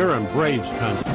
you're in Braves country.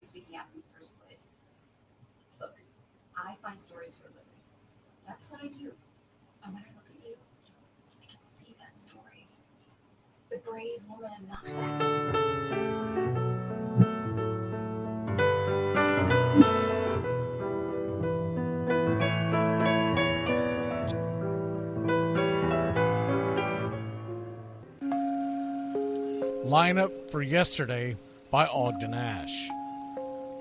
Speaking out in the first place. Look, I find stories for a living. That's what I do. And when I look at you, I can see that story. The brave woman knocked back. Lineup for yesterday by Ogden Ash.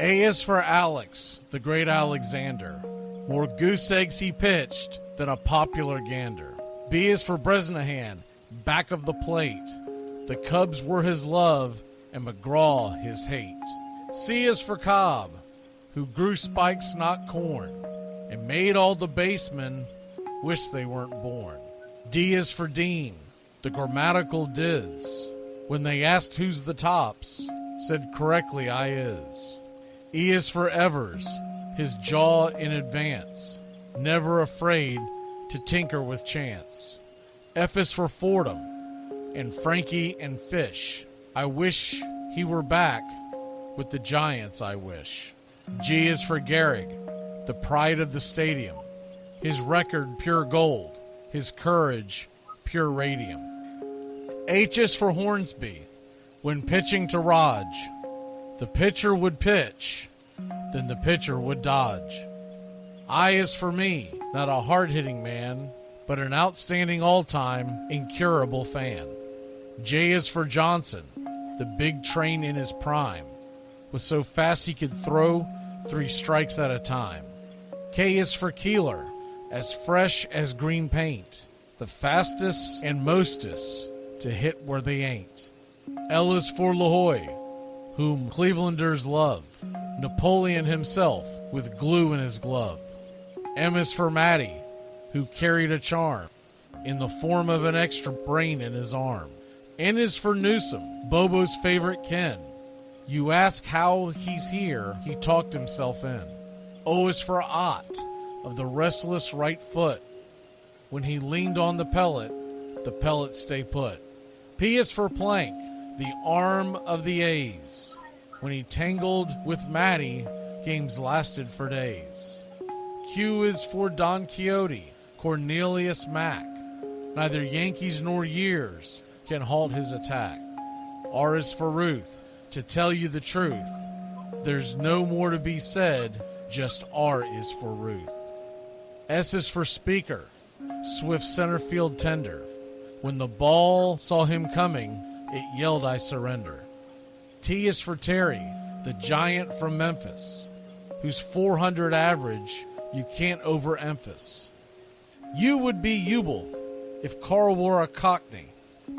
A is for Alex, the great Alexander. More goose eggs he pitched than a popular gander. B is for Bresnahan, back of the plate. The Cubs were his love and McGraw his hate. C is for Cobb, who grew spikes not corn, and made all the basemen wish they weren't born. D is for Dean, the grammatical diz. When they asked who's the tops, said correctly I is. E is for Evers, his jaw in advance, never afraid to tinker with chance. F is for Fordham, and Frankie and Fish. I wish he were back with the Giants, I wish. G is for Gehrig, the pride of the stadium, his record pure gold, his courage pure radium. H is for Hornsby, when pitching to Raj, the pitcher would pitch, then the pitcher would dodge. I is for me, not a hard-hitting man, but an outstanding all-time, incurable fan. J is for Johnson, the big train in his prime, was so fast he could throw 3 strikes at a time. K is for Keeler, as fresh as green paint, the fastest and mostest to hit where they ain't. L is for LaHoy, whom Clevelanders love, Napoleon himself with glue in his glove. M is for Matty, who carried a charm in the form of an extra brain in his arm. N is for Newsom, Bobo's favorite Ken. You ask how he's here, he talked himself in. O is for Ott, of the restless right foot. When he leaned on the pellet stay put. P is for Plank, the arm of the A's. When he tangled with Matty, games lasted for days. Q is for Don Quixote, Cornelius Mack. Neither Yankees nor years can halt his attack. R is for Ruth, to tell you the truth. There's no more to be said, just R is for Ruth. S is for Speaker, swift center field tender. When the ball saw him coming, it yelled, I surrender. T is for Terry, the giant from Memphis, whose 400 average you can't overemphasize. You would be Jubal if Carl wore a Cockney,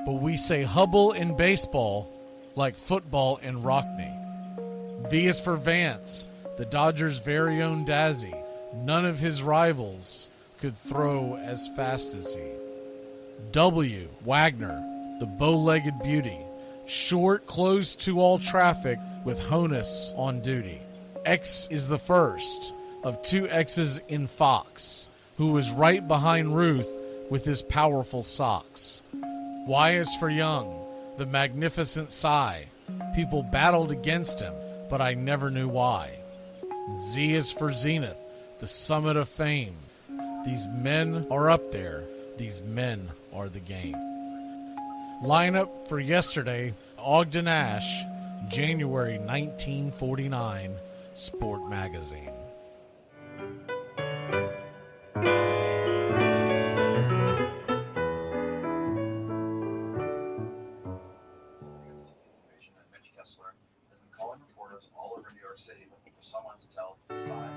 but we say Hubble in baseball like football in Rockney. V is for Vance, the Dodgers' very own Dazzy. None of his rivals could throw as fast as he. W, Wagner, the bow-legged beauty. Short, closed to all traffic with Honus on duty. X is the first of two X's in Fox, who was right behind Ruth with his powerful socks. Y is for Young, the magnificent sigh. People battled against him, but I never knew why. Z is for Zenith, the summit of fame. These men are up there. These men are the game. Lineup for yesterday, Ogden Ash, January 1949, Sport Magazine. Has been calling reporters all over New York City looking for someone to tell his side.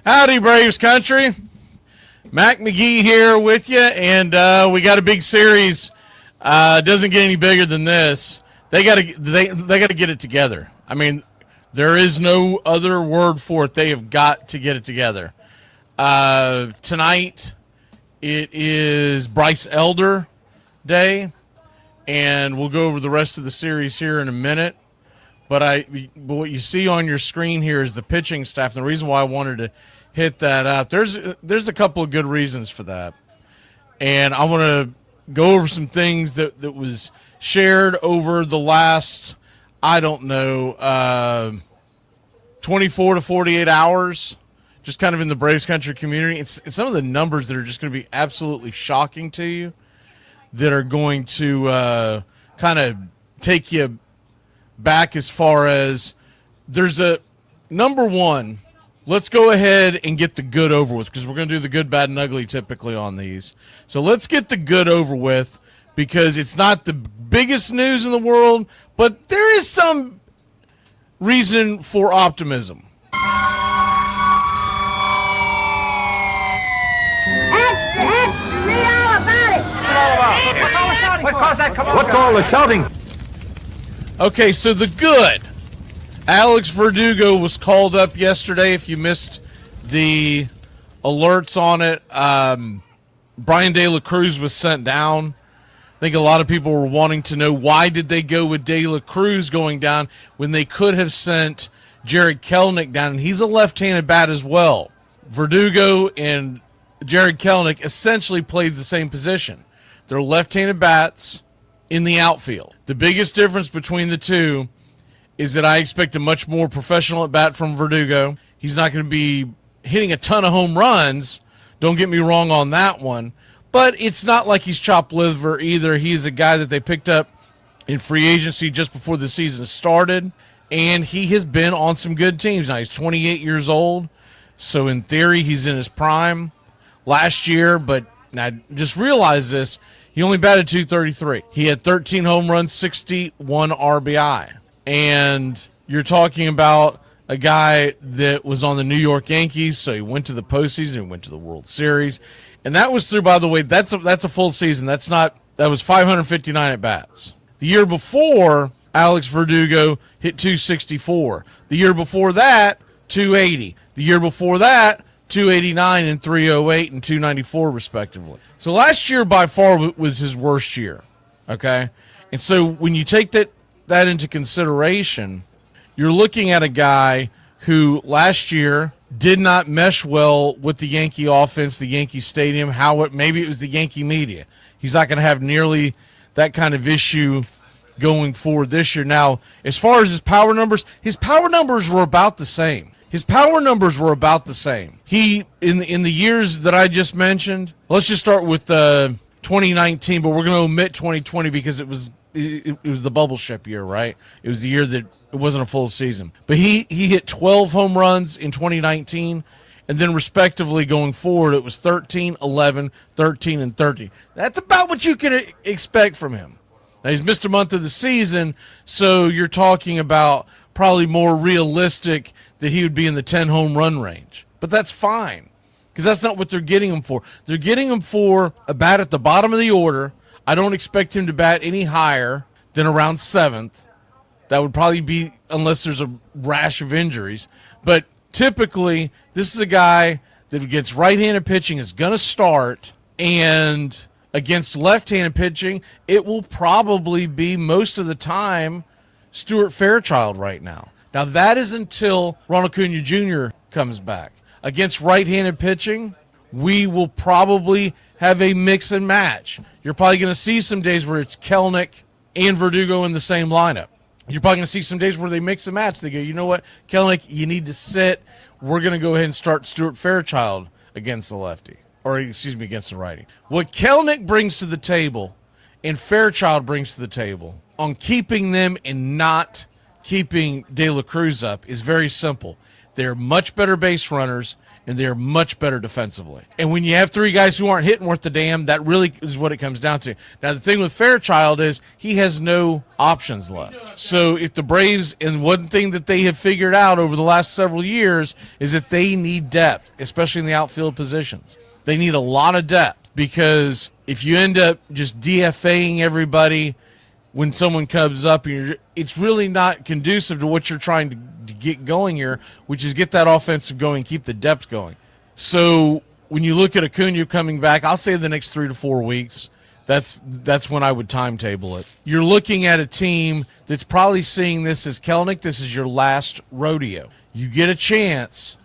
Howdy, Braves country. Mac McGee here with you, and we got a big series. Doesn't get any bigger than this. They got to get it together. I mean, there is no other word for it. They have got to get it together. Tonight, it is Bryce Elder Day, and we'll go over the rest of the series here in a minute. But what you see on your screen here is the pitching staff. And the reason why I wanted to hit that up, there's a couple of good reasons for that. And I want to go over some things that was shared over the last, 12 24 to 48 hours, just kind of in the Braves country community. It's some of the numbers that are just going to be absolutely shocking to you, that are going to kind of take you back as far as there's a number one. Let's go ahead and get the good over with, because we're going to do the good, bad, and ugly typically on these. So let's get the good over with, because it's not the biggest news in the world, but there is some reason for optimism. Read all about it. What's all the shouting? Okay, so the good. Alex Verdugo was called up yesterday. If you missed the alerts on it, Brian De La Cruz was sent down. I think a lot of people were wanting to know, why did they go with De La Cruz going down when they could have sent Jared Kelenic down, and he's a left-handed bat as well. Verdugo and Jared Kelenic essentially played the same position. They're left-handed bats in the outfield. The biggest difference between the two is that I expect a much more professional at bat from Verdugo. He's not going to be hitting a ton of home runs. Don't get me wrong on that one. But it's not like he's chopped liver either. He's a guy that they picked up in free agency just before the season started, and he has been on some good teams. Now, he's 28 years old, so in theory he's in his prime last year, but now just realize this, he only batted .233. He had 13 home runs, 61 RBI. And you're talking about a guy that was on the New York Yankees, so he went to the postseason, he went to the World Series. And that was through, by the way, that's a full season. That was 559 at bats. The year before, Alex Verdugo hit .264. The year before that, .280. The year before that, .289 and .308 and .294 respectively. So last year by far was his worst year. Okay? And so when you take that into consideration, you're looking at a guy who last year did not mesh well with the Yankee offense, the Yankee Stadium, maybe it was the Yankee media. He's not going to have nearly that kind of issue going forward this year. Now, as far as his power numbers were about the same. He, in the years that I just mentioned, let's just start with 2019, but we're going to omit 2020 because it was the bubble ship year, right? It was the year that it wasn't a full season. But he hit 12 home runs in 2019, and then respectively going forward, it was 13, 11, 13, and 13. That's about what you can expect from him. Now, he's missed a month of the season, so you're talking about probably more realistic that he would be in the 10 home run range. But that's fine, because that's not what they're getting him for. They're getting him for a bat at the bottom of the order. I don't expect him to bat any higher than around 7th. That would probably be unless there's a rash of injuries. But typically, this is a guy that against right-handed pitching is going to start, and against left-handed pitching, it will probably be most of the time Stuart Fairchild right now. Now, that is until Ronald Acuna Jr. comes back. Against right-handed pitching, we will probably have a mix and match. You're probably going to see some days where it's Kelenic and Verdugo in the same lineup. You're probably going to see some days where they mix and match. They go, you know what, Kelenic, you need to sit. We're going to go ahead and start Stuart Fairchild against the lefty, against the righty. What Kelenic brings to the table and Fairchild brings to the table on keeping them and not keeping De La Cruz up is very simple. They're much better base runners, and they're much better defensively. And when you have three guys who aren't hitting worth the damn, that really is what it comes down to. Now, the thing with Fairchild is he has no options left. So if the Braves, and one thing that they have figured out over the last several years is that they need depth, especially in the outfield positions. They need a lot of depth, because if you end up just DFAing everybody when someone comes up, it's really not conducive to what you're trying to get going here, which is get that offensive going, keep the depth going. So when you look at Acuna coming back, I'll say the next 3 to 4 weeks, that's when I would timetable it. You're looking at a team that's probably seeing this as, Kelenic, this is your last rodeo. You get a chance,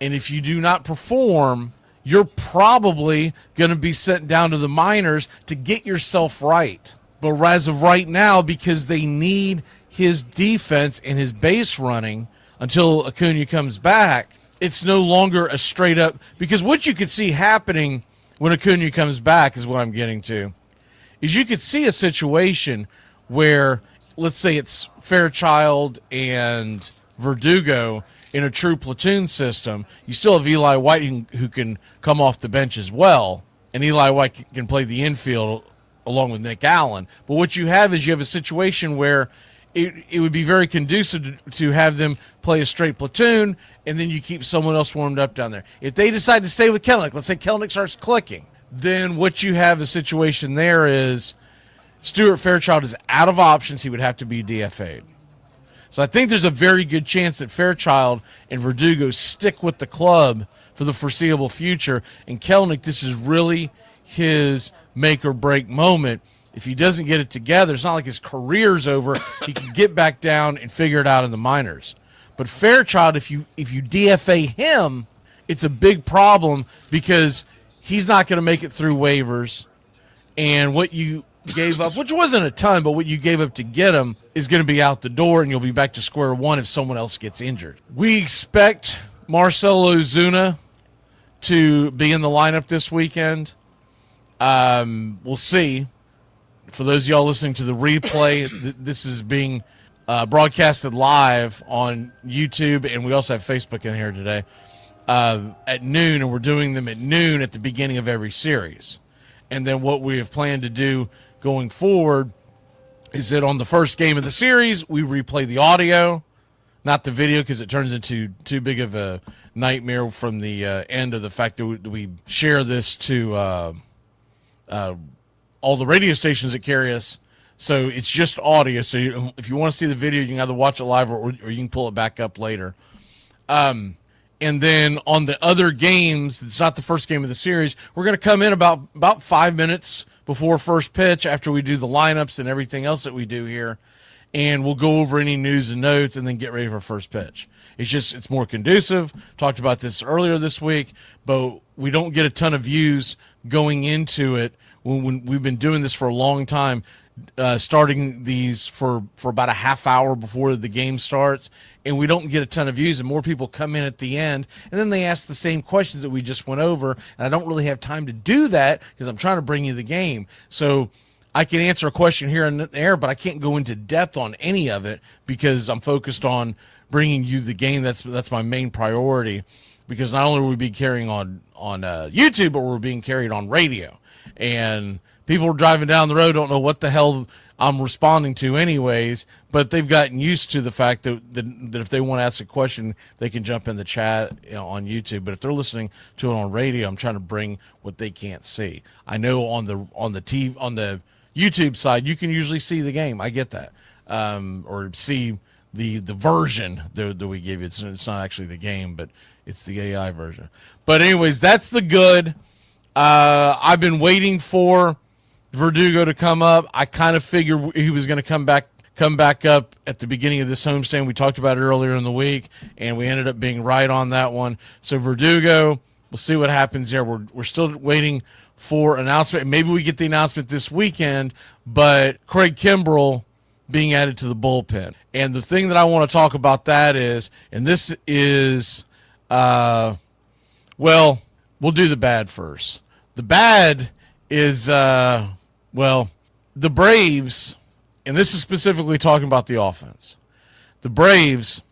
and if you do not perform, you're probably going to be sent down to the minors to get yourself right. But as of right now, because they need his defense and his base running, until Acuna comes back, it's no longer a straight up, because what you could see happening when Acuna comes back is what I'm getting to, is you could see a situation where, let's say it's Fairchild and Verdugo in a true platoon system. You still have Eli White who can come off the bench as well, and Eli White can play the infield along with Nick Allen. But what you have is you have a situation where it would be very conducive to have them play a straight platoon, and then you keep someone else warmed up down there. If they decide to stay with Kelenic, let's say Kelenic starts clicking, then what you have a situation there is Stuart Fairchild is out of options. He would have to be DFA'd. So I think there's a very good chance that Fairchild and Verdugo stick with the club for the foreseeable future. And Kelenic, this is really his make or break moment. If he doesn't get it together, it's not like his career's over. He can get back down and figure it out in the minors. But Fairchild, if you DFA him, it's a big problem because he's not going to make it through waivers. And what you gave up, which wasn't a ton, but what you gave up to get him is going to be out the door, and you'll be back to square one if someone else gets injured. We expect Marcell Ozuna to be in the lineup this weekend. We'll see. For those of y'all listening to the replay, this is being broadcasted live on YouTube, and we also have Facebook in here today at noon, and we're doing them at noon at the beginning of every series. And then what we have planned to do going forward is that on the first game of the series, we replay the audio, not the video, because it turns into too big of a nightmare from the end of the fact that we share this to all the radio stations that carry us. So it's just audio. So if you want to see the video, you can either watch it live or you can pull it back up later. And then on the other games, it's not the first game of the series, we're going to come in about 5 minutes before first pitch after we do the lineups and everything else that we do here. And we'll go over any news and notes and then get ready for first pitch. It's more conducive. Talked about this earlier this week, but we don't get a ton of views going into it when we've been doing this for a long time, starting these for about a half hour before the game starts, and we don't get a ton of views, and more people come in at the end, and then they ask the same questions that we just went over, and I don't really have time to do that because I'm trying to bring you the game. So I can answer a question here and there, but I can't go into depth on any of it because I'm focused on bringing you the game. That's my main priority, because not only are we being carrying on YouTube, but we're being carried on radio. And people driving down the road don't know what the hell I'm responding to anyways, but they've gotten used to the fact that if they want to ask a question, they can jump in the chat, on YouTube. But if they're listening to it on radio, I'm trying to bring what they can't see. I know on the YouTube side, you can usually see the game. I get that. Or see the version that we give you. It's not actually the game, but it's the AI version. But anyways, that's the good. I've been waiting for Verdugo to come up. I kind of figured he was going to come back up at the beginning of this homestand. We talked about it earlier in the week, and we ended up being right on that one. So Verdugo, we'll see what happens there. We're still waiting for an announcement. Maybe we get the announcement this weekend, but Craig Kimbrell being added to the bullpen. And the thing that I want to talk about that is, and this is, well, we'll do the bad first. The bad is, the Braves, and this is specifically talking about the offense. The Braves,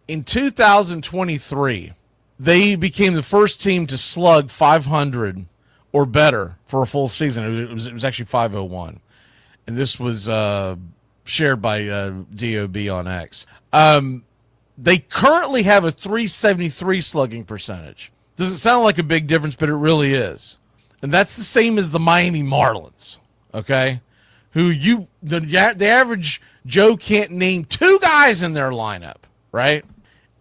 in 2023, they became the first team to slug 500 or better for a full season. It was actually 501. And this was shared by DOB on X. They currently have a 373 slugging percentage. Doesn't sound like a big difference, but it really is. And that's the same as the Miami Marlins, okay? Who the average Joe can't name two guys in their lineup, right?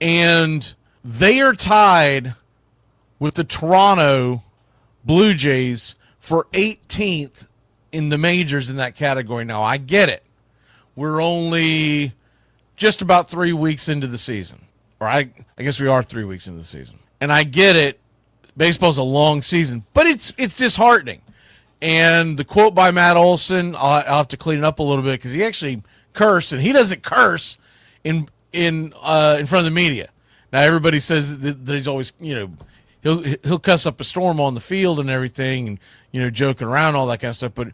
And they are tied with the Toronto Blue Jays for 18th in the majors in that category. Now, I get it. We're only just about 3 weeks into the season. Or I guess we are 3 weeks into the season. And I get it. Baseball's a long season, but it's disheartening. And the quote by Matt Olson, I'll have to clean it up a little bit because he actually cursed, and he doesn't curse in in front of the media. Now everybody says that he's always, he'll cuss up a storm on the field and everything, and joking around, all that kind of stuff. But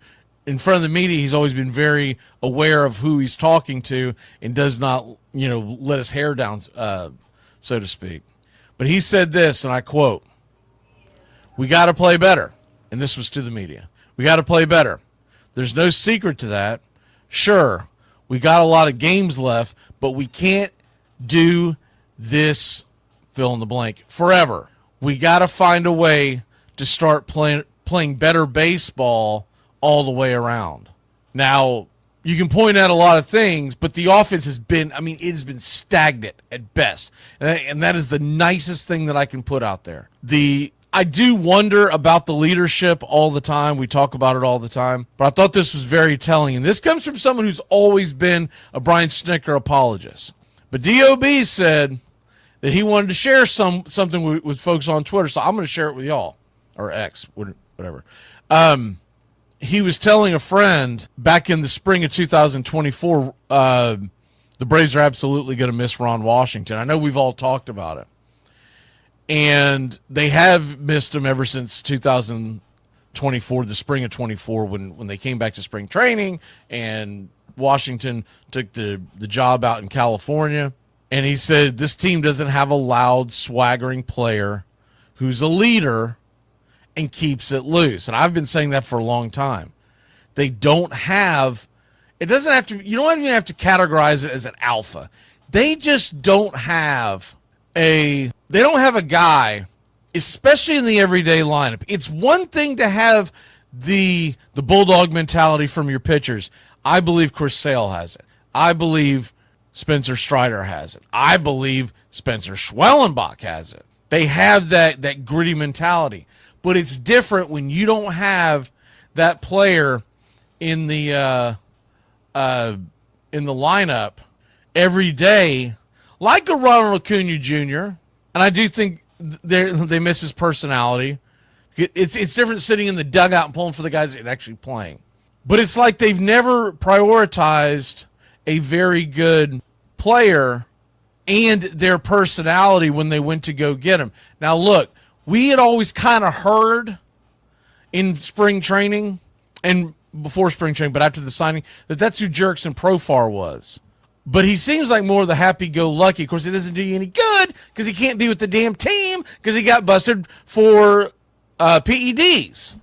in front of the media, he's always been very aware of who he's talking to and does not, let his hair down, so to speak. But he said this, and I quote, "We got to play better." And this was to the media. "We got to play better. There's no secret to that. Sure, we got a lot of games left, but we can't do this fill in the blank forever. We got to find a way to start playing better baseball all the way around." Now, you can point out a lot of things, but the offense has been, it has been stagnant at best. And that is the nicest thing that I can put out there. I do wonder about the leadership all the time. We talk about it all the time. But I thought this was very telling. And this comes from someone who's always been a Brian Snitker apologist. But DOB said that he wanted to share something with folks on Twitter. So I'm going to share it with y'all. Or X, whatever. He was telling a friend back in the spring of 2024, the Braves are absolutely going to miss Ron Washington. I know we've all talked about it. And they have missed him ever since 2024, the spring of 24, when they came back to spring training and Washington took the job out in California. And he said this team doesn't have a loud, swaggering player who's a leader and keeps it loose. And I've been saying that for a long time. They don't have, it doesn't have to, you don't even have to categorize it as an alpha. They just don't have a guy, especially in the everyday lineup. It's one thing to have the bulldog mentality from your pitchers. I believe Chris Sale has it. I believe Spencer Strider has it. I believe Spencer Schwellenbach has it. They have that gritty mentality. But it's different when you don't have that player in the lineup every day, like a Ronald Acuna Jr. And I do think they miss his personality. It's different sitting in the dugout and pulling for the guys that are actually playing. But it's like they've never prioritized a very good player and their personality when they went to go get him. Now, look, we had always kind of heard in spring training and before spring training, but after the signing, that's who Jurickson Profar was. But he seems like more of the happy-go-lucky. Of course, it doesn't do you any good because he can't be with the damn team because he got busted for PEDs.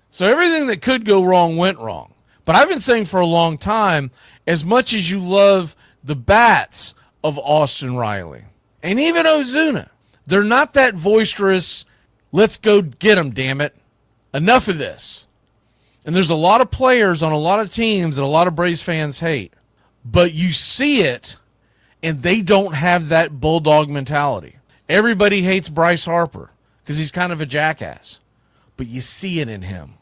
So everything that could go wrong went wrong. But I've been saying for a long time, as much as you love the bats of Austin Riley and even Ozuna, they're not that boisterous. Let's go get them, damn it. Enough of this. And there's a lot of players on a lot of teams that a lot of Braves fans hate. But you see it, and they don't have that bulldog mentality. Everybody hates Bryce Harper because he's kind of a jackass. But you see it in him.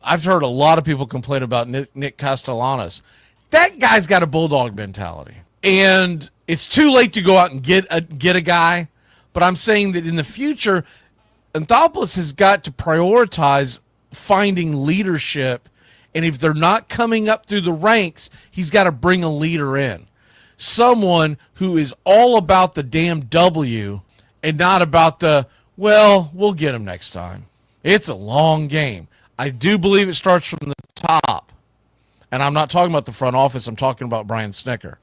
I've heard a lot of people complain about Nick Castellanos. That guy's got a bulldog mentality. And it's too late to go out and get a guy. But I'm saying that in the future, Anthopoulos has got to prioritize finding leadership. And if they're not coming up through the ranks, he's got to bring a leader in. Someone who is all about the damn W and not about we'll get him next time. It's a long game. I do believe it starts from the top. And I'm not talking about the front office. I'm talking about Brian Snitker.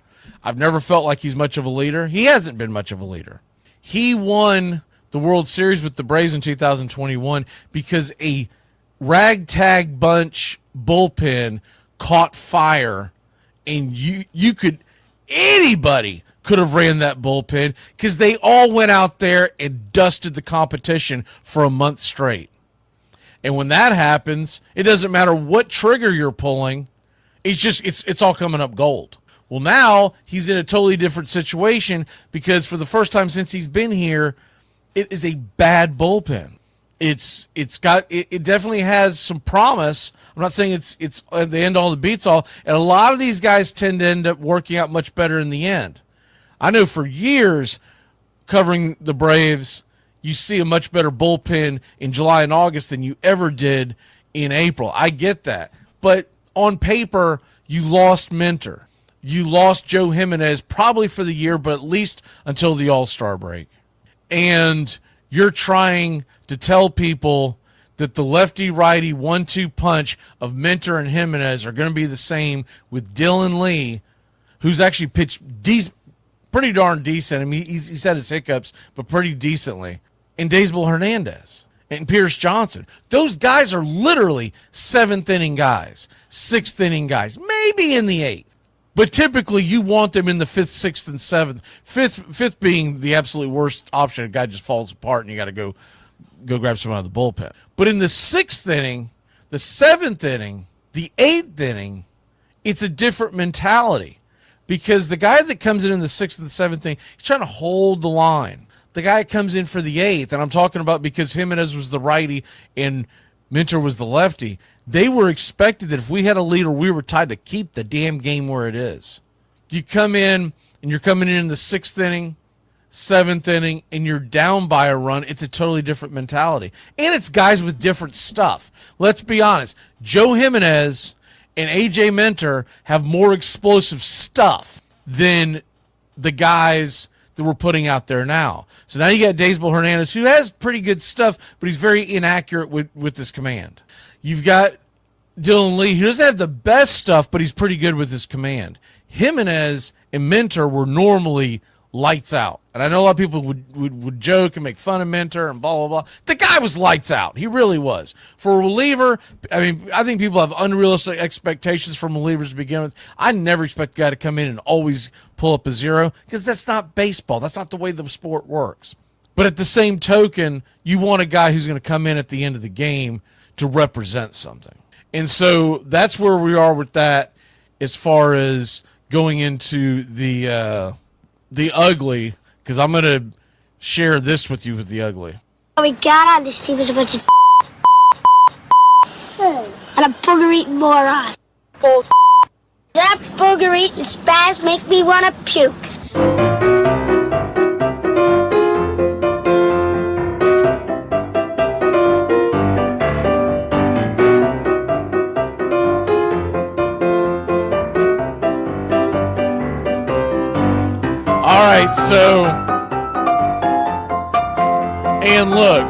I've never felt like he's much of a leader. He hasn't been much of a leader. He won the World Series with the Braves in 2021 because a ragtag bunch bullpen caught fire, and anybody could have ran that bullpen because they all went out there and dusted the competition for a month straight. And when that happens, it doesn't matter what trigger you're pulling. It's all coming up gold. Well, now he's in a totally different situation because for the first time since he's been here, it is a bad bullpen. It definitely has some promise. I'm not saying it's the end all, the beats all. And a lot of these guys tend to end up working out much better in the end. I know for years covering the Braves, you see a much better bullpen in July and August than you ever did in April. I get that. But on paper, you lost Minter. you lost Joe Jimenez probably for the year, but at least until the All-Star break. And you're trying to tell people that the lefty-righty 1-2 punch of Minter and Jimenez are going to be the same with Dylan Lee, who's actually pitched pretty darn decent. I mean, he's had his hiccups, but pretty decently. And Daysbel Hernandez and Pierce Johnson. Those guys are literally 7th-inning guys, 6th-inning guys, maybe in the 8th. But typically you want them in the 5th, 6th, and 7th. Fifth being the absolute worst option. A guy just falls apart and you got to go grab someone out of the bullpen. But in the 6th inning, the 7th inning, the 8th inning, it's a different mentality. Because the guy that comes in the 6th and 7th inning, he's trying to hold the line. The guy that comes in for the 8th, and I'm talking about because Jimenez was the righty and Minter was the lefty, they were expected that if we had a lead or we were tied to keep the damn game where it is. You come in, and you're coming in the 6th inning, 7th inning, and you're down by a run, it's a totally different mentality. And it's guys with different stuff. Let's be honest. Joe Jimenez and A.J. Minter have more explosive stuff than the guys that we're putting out there now. So now you got Daysbel Hernandez, who has pretty good stuff, but he's very inaccurate with his command. You've got Dylan Lee, who doesn't have the best stuff, but he's pretty good with his command. Jimenez and Minter were normally lights out. And I know a lot of people would joke and make fun of Minter and blah, blah, blah. The guy was lights out. He really was. For a reliever, I mean, I think people have unrealistic expectations from relievers to begin with. I never expect a guy to come in and always pull up a 0 because that's not baseball. That's not the way the sport works. But at the same token, you want a guy who's going to come in at the end of the game to represent something. And so that's where we are with that as far as going into the ugly, because I'm going to share this with you with the ugly. We got on this team was a bunch of and a booger-eating moron. That booger-eating spaz make me want to puke. All right, so, and look,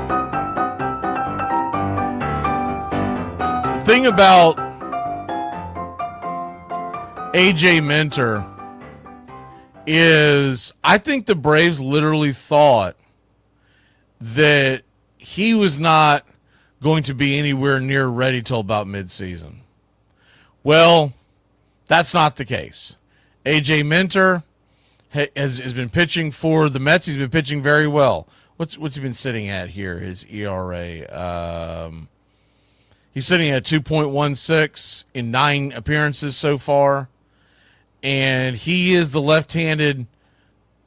the thing about A.J. Minter is I think the Braves literally thought that he was not going to be anywhere near ready till about midseason. Well, that's not the case. A.J. Minter has been pitching for the Mets. He's been pitching very well. What's he been sitting at here? His ERA. He's sitting at 2.16 in 9 appearances so far, and he is the left-handed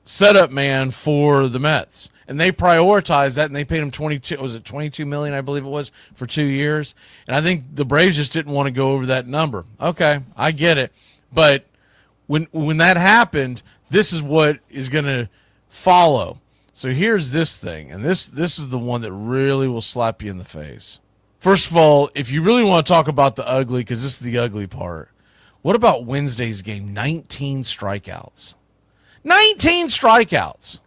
setup man for the Mets. And they prioritized that, and they paid him $22 million, I believe it was, for 2 years. And I think the Braves just didn't want to go over that number. Okay, I get it, but when that happened, this is what is going to follow. So here's this thing, and this is the one that really will slap you in the face. First of all, if you really want to talk about the ugly, because this is the ugly part, what about Wednesday's game? 19 strikeouts. 19 strikeouts.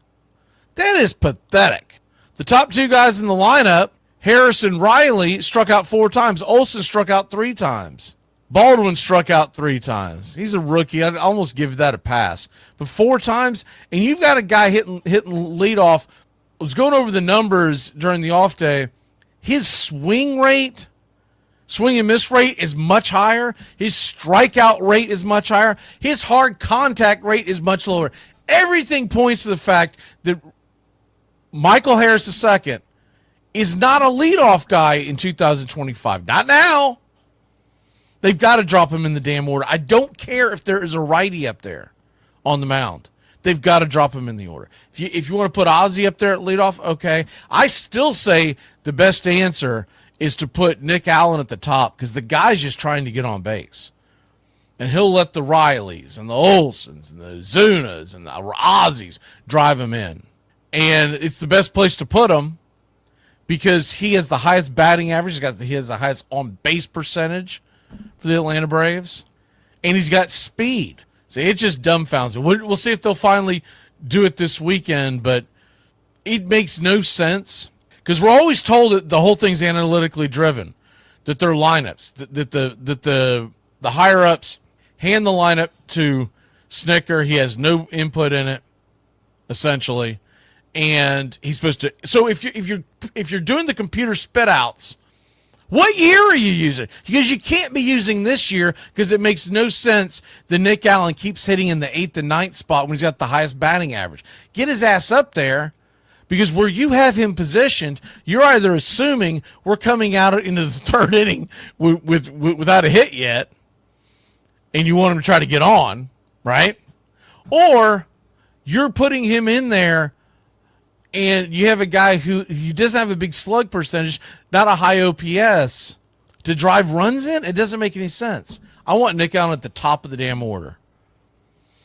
That is pathetic. The top 2 guys in the lineup, Harris and Riley, struck out 4 times. Olsen struck out 3 times. Baldwin struck out 3 times. He's a rookie. I'd almost give that a pass. But 4 times, and you've got a guy hitting leadoff. I was going over the numbers during the off day. His swing and miss rate is much higher. His strikeout rate is much higher. His hard contact rate is much lower. Everything points to the fact that Michael Harris II is not a leadoff guy in 2025. Not now. They've got to drop him in the damn order. I don't care if there is a righty up there on the mound. They've got to drop him in the order. If you want to put Ozzie up there at leadoff, okay. I still say the best answer is to put Nick Allen at the top because the guy's just trying to get on base. And he'll let the Rileys and the Olsons and the Zunas and the Ozzies drive him in. And it's the best place to put him because he has the highest batting average. He has the highest on-base percentage for the Atlanta Braves. And he's got speed. See, it just dumbfounds me. We'll see if they'll finally do it this weekend, but it makes no sense because we're always told that the whole thing's analytically driven, that they're lineups, that the higher ups hand the lineup to Snicker. He has no input in it, essentially, and he's supposed to. So if you're doing the computer spit outs, what year are you using? Because you can't be using this year because it makes no sense that Nick Allen keeps hitting in the 8th and 9th spot when he's got the highest batting average. Get his ass up there, because where you have him positioned, you're either assuming we're coming out into the third inning without a hit yet, and you want him to try to get on, right? Or you're putting him in there and you have a guy who doesn't have a big slug percentage, not a high OPS, to drive runs in. It doesn't make any sense. I want Nick Allen at the top of the damn order.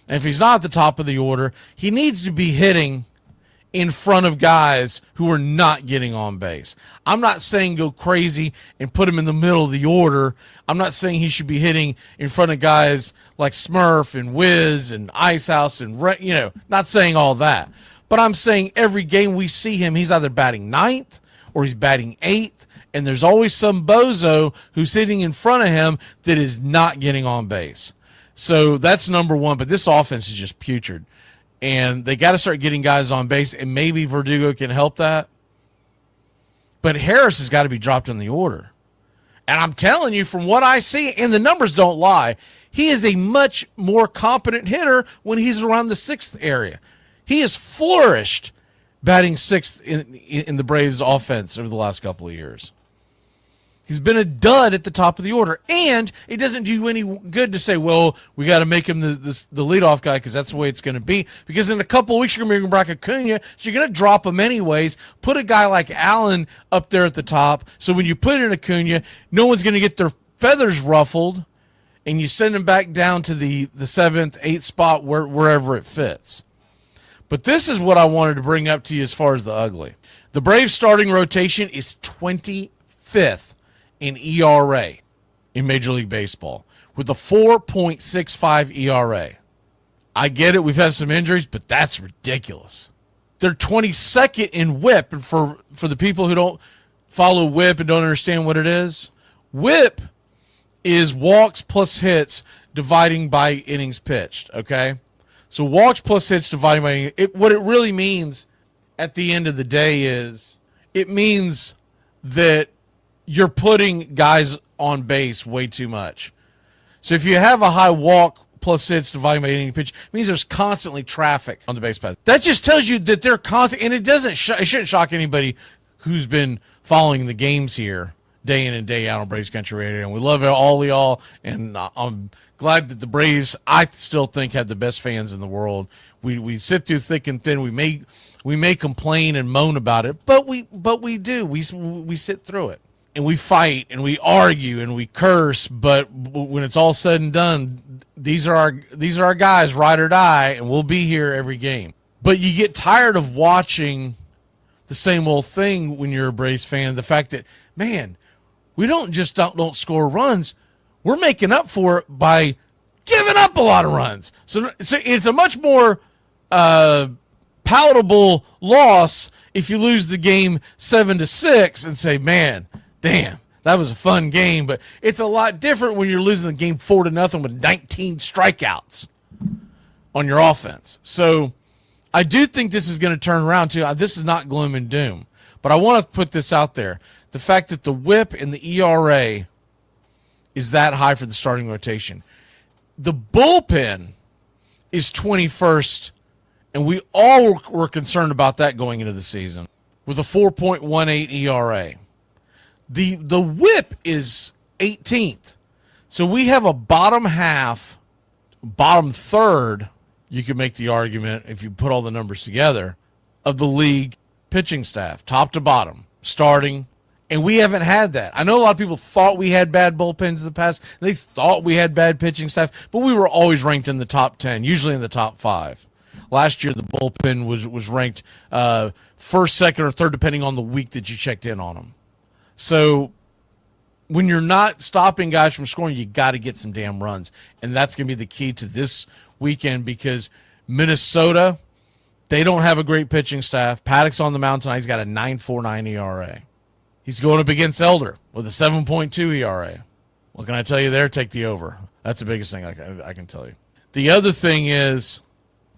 And if he's not at the top of the order, he needs to be hitting in front of guys who are not getting on base. I'm not saying go crazy and put him in the middle of the order. I'm not saying he should be hitting in front of guys like Smurf and Wiz and Icehouse and, not saying all that. But I'm saying every game we see him, he's either batting 9th or he's batting 8th, and there's always some bozo who's sitting in front of him that is not getting on base. So that's number one, but this offense is just putrid. And they got to start getting guys on base, and maybe Verdugo can help that. But Harris has got to be dropped in the order. And I'm telling you, from what I see, and the numbers don't lie, he is a much more competent hitter when he's around the 6th area. He has flourished batting 6th in the Braves offense over the last couple of years. He's been a dud at the top of the order, and it doesn't do you any good to say, well, we got to make him the leadoff guy because that's the way it's going to be, because in a couple of weeks you're going to bring back Acuna, so you're going to drop him anyways. Put a guy like Allen up there at the top, so when you put in Acuna, no one's going to get their feathers ruffled, and you send him back down to the 7th, 8th spot wherever it fits. But this is what I wanted to bring up to you as far as the ugly. The Braves starting rotation is 25th in ERA in Major League Baseball with a 4.65 ERA. I get it, we've had some injuries, but that's ridiculous. They're 22nd in WHIP, and for the people who don't follow WHIP and don't understand what it is, WHIP is walks plus hits dividing by innings pitched, okay? So walks plus hits dividing by innings. What it really means at the end of the day is it means that you're putting guys on base way too much. So if you have a high walk plus hits dividing by inning pitch, it means there's constantly traffic on the base path. That just tells you that they're constant, and it shouldn't shock anybody who's been following the games here day in and day out on Braves Country Radio. And we love all y'all, and I'm glad that the Braves, I still think, have the best fans in the world. We sit through thick and thin. We may complain and moan about it, but we do. We sit through it. And we fight and we argue and we curse, but when it's all said and done, these are our guys, ride or die, and we'll be here every game. But you get tired of watching the same old thing when you're a Braves fan. The fact that, man, we don't score runs, we're making up for it by giving up a lot of runs. So it's a much more palatable loss if you lose the game 7-6 and say, man, damn, that was a fun game. But it's a lot different when you're losing the game 4-0 with 19 strikeouts on your offense. So I do think this is going to turn around too. This is not gloom and doom, but I want to put this out there. The fact that the WHIP and the ERA is that high for the starting rotation. The bullpen is 21st, and we all were concerned about that going into the season with a 4.18 ERA. The WHIP is 18th. So we have a bottom half, bottom third, you could make the argument if you put all the numbers together, of the league pitching staff, top to bottom, starting. And we haven't had that. I know a lot of people thought we had bad bullpens in the past. They thought we had bad pitching staff, but we were always ranked in the top 10, usually in the top 5. Last year, the bullpen was ranked first, second, or third, depending on the week that you checked in on them. So when you're not stopping guys from scoring, you got to get some damn runs. And that's going to be the key to this weekend because Minnesota, they don't have a great pitching staff. Paddock's on the mound tonight. He's got a 9.49 ERA. He's going up against Elder with a 7.2 ERA. What can I tell you there? Take the over. That's the biggest thing I can tell you. The other thing is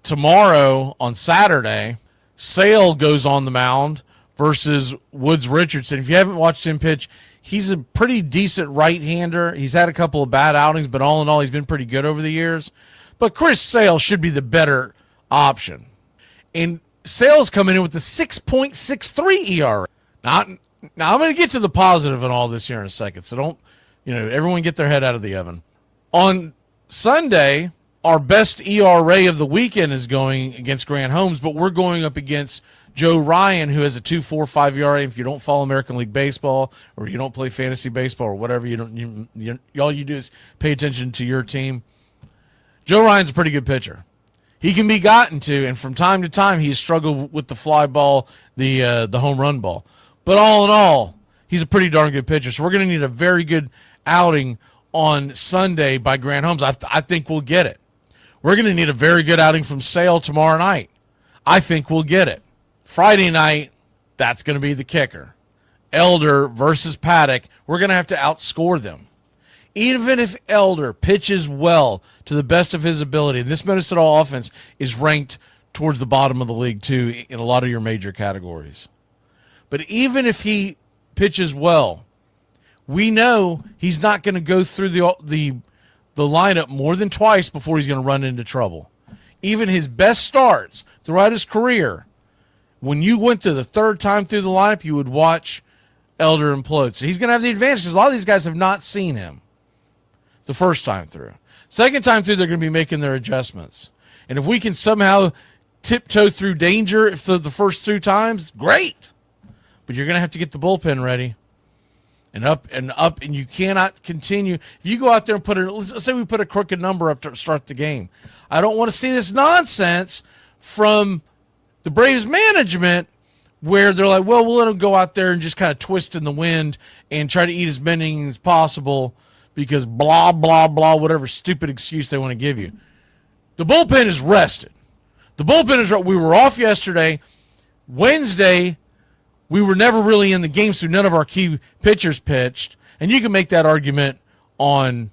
tomorrow on Saturday, Sale goes on the mound versus Woods Richardson. If you haven't watched him pitch, he's a pretty decent right-hander. He's had a couple of bad outings, but all in all, he's been pretty good over the years. But Chris Sale should be the better option. And Sale's coming in with a 6.63 ERA. Now I'm going to get to the positive in all this here in a second, so don't, everyone get their head out of the oven. On Sunday, our best ERA of the weekend is going against Grant Holmes, but we're going up against Joe Ryan, who has a 2.45 ERA. If you don't follow American League Baseball or you don't play fantasy baseball or whatever, all you do is pay attention to your team. Joe Ryan's a pretty good pitcher. He can be gotten to, and from time to time he has struggled with the fly ball, the home run ball. But all in all, he's a pretty darn good pitcher. So we're going to need a very good outing on Sunday by Grant Holmes. I think we'll get it. We're going to need a very good outing from Sale tomorrow night. I think we'll get it. Friday night, that's going to be the kicker. Elder versus Paddock, we're going to have to outscore them. Even if Elder pitches well to the best of his ability, and this Minnesota offense is ranked towards the bottom of the league too in a lot of your major categories. But even if he pitches well, we know he's not going to go through the lineup more than twice before he's going to run into trouble. Even his best starts throughout his career, when you went to the third time through the lineup, you would watch Elder implode. So he's going to have the advantage because a lot of these guys have not seen him the first time through. Second time through, they're going to be making their adjustments. And if we can somehow tiptoe through danger if the first 2 times, great. But you're going to have to get the bullpen ready. And up, and you cannot continue. If you go out there and let's say we put a crooked number up to start the game. I don't want to see this nonsense from the Braves management where they're like, well, we'll let them go out there and just kind of twist in the wind and try to eat as many innings as possible because blah, blah, blah, whatever stupid excuse they want to give you. The bullpen is rested. The bullpen is, we were off yesterday. Wednesday, we were never really in the game, so none of our key pitchers pitched. And you can make that argument on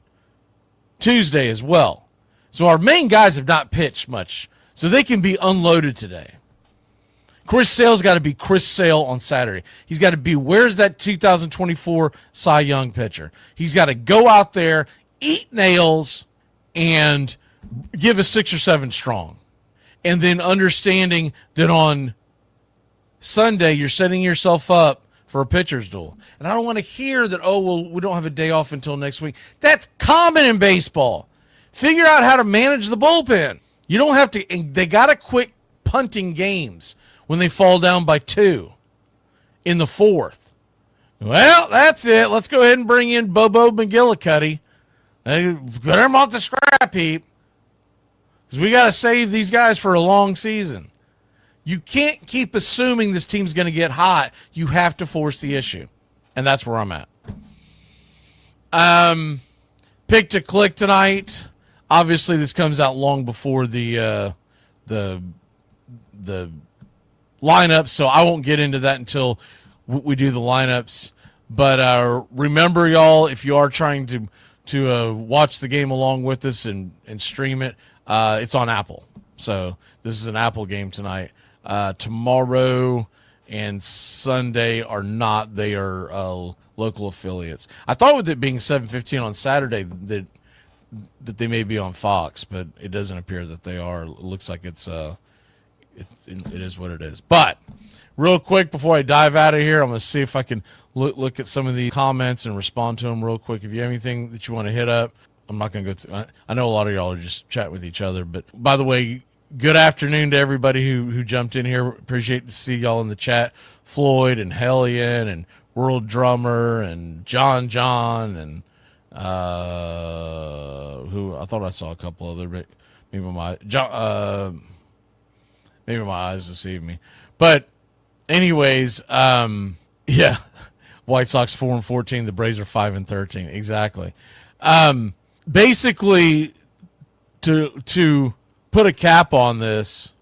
Tuesday as well. So our main guys have not pitched much, so they can be unloaded today. Chris Sale's got to be Chris Sale on Saturday. He's got to be, where's that 2024 Cy Young pitcher? He's got to go out there, eat nails, and give us 6 or 7 strong. And then understanding that on Sunday, you're setting yourself up for a pitcher's duel. And I don't want to hear that, we don't have a day off until next week. That's common in baseball. Figure out how to manage the bullpen. You don't have to, they got to quit punting games when they fall down by 2 in the 4th. Well, that's it. Let's go ahead and bring in Bobo McGillicuddy. Get him off the scrap heap. Because we got to save these guys for a long season. You can't keep assuming this team's going to get hot. You have to force the issue. And that's where I'm at. Pick to click tonight. Obviously, this comes out long before the lineups, so I won't get into that until we do the lineups. But remember, y'all, if you are trying to watch the game along with us and stream it, it's on Apple. So this is an Apple game tonight. Tomorrow and Sunday are not. They are local affiliates. I thought with it being 7:15 on Saturday that they may be on Fox, but it doesn't appear that they are. It looks like it is what it is. But real quick before I dive out of here, I'm going to see if I can look at some of the comments and respond to them real quick. If you have anything that you want to hit up, I'm not going to go through. I know a lot of y'all are just chatting with each other. But by the way, good afternoon to everybody who jumped in here. Appreciate to see y'all in the chat. Floyd and Hellion and World Drummer and John and who I thought I saw a couple other, but maybe my eyes deceive me. But anyways, yeah, White Sox 4-14. The Braves are 5-13. Exactly. Basically, to put a cap on this,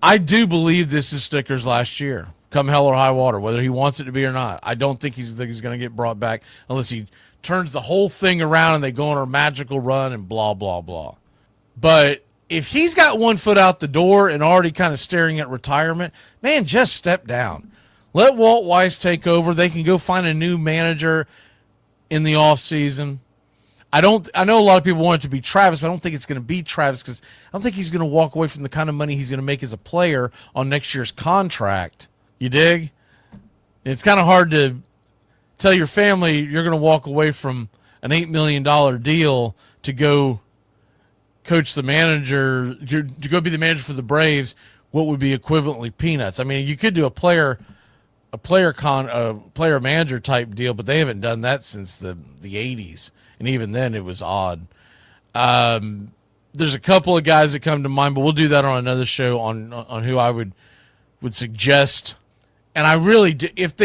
I do believe this is Snicker's last year, come hell or high water, whether he wants it to be or not. I don't think he's going to get brought back unless he turns the whole thing around and they go on a magical run and blah, blah, blah. But if he's got one foot out the door and already kind of staring at retirement, man, just step down. Let Walt Weiss take over. They can go find a new manager in the offseason. I know a lot of people want it to be Travis, but I don't think it's going to be Travis because I don't think he's going to walk away from the kind of money he's going to make as a player on next year's contract. You dig? It's kind of hard to tell your family you're going to walk away from an $8 million deal to go coach the manager, to go be the manager for the Braves, what would be equivalently peanuts. I mean, you could do a player manager type deal, but they haven't done that since the 80s. And even then, it was odd. There's a couple of guys that come to mind, but we'll do that on another show on who I would suggest. And I really do, if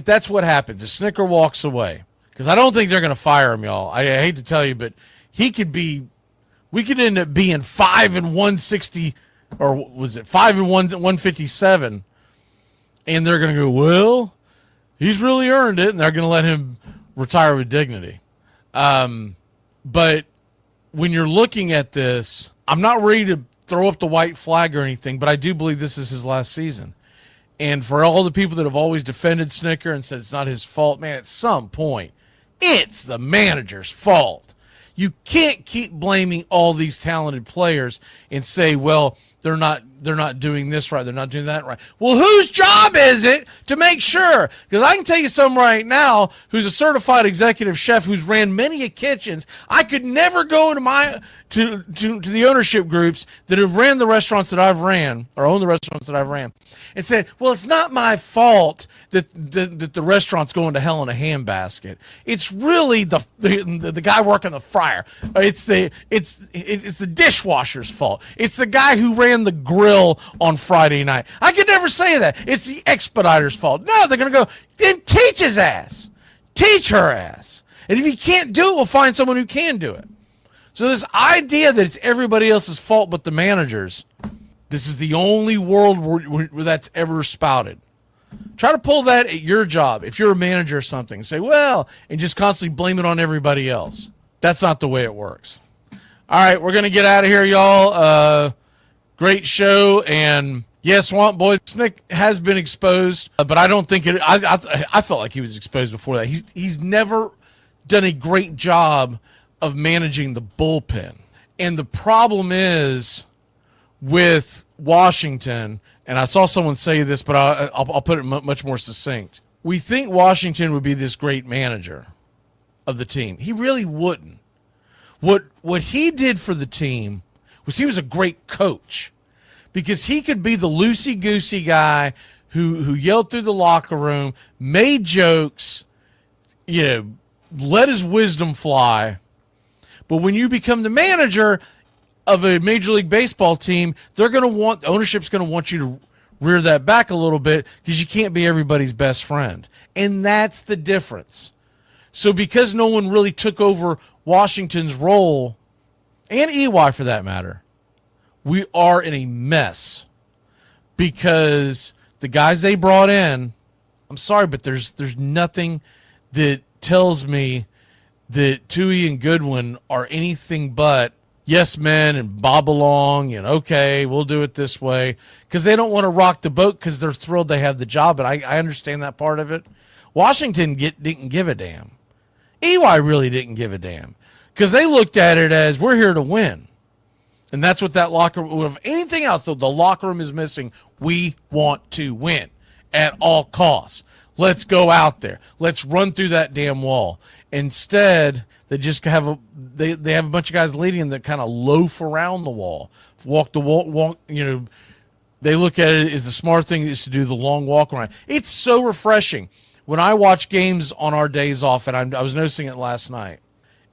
that's what happens, if Snicker walks away, because I don't think they're going to fire him, y'all. I hate to tell you, but we could end up being 5-160, or was it 5-157, and they're going to go, well, he's really earned it, and they're going to let him retire with dignity. But when you're looking at this, I'm not ready to throw up the white flag or anything, but I do believe this is his last season. And for all the people that have always defended Snicker and said it's not his fault, man, at some point, it's the manager's fault. You can't keep blaming all these talented players and say, well, they're not doing this right, they're not doing that right. Well, whose job is it to make sure? Because I can tell you some right now who's a certified executive chef who's ran many a kitchens. I could never go to the ownership groups that have ran the restaurants that I've ran, or own the restaurants that I've ran, and said, well, it's not my fault that the restaurant's going to hell in a handbasket. It's really the guy working the fryer. It's the dishwasher's fault. It's the guy who ran the grill on Friday night. I could never say that. It's the expediter's fault. No, they're going to go, then teach his ass. Teach her ass. And if he can't do it, we'll find someone who can do it. So this idea that it's everybody else's fault but the managers, this is the only world where that's ever spouted. Try to pull that at your job. If you're a manager or something, say, well, and just constantly blame it on everybody else. That's not the way it works. All right, we're going to get out of here, y'all. Great show. And yes, Swamp Boy Snick has been exposed, but I don't think I felt like he was exposed before that. He's never done a great job of managing the bullpen. And the problem is with Washington, and I saw someone say this, but I'll put it much more succinct. We think Washington would be this great manager of the team. He really wouldn't. What he did for the team was he was a great coach, because he could be the loosey-goosey guy who yelled through the locker room, made jokes, let his wisdom fly. But when you become the manager of a Major League Baseball team, the ownership's going to want you to rear that back a little bit, because you can't be everybody's best friend. And that's the difference. So because no one really took over Washington's role, and EY for that matter, we are in a mess, because the guys they brought in, I'm sorry, but there's nothing that tells me that Tui and Goodwin are anything but yes men and bob along and okay, we'll do it this way, because they don't want to rock the boat because they're thrilled they have the job. But I understand that part of it. Washington didn't give a damn. EY really didn't give a damn, because they looked at it as, we're here to win. And that's what that locker room, if anything else, the locker room is missing. We want to win at all costs. Let's go out there. Let's run through that damn wall. Instead, they just have they have a bunch of guys leading them that kind of loaf around the wall, walk the walk. They look at it as the smart thing is to do the long walk around. It's so refreshing when I watch games on our days off, and I was noticing it last night.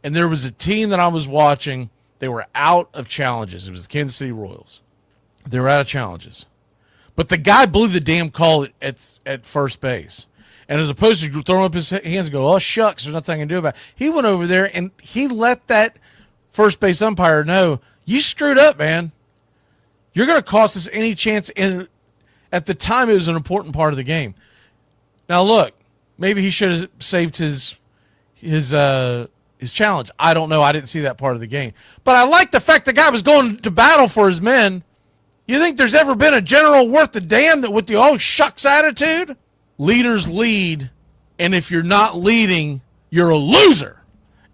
And there was a team that I was watching. They were out of challenges. It was the Kansas City Royals. They were out of challenges. But the guy blew the damn call at first base. And as opposed to throwing up his hands and go, oh, shucks, there's nothing I can do about it, he went over there and he let that first base umpire, no, you screwed up, man. You're going to cost us any chance. And at the time, it was an important part of the game. Now, look, maybe he should have saved his challenge. I don't know. I didn't see that part of the game. But I like the fact the guy was going to battle for his men. You think there's ever been a general worth a damn that with the oh shucks attitude? Leaders lead, and if you're not leading, you're a loser.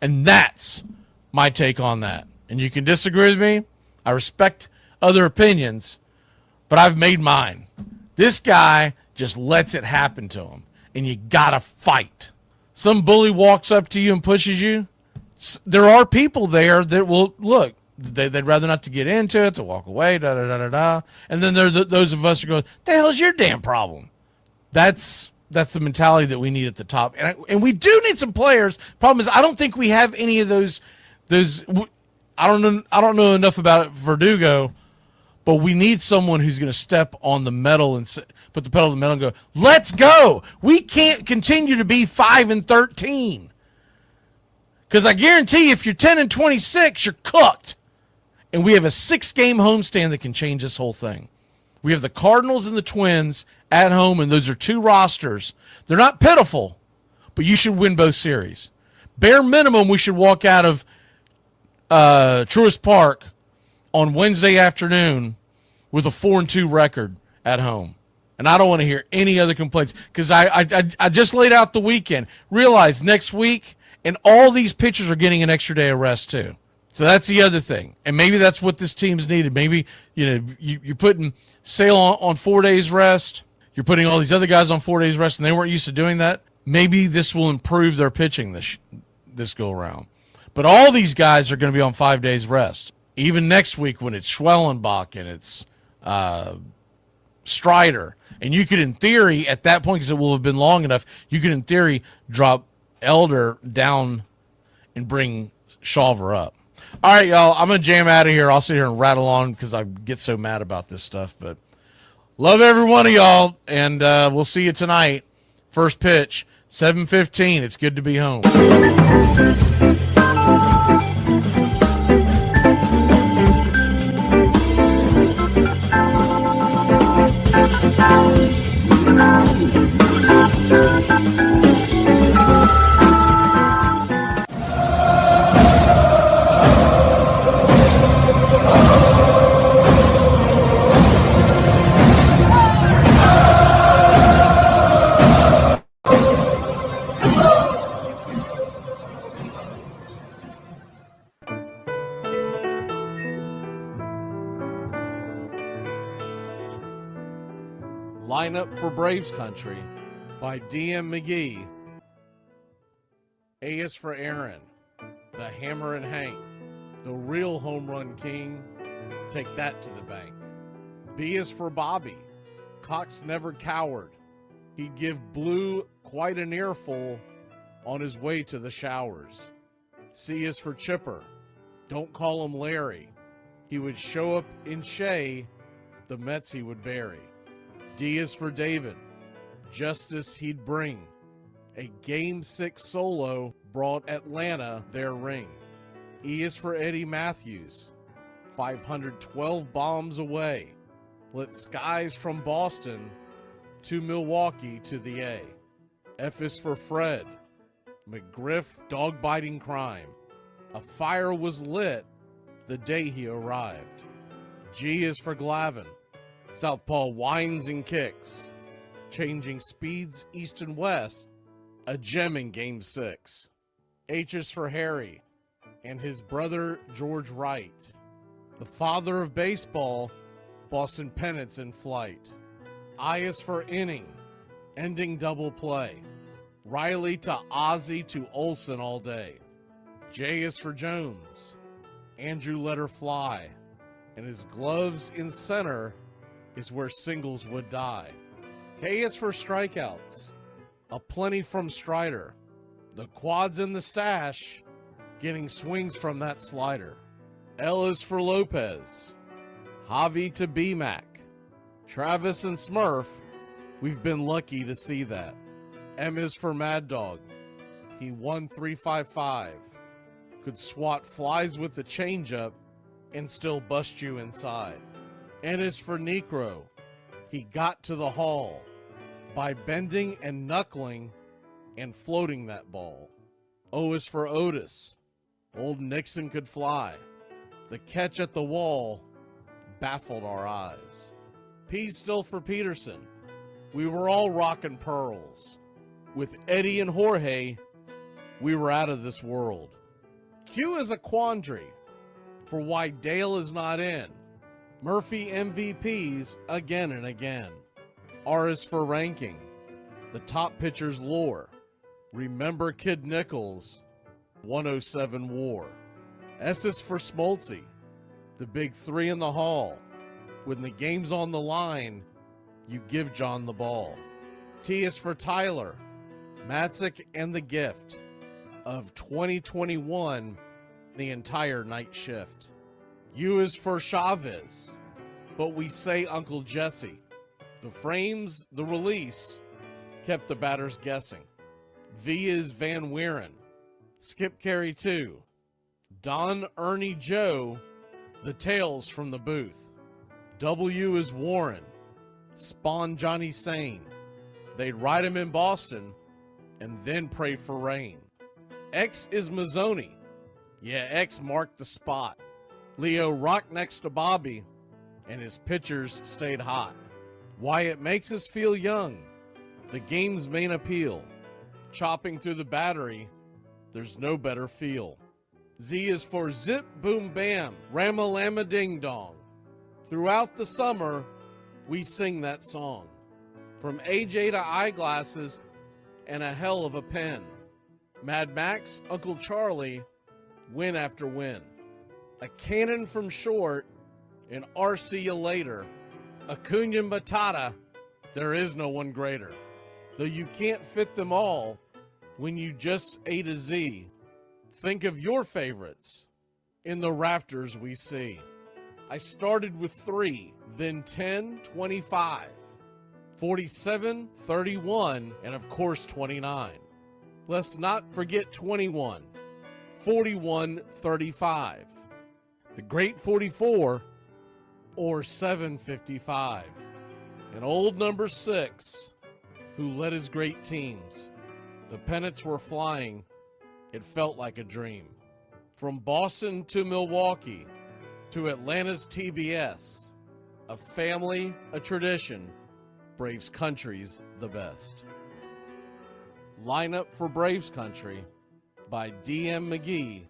And that's my take on that. And you can disagree with me. I respect other opinions, but I've made mine. This guy just lets it happen to him, and you gotta fight. Some bully walks up to you and pushes you. There are people there that will look. They'd rather not to get into it, to walk away, da-da-da-da-da. And then there's those of us who go, the hell is your damn problem? That's the mentality that we need at the top. And we do need some players. Problem is, I don't think we have any of those. I don't know enough about Verdugo, but we need someone who's going to step on the metal and put the pedal to the metal and go, let's go. We can't continue to be 5-13. Because I guarantee you, if you're 10-26, you're cooked. And we have a 6-game homestand that can change this whole thing. We have the Cardinals and the Twins at home, and those are 2 rosters. They're not pitiful, but you should win both series. Bare minimum, we should walk out of Truist Park on Wednesday afternoon with a 4-2 record at home. And I don't want to hear any other complaints because I just laid out the weekend. Realize next week, and all these pitchers are getting an extra day of rest too. So that's the other thing. And maybe that's what this team's needed. Maybe, you're putting Sale on 4 days rest. You're putting all these other guys on 4 days rest, and they weren't used to doing that. Maybe this will improve their pitching this go around. But all these guys are going to be on 5 days rest. Even next week when it's Schwellenbach and it's Strider. And you could, in theory, at that point, because it will have been long enough, you could, in theory, drop Elder down and bring Shawver up. All right, y'all, I'm going to jam out of here. I'll sit here and rattle on because I get so mad about this stuff. But love every one of y'all, and we'll see you tonight. First pitch, 7:15. It's good to be home. Lineup for Braves Country by DM McGee. A is for Aaron, the Hammer and Hank, the real home run king. Take that to the bank. B is for Bobby. Cox never cowered. He'd give Blue quite an earful on his way to the showers. C is for Chipper. Don't call him Larry. He would show up in Shea, the Mets he would bury. D is for David. Justice he'd bring. A Game 6 solo brought Atlanta their ring. E is for Eddie Matthews. 512 bombs away. Lit skies from Boston to Milwaukee to the A. F is for Fred. McGriff dog-biting crime. A fire was lit the day he arrived. G is for Glavine. Southpaw winds and kicks, changing speeds east and west, a gem in Game 6. H is for Harry and his brother George Wright, the father of baseball, Boston pennants in flight. I is for inning, ending double play, Riley to Ozzie to Olsen all day. J is for Jones, Andrew let her fly, and his gloves in center is where singles would die. K is for strikeouts, a plenty from Strider, the quads in the stash, getting swings from that slider. L is for Lopez, Javi to B-Mac, Travis and Smurf, we've been lucky to see that. M is for Mad Dog, he won 355. could swat flies with the changeup and still bust you inside. N is for Necro. He got to the hall by bending and knuckling and floating that ball. O is for Otis. Old Nixon could fly. The catch at the wall baffled our eyes. P's still for Peterson. We were all rockin' pearls. With Eddie and Jorge, we were out of this world. Q is a quandary for why Dale is not in. Murphy MVPs again and again. R is for ranking. The top pitcher's lore. Remember Kid Nichols, 107 WAR. S is for Smoltzy. The big three in the hall. When the game's on the line, you give John the ball. T is for Tyler, Matzik, and the gift of 2021, the entire night shift. U is for Chavez, but we say Uncle Jesse. The frames, the release, kept the batters guessing. V is Van Weeren, Skip Carey 2, Don Ernie Joe, the tales from the booth. W is Warren, spawn Johnny Sane. They'd ride him in Boston and then pray for rain. X is Mazzoni. Yeah, X marked the spot. Leo rocked next to Bobby, and his pitchers stayed hot. Why it makes us feel young, the game's main appeal. Chopping through the battery, there's no better feel. Z is for Zip Boom Bam, Ramalama Ding Dong. Throughout the summer, we sing that song. From AJ to eyeglasses and a hell of a pen. Mad Max, Uncle Charlie, win after win. A cannon from short, and RC you later. Acuna Matata, there is no one greater. Though you can't fit them all when you just A to Z. Think of your favorites in the rafters we see. I started with 3, then 10, 25, 47, 31, and of course 29. Let's not forget 21, 41, 35, the great 44, or 755, and old number 6, who led his great teams. The pennants were flying. It felt like a dream. From Boston to Milwaukee to Atlanta's TBS, a family, a tradition, Braves Country's the best. Line Up for Braves Country by D.M. McGee.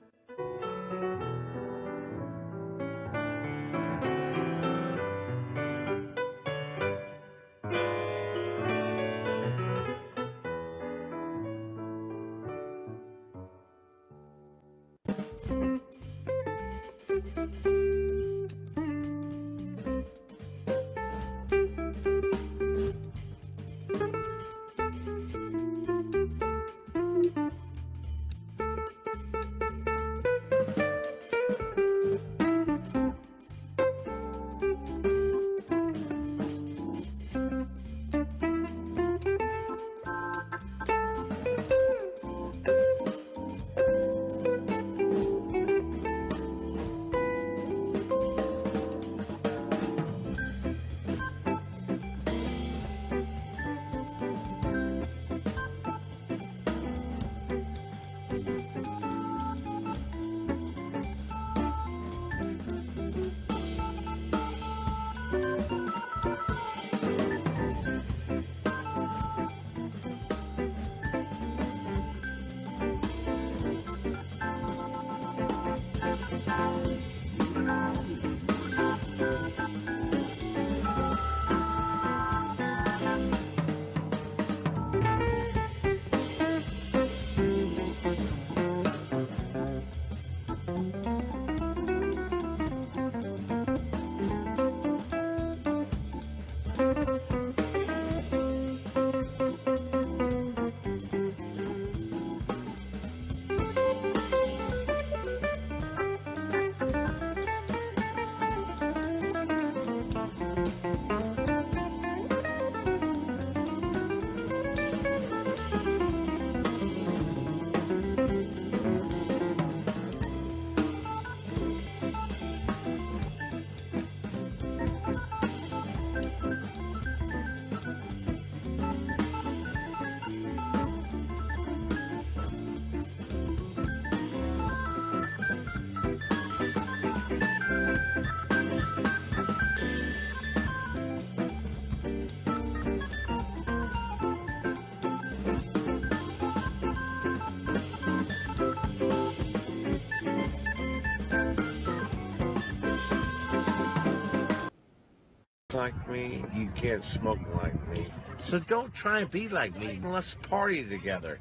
like me, you can't smoke like me. So don't try and be like me. Let's party together.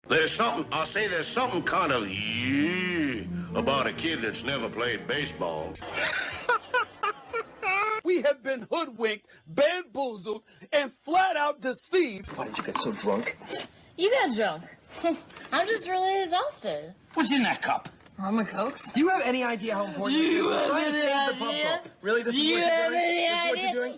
There's something kind of about a kid that's never played baseball. We have been hoodwinked, bamboozled, and flat out deceived. Why did you get so drunk? You got drunk. I'm just really exhausted. What's in that cup? Rum and Cokes. Do you have any idea how important this is? We're trying to save the pub cup. Really? This is what you're doing? This is what you're doing?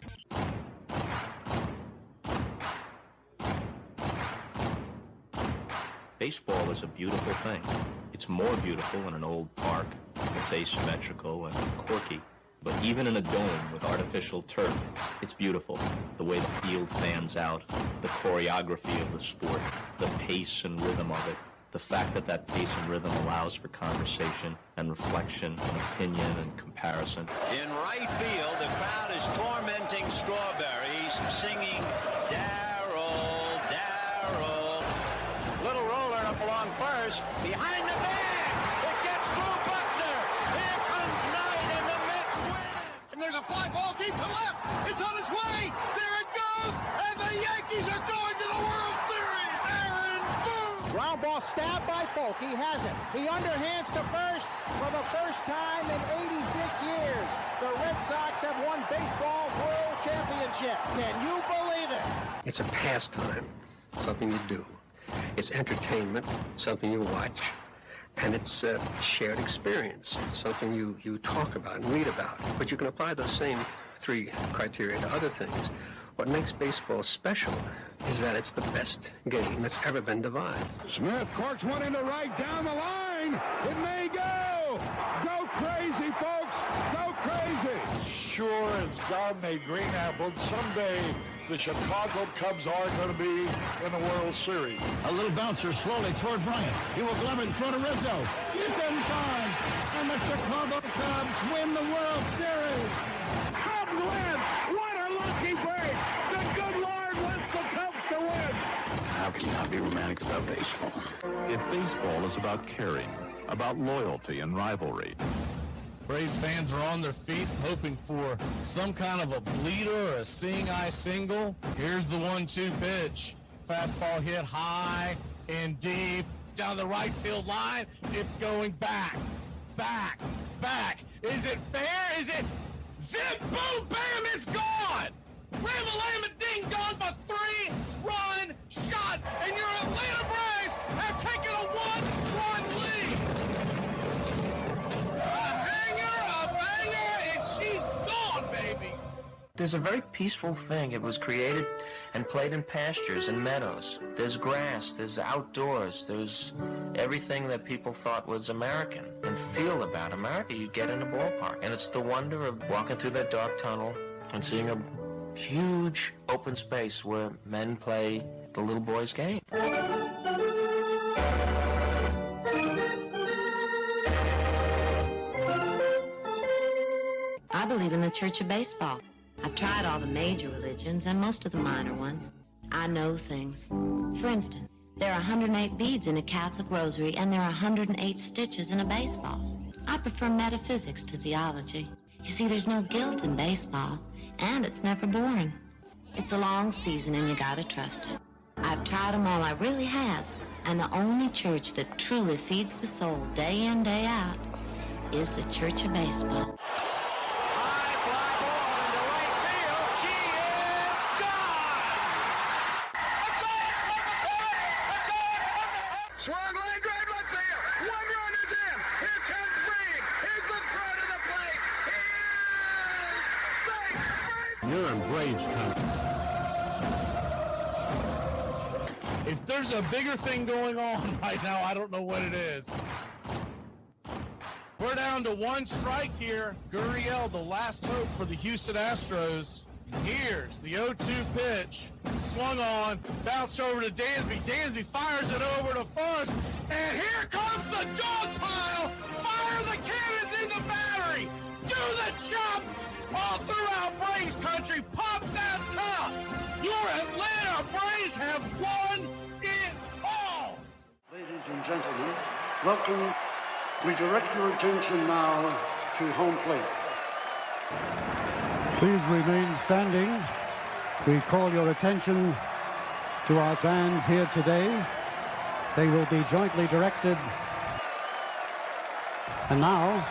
Baseball is a beautiful thing. It's more beautiful in an old park. It's asymmetrical and quirky. But even in a dome with artificial turf, it's beautiful. The way the field fans out, the choreography of the sport, the pace and rhythm of it, the fact that that pace and rhythm allows for conversation and reflection and opinion and comparison. In right field, the crowd is tormenting Strawberries, singing Darryl, Darryl. Little roller up along first, behind the bag. It gets through Buckner. Here comes Knight, and the Mets win. And there's a fly ball deep to left. It's on its way. There it goes. And the Yankees are going to the World Series. Aaron Boone. Ground ball stabbed by Folk. He has it. He underhands to first for the first time in 86 years. The Red Sox have won baseball world championship. Can you believe it? It's a pastime, something you do. It's entertainment, something you watch. And it's a shared experience, something you talk about and read about. But you can apply those same three criteria to other things. What makes baseball special is that it's the best game that's ever been devised. Smith corks one into right down the line. It may go. Go crazy, folks. Go crazy. Sure as God made green apples, someday the Chicago Cubs are going to be in the World Series. A little bouncer slowly toward Bryant. He will glove it in front of Rizzo. It's in time. And the Chicago Cubs win the World Series. Cubs win. What a lucky break. The good Lord wants the Cubs to win. How can you not be romantic about baseball? If baseball is about caring, about loyalty and rivalry, Braves fans are on their feet hoping for some kind of a bleeder or a seeing-eye single. Here's the 1-2 pitch. Fastball hit high and deep down the right field line. It's going back, back, back. Is it fair? Is it zip, boom, bam, it's gone. Ram-a-lam, ding dong, a 3-run shot, and your Atlanta Braves have taken a 1-run lead. She's gone, baby! There's a very peaceful thing. It was created and played in pastures and meadows. There's grass, there's outdoors, there's everything that people thought was American and feel about America you get in a ballpark. And it's the wonder of walking through that dark tunnel and seeing a huge open space where men play the little boy's game. I believe in the Church of Baseball. I've tried all the major religions and most of the minor ones. I know things. For instance, there are 108 beads in a Catholic rosary and there are 108 stitches in a baseball. I prefer metaphysics to theology. You see, there's no guilt in baseball, and it's never boring. It's a long season and you gotta trust it. I've tried them all, I really have. And the only church that truly feeds the soul day in, day out is the Church of Baseball. You're in Braves country. If there's a bigger thing going on right now, I don't know what it is. We're down to one strike here. Gurriel, the last hope for the Houston Astros. Here's the 0-2 pitch. Swung on, bounced over to Dansby. Dansby fires it over to Forrest. And here comes the dog pile. Fire the cannons in the battery. Do the chop. All throughout Braves country, pop that top! Your Atlanta Braves have won it all! gentlemen, welcome. We direct your attention now to home plate. Please remain standing. We call your attention to our bands here today. They will be jointly directed. And now,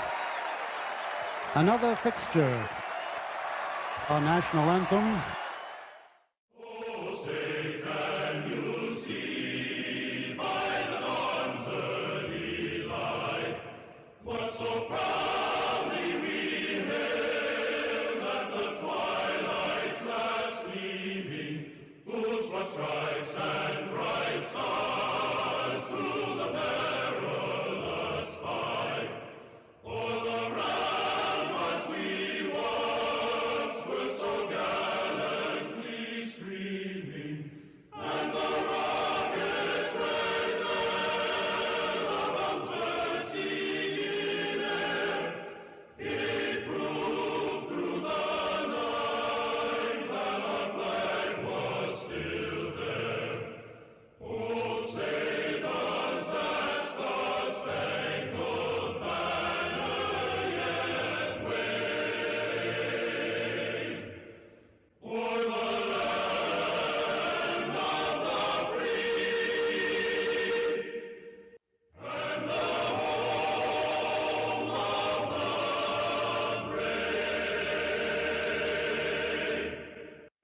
another fixture, our national anthem. So proudly we hailed at the twilight's last gleaming, whose broad stripes and bright stars through the perilous fight, o'er the ramparts we watched were so gallantly streaming, and the rockets' red glare, the bombs bursting gave proof through the night that our flag was still there. Oh, say does that star-spangled banner yet wave o'er the land of the free and the home of the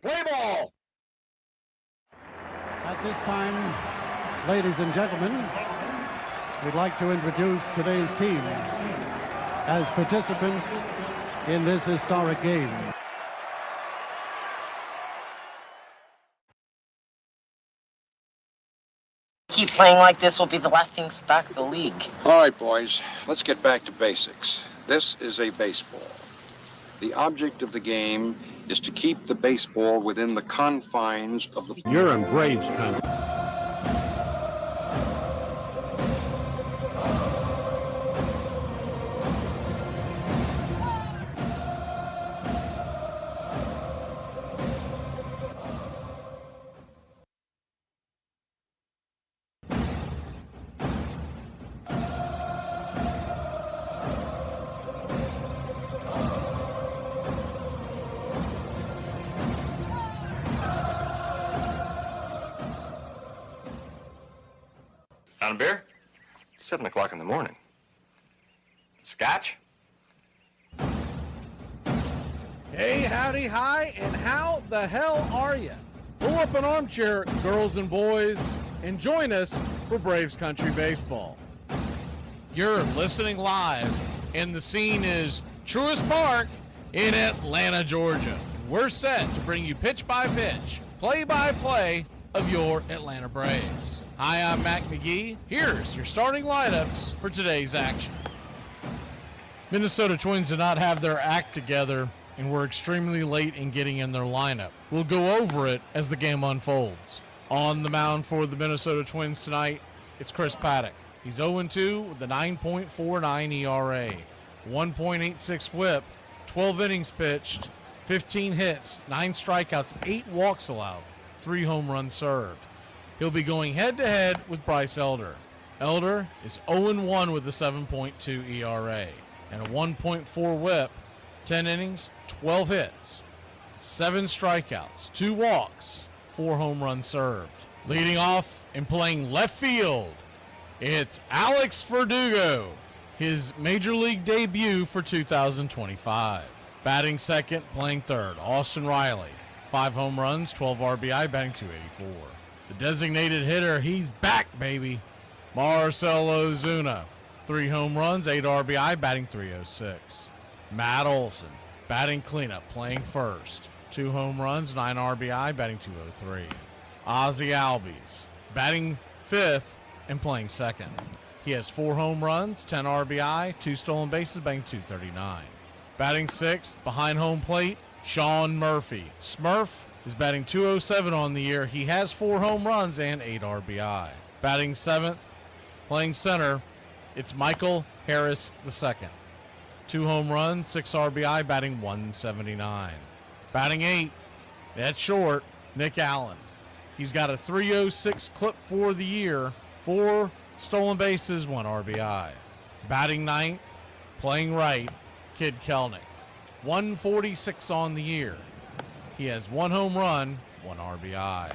Play ball! At this time, ladies and gentlemen, we'd like to introduce today's teams as participants in this historic game. Keep playing like this, will be the laughing stock of the league. All right, boys, let's get back to basics. This is a baseball. The object of the game is to keep the baseball within the confines of the... You're in Braves country. Down a beer? 7 o'clock in the morning. Scotch? Hey, howdy, hi, and how the hell are you? Pull up an armchair, girls and boys, and join us for Braves Country Baseball. You're listening live, and the scene is Truist Park in Atlanta, Georgia. We're set to bring you pitch by pitch, play by play of your Atlanta Braves. Hi, I'm Mac McGee. Here's your starting lineups for today's action. Minnesota Twins did not have their act together and were extremely late in getting in their lineup. We'll go over it as the game unfolds. On the mound for the Minnesota Twins tonight, it's Chris Paddock. He's 0-2 with a 9.49 ERA, 1.86 whip, 12 innings pitched, 15 hits, 9 strikeouts, 8 walks allowed, 3 home runs served. He'll be going head-to-head with Bryce Elder. Elder is 0-1 with a 7.2 ERA and a 1.4 whip, 10 innings, 12 hits, 7 strikeouts, 2 walks, 4 home runs served. Leading off and playing left field, it's Alex Verdugo, his major league debut for 2025. Batting second, playing third, Austin Riley, 5 home runs, 12 RBI, batting .284. The designated hitter, he's back, baby. Marcell Ozuna, 3 home runs, 8 RBI, batting .306. Matt Olson, batting cleanup, playing first, 2 home runs, 9 RBI, batting .203. Ozzie Albies, batting fifth and playing second. He has 4 home runs, 10 RBI, 2 stolen bases, batting .239. Batting sixth, behind home plate, Sean Murphy. Smurf is batting .207 on the year. He has 4 home runs and 8 RBI. Batting seventh, playing center, it's Michael Harris II. 2 home runs, 6 RBI, batting .179. Batting eighth, at short, Nick Allen. He's got a .306 clip for the year, 4 stolen bases, 1 RBI. Batting ninth, playing right, Kid Kelnick. 146 on the year. He has 1 home run, 1 RBI.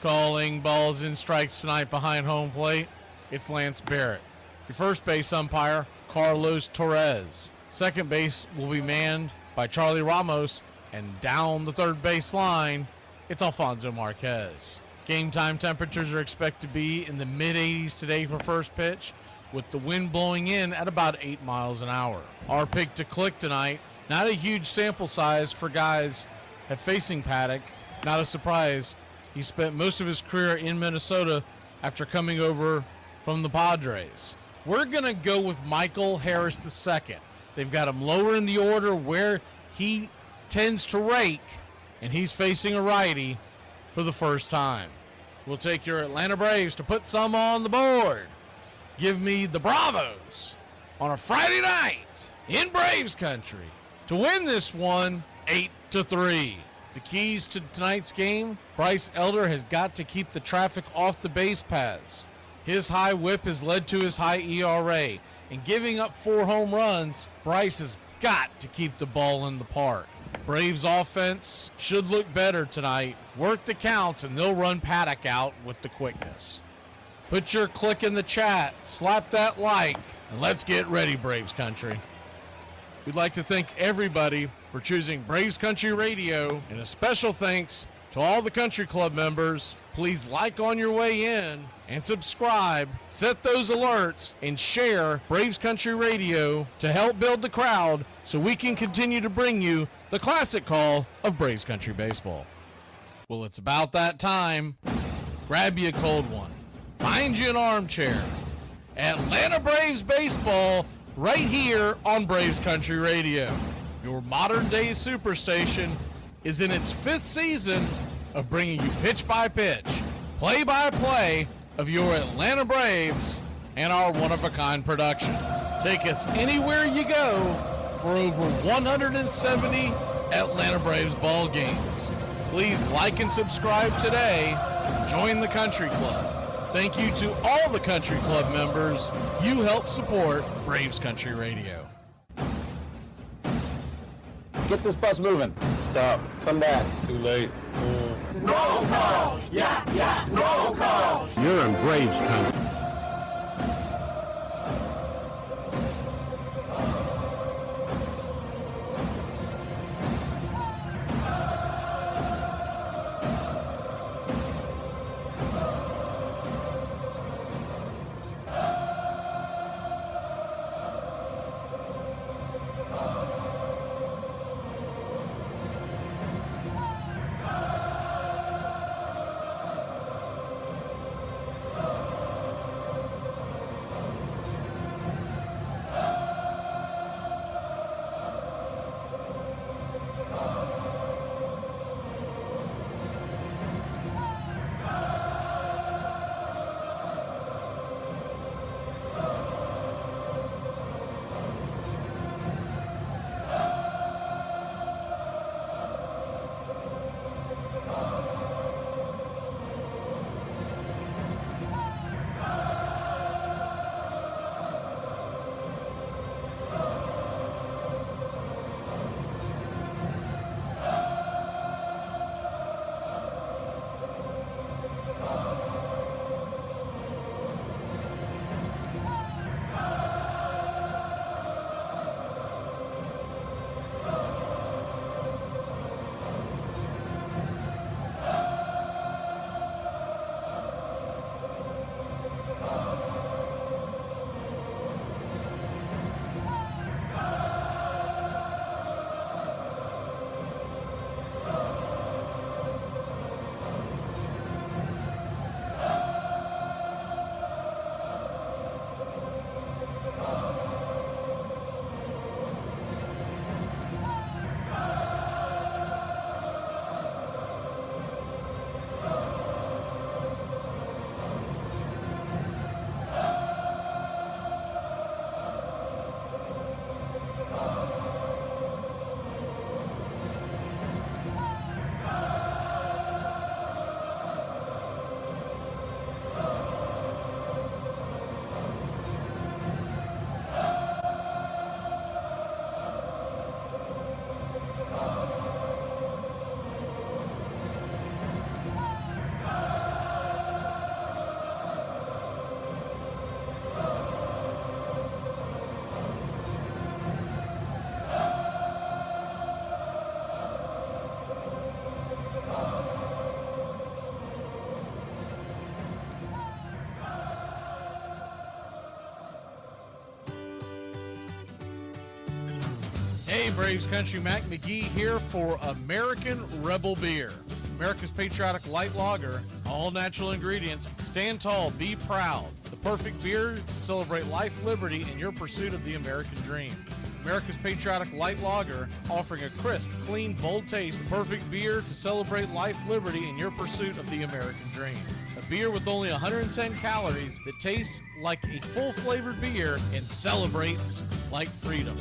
Calling balls and strikes tonight behind home plate, it's Lance Barrett. Your first base umpire, Carlos Torres. Second base will be manned by Charlie Ramos, and down the third base line, it's Alfonso Marquez. Game time temperatures are expected to be in the mid-80s today for first pitch, with the wind blowing in at about 8 miles an hour. Our pick to click tonight, not a huge sample size for guys at facing Paddock. Not a surprise. He spent most of his career in Minnesota after coming over from the Padres. We're going to go with Michael Harris II. They've got him lower in the order where he tends to rake, and he's facing a righty for the first time. We'll take your Atlanta Braves to put some on the board. Give me the Bravos on a Friday night in Braves country to win this one 8-3. The keys to tonight's game, Bryce Elder has got to keep the traffic off the base paths. His high whip has led to his high ERA, and giving up 4 home runs, Bryce has got to keep the ball in the park. Braves offense should look better tonight. Work the counts, and they'll run Paddock out with the quickness. Put your click in the chat, slap that like, and let's get ready, Braves country. We'd like to thank everybody for choosing Braves Country Radio, and a special thanks to all the country club members. Please like on your way in and subscribe, set those alerts, and share Braves Country Radio to help build the crowd so we can continue to bring you the classic call of Braves Country Baseball. Well, it's about that time. Grab you a cold one. Find you an armchair. Atlanta Braves Baseball right here on Braves Country Radio. Your modern-day superstation is in its 5th season of bringing you pitch-by-pitch, play-by-play of your Atlanta Braves and our one-of-a-kind production. Take us anywhere you go for over 170 Atlanta Braves ball games. Please like and subscribe today. Join the Country Club. Thank you to all the Country Club members. You help support Braves Country Radio. Get this bus moving. Stop. Come back. Too late. Roll call! Yeah, roll call! You're in Braves country. Hey, Braves Country, Mac McGee here for American Rebel Beer. America's patriotic light lager, all natural ingredients. Stand tall, be proud. The perfect beer to celebrate life, liberty, and your pursuit of the American dream. America's patriotic light lager, offering a crisp, clean, bold taste. Perfect beer to celebrate life, liberty, and your pursuit of the American dream. A beer with only 110 calories that tastes like a full-flavored beer and celebrates like freedom.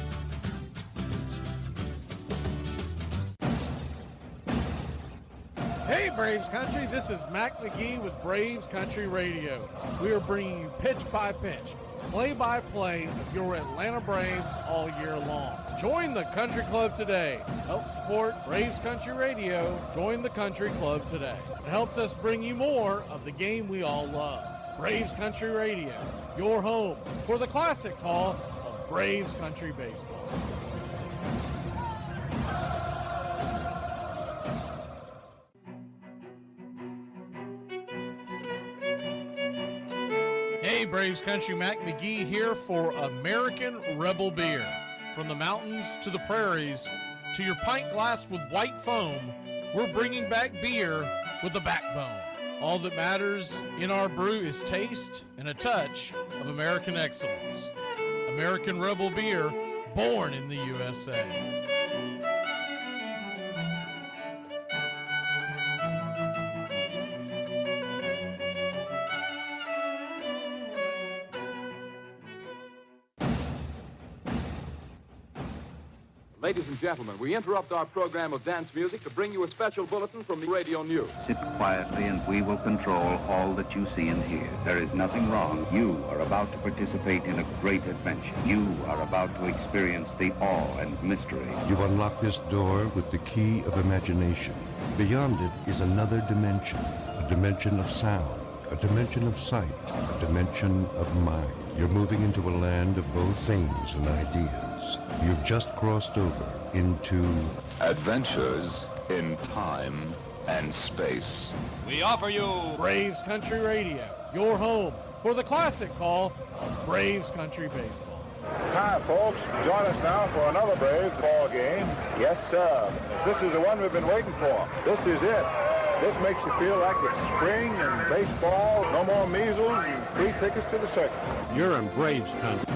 Hey, Braves Country, this is Mac McGee with Braves Country Radio. We are bringing you pitch by pitch, play-by-play of your Atlanta Braves all year long. Join the Country Club today. Help support Braves Country Radio. Join the Country Club today. It helps us bring you more of the game we all love. Braves Country Radio, your home for the classic call of Braves Country Baseball. Hey, Braves Country, Mac McGee here for American Rebel Beer. From the mountains to the prairies to your pint glass with white foam, we're bringing back beer with a backbone. All that matters in our brew is taste and a touch of American excellence. American Rebel Beer, born in the USA. Ladies and gentlemen, we interrupt our program of dance music to bring you a special bulletin from the radio news. Sit quietly and we will control all that you see and hear. There is nothing wrong. You are about to participate in a great adventure. You are about to experience the awe and mystery. You unlock this door with the key of imagination. Beyond it is another dimension, a dimension of sound, a dimension of sight, a dimension of mind. You're moving into a land of both things and ideas. You've just crossed over into Adventures in Time and Space. We offer you Braves Country Radio, your home for the classic call of Braves Country Baseball. Hi, folks. Join us now for another Braves ball game. Yes, sir. This is the one we've been waiting for. This is it. This makes you feel like it's spring and baseball, no more measles, and free tickets to the circus. You're in Braves Country.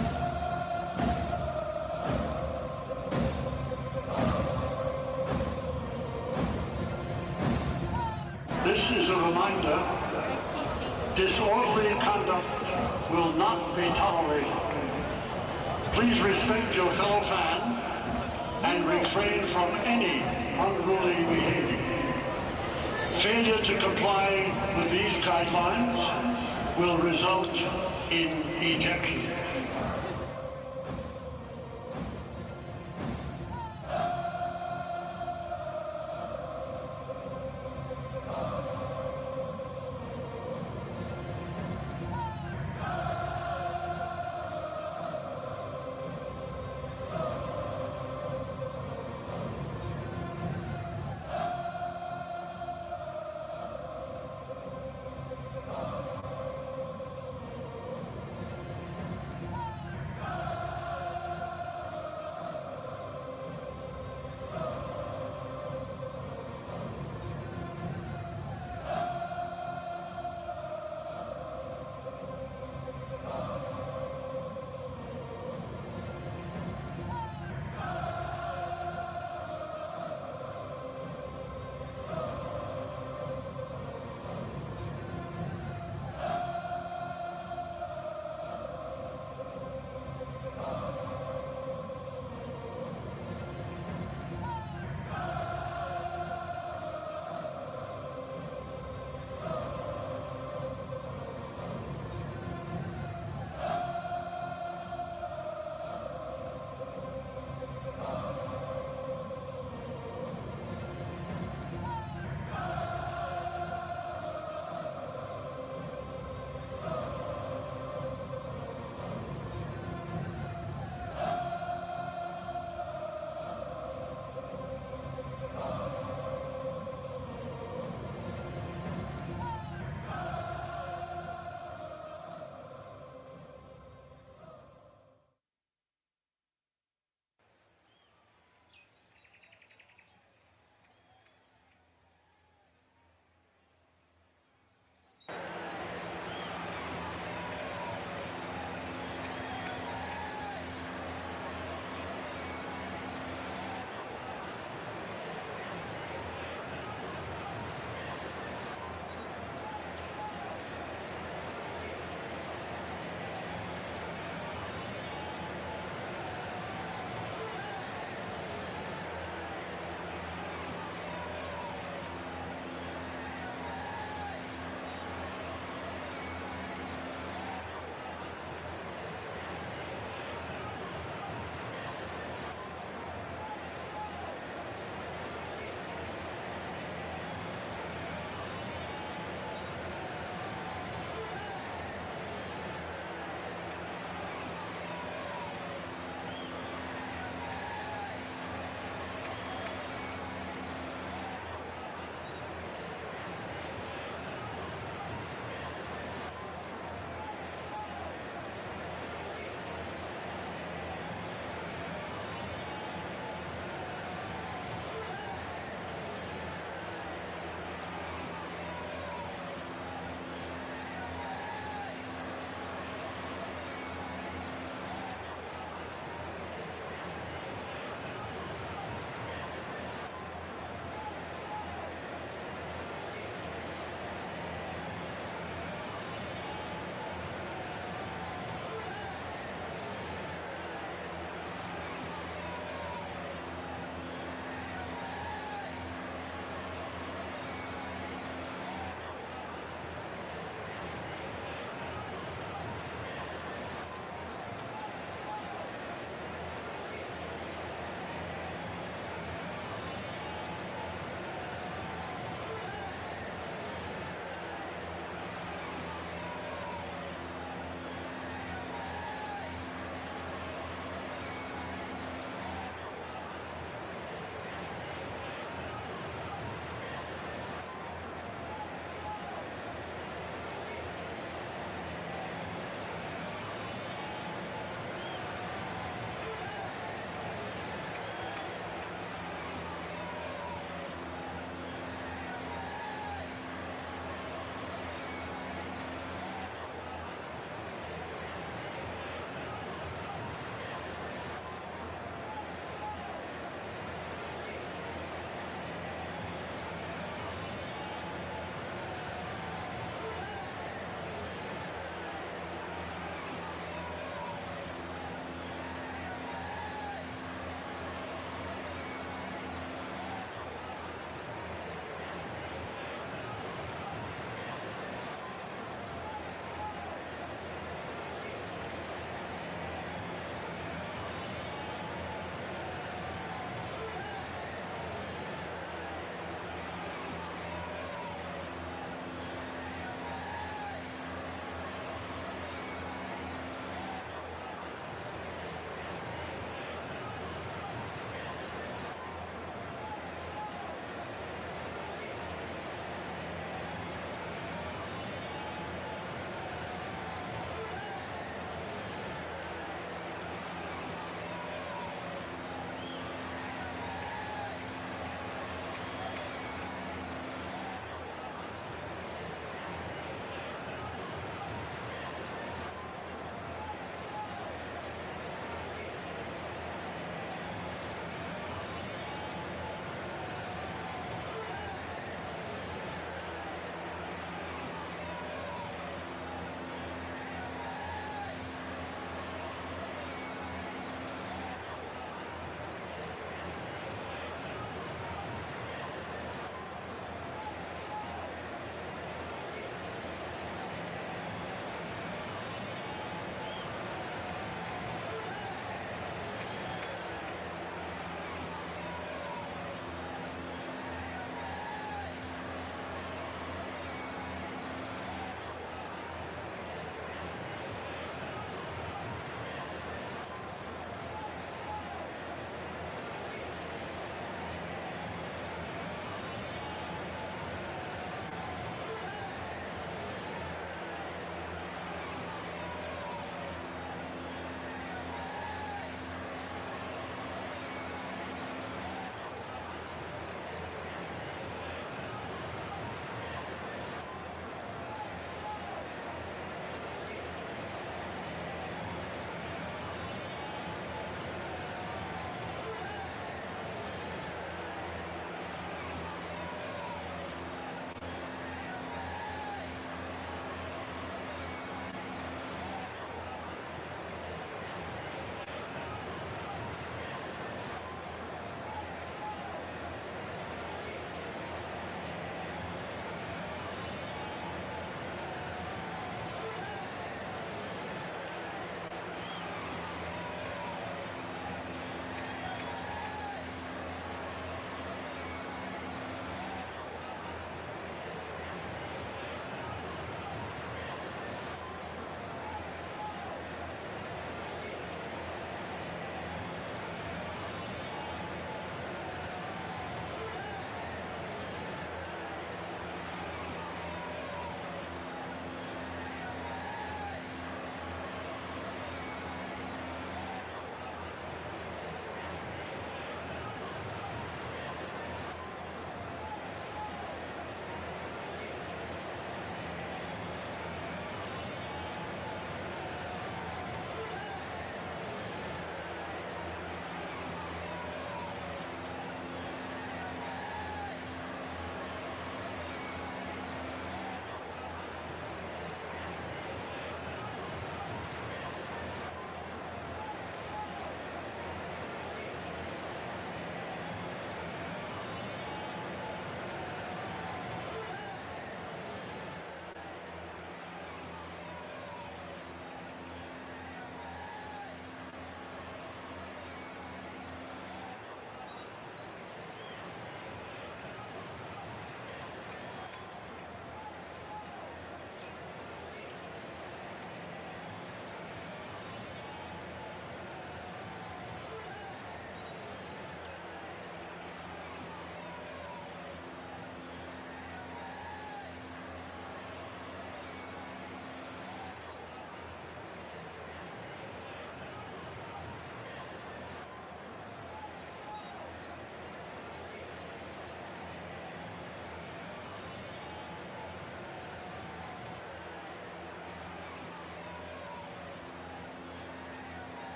This is a reminder, disorderly conduct will not be tolerated. Please respect your fellow fan and refrain from any unruly behavior. Failure to comply with these guidelines will result in ejection.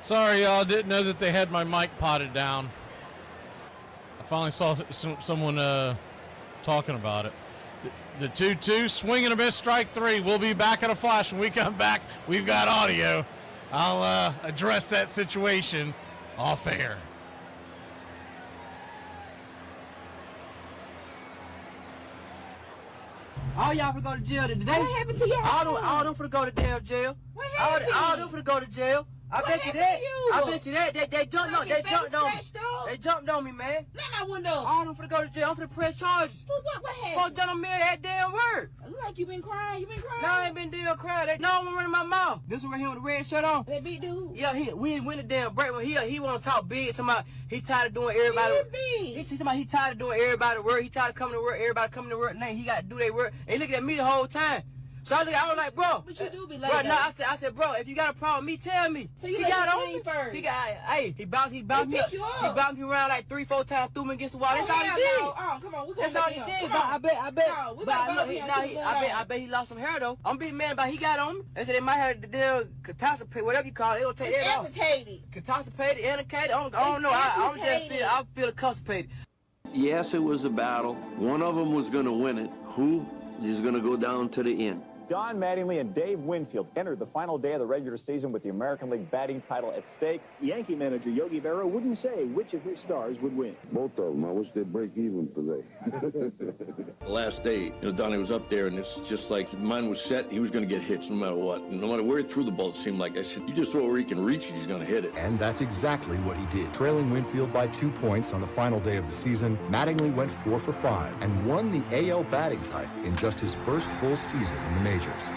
Sorry, y'all. Didn't know that they had my mic potted down. I finally saw someone talking about it. The 2-2, swing and a miss, strike three. We'll be back in a flash. When we come back, we've got audio. I'll address that situation off air. All y'all finna go to jail today. What happened to you? All them finna go to damn jail. What happened? All them finna go to jail. I bet you that. I bet you that. They jumped on. They jumped on me. They jumped on me, man. Let my window. All them finna go to jail. I'm finna press charges. For what? What happened? For John Minn that damn word. It look like you been crying. You been crying? No, I ain't been damn crying. No one running my mouth. This one right here with the red shirt on. That big dude? Yeah, we win the damn break. When he want to talk big. Talking about he tired of doing everybody. He is big. He tired of doing everybody work. He tired of coming to work. Everybody coming to work. Now he got to do their work. And he looking at me the whole time. So I was like, bro. But you do be like that. No, I said, bro, if you got a problem with me, tell me. So you he got on me me first. He bounced me up. He bounced me around like 3-4 times, threw me against the wall. That's all he did. Oh, come on, we gonna That's all he did. But I bet he lost some hair though. I'm being mad about he got on me. They said they might have the damn catastrophe, whatever you call it. They gonna take that off. Catastrophe, indicated. I don't know. I feel constipated. Yes, it was a battle. One of them was going to win it. Who is going to go down to the end? Don Mattingly and Dave Winfield entered the final day of the regular season with the American League batting title at stake. Yankee manager Yogi Berra wouldn't say which of his stars would win. Both of them. I wish they'd break even today. The last day, Donnie was up there, and it's just like his mind was set. He was going to get hits no matter what. No matter where he threw the ball, it seemed like. I said, you just throw it where he can reach it, he's going to hit it. And that's exactly what he did. Trailing Winfield by 2 points on the final day of the season, Mattingly went 4 for 5 and won the AL batting title in just his first full season in the majors. That's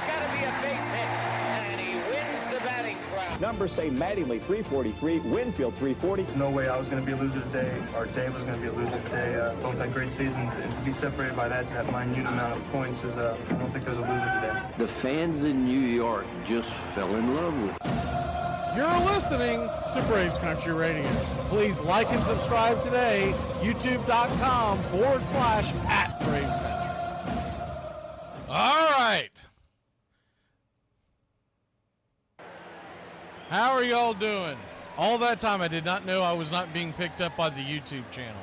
got to be a base hit, and he wins the batting crown. Numbers say Mattingly 343, Winfield 340. No way I was going to be a loser today, or Dave was going to be a loser today. Both had great seasons, and to be separated by that minute amount of points is, I don't think there's a loser today. The fans in New York just fell in love with it. You're listening to Braves Country Radio. Please like and subscribe today, youtube.com/@BravesCountry. All right. How are y'all doing? All that time I did not know I was not being picked up by the YouTube channel.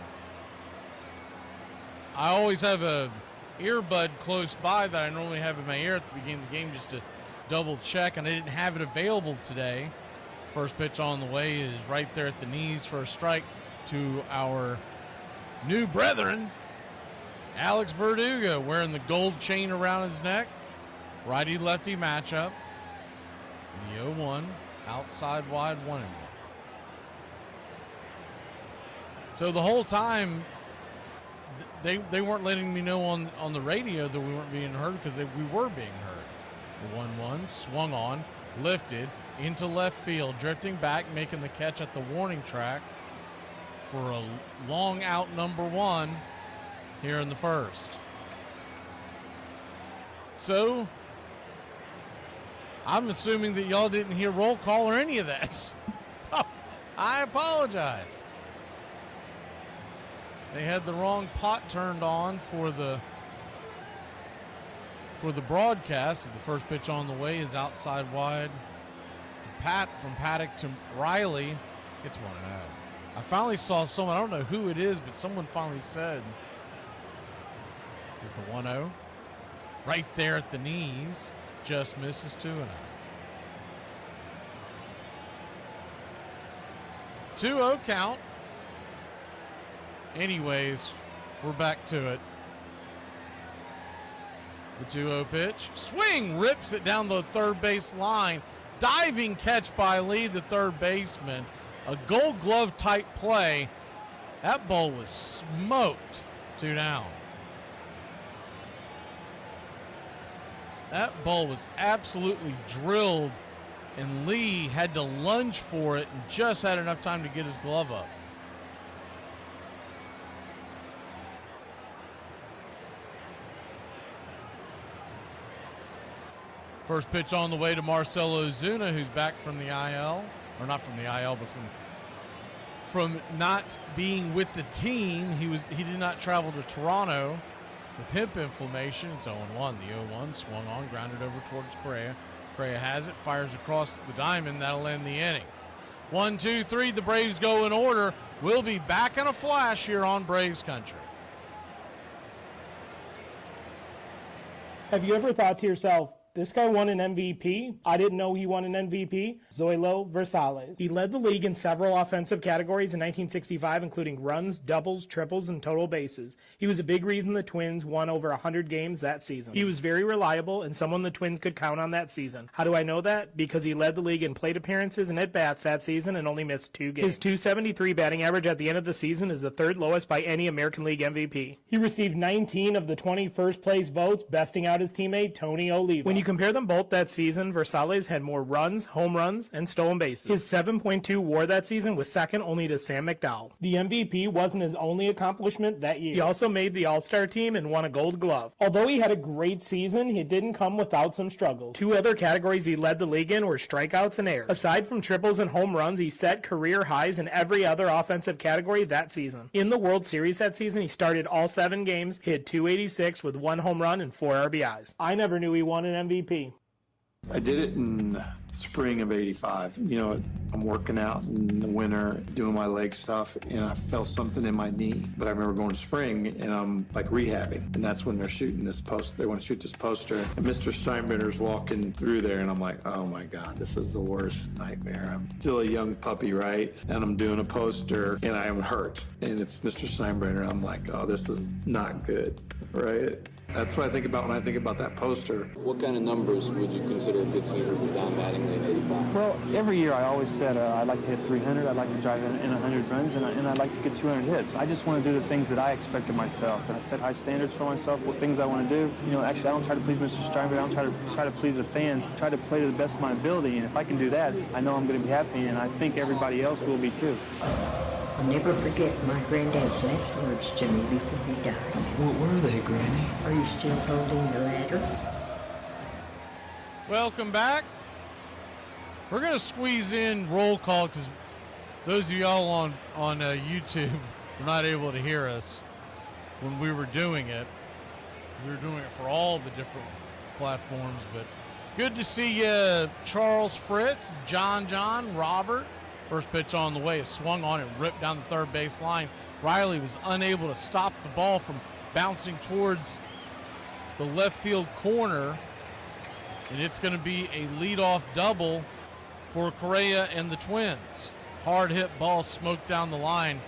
I always have a earbud close by that I normally have in my ear at the beginning of the game just to double check, and I didn't have it available today. First pitch on the way is right there at the knees for a strike to our new brethren, Alex Verdugo, wearing the gold chain around his neck. Righty-lefty matchup. The 0-1, outside wide, 1-1. So the whole time, they weren't letting me know on the radio that we weren't being heard, because we were being heard. The 1-1 swung on, lifted into left field, drifting back, making the catch at the warning track for a long out number 1 here in the first. So I'm assuming that y'all didn't hear roll call or any of that. I apologize. They had the wrong pot turned on for the broadcast, as the first pitch on the way is outside wide. From Paddock to Riley, it's 1-0. I finally saw someone, I don't know who it is, but someone finally said, is the 1-0 right there at the knees, just misses 2-0. 2-0 count. Anyways, we're back to it. The 2-0 pitch. Swing, rips it down the third base line. Diving catch by Lee, the third baseman. A Gold Glove type play. That ball was smoked. 2 down. That ball was absolutely drilled, and Lee had to lunge for it and just had enough time to get his glove up. First pitch on the way to Marcelo Ozuna, who's back from the IL. Or not from the IL, but from not being with the team. He did not travel to Toronto with hip inflammation. It's 0-1. The 0-1 swung on, grounded over towards Correa. Correa has it, fires across the diamond. That'll end the inning. 1, 2, 3, the Braves go in order. We'll be back in a flash here on Braves Country. Have you ever thought to yourself, this guy won an MVP? I didn't know he won an MVP. Zoilo Versales. He led the league in several offensive categories in 1965, including runs, doubles, triples, and total bases. He was a big reason the Twins won over 100 games that season. He was very reliable and someone the Twins could count on that season. How do I know that? Because he led the league in plate appearances and at-bats that season and only missed 2 games. His .273 batting average at the end of the season is the 3rd lowest by any American League MVP. He received 19 of the 20 first-place votes, besting out his teammate Tony Oliva. When you compare them both that season, Versales had more runs, home runs, and stolen bases. His 7.2 WAR that season was second only to Sam McDowell. The MVP wasn't his only accomplishment that year. He also made the All-Star team and won a Gold Glove. Although he had a great season, it didn't come without some struggles. 2 other categories he led the league in were strikeouts and errors. Aside from triples and home runs, he set career highs in every other offensive category that season. In the World Series that season, he started all 7 games, hit .286 with 1 home run and 4 RBIs. I never knew he won an MVP. I did it in spring of '85. You know, I'm working out in the winter, doing my leg stuff, and I felt something in my knee. But I remember going to spring, and I'm like rehabbing, and that's when they're shooting this post. They want to shoot this poster, and Mr. Steinbrenner's walking through there, and I'm like, oh my God, this is the worst nightmare. I'm still a young puppy, right? And I'm doing a poster, and I am hurt, and it's Mr. Steinbrenner. I'm like, oh, this is not good, right? That's what I think about when I think about that poster. What kind of numbers would you consider a good season for Don Mattingly in '85? Well, every year I always said I'd like to hit 300, I'd like to drive in 100 runs, and I'd like to get 200 hits. I just want to do the things that I expect of myself. And I set high standards for myself, what things I want to do. You know, actually, I don't try to please Mr. Steinberg. I don't try to please the fans. I try to play to the best of my ability, and if I can do that, I know I'm going to be happy, and I think everybody else will be too. I'll never forget my granddad's last words to me before he died. What were they, Granny? Are you still holding the ladder? Welcome back. We're going to squeeze in roll call because those of y'all on YouTube were not able to hear us when we were doing it. We were doing it for all the different platforms, but good to see you, Charles Fritz, John, Robert. First pitch on the way is swung on and ripped down the third base line. Riley was unable to stop the ball from bouncing towards the left field corner, and it's going to be a leadoff double for Correa and the Twins. Hard hit ball smoked down the line.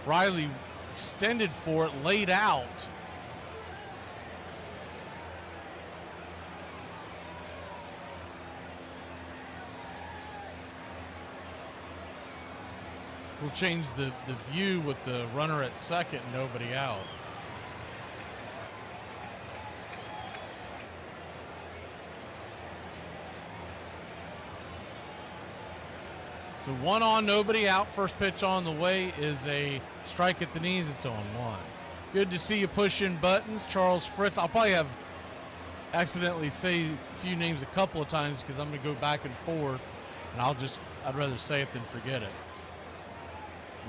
Riley extended for it, laid out. We'll change the view with the runner at second, nobody out. So 1 on, nobody out. First pitch on the way is a strike at the knees. It's 0-1. Good to see you pushing buttons, Charles Fritz. I'll probably have accidentally say a few names a couple of times because I'm going to go back and forth, and I'd rather say it than forget it.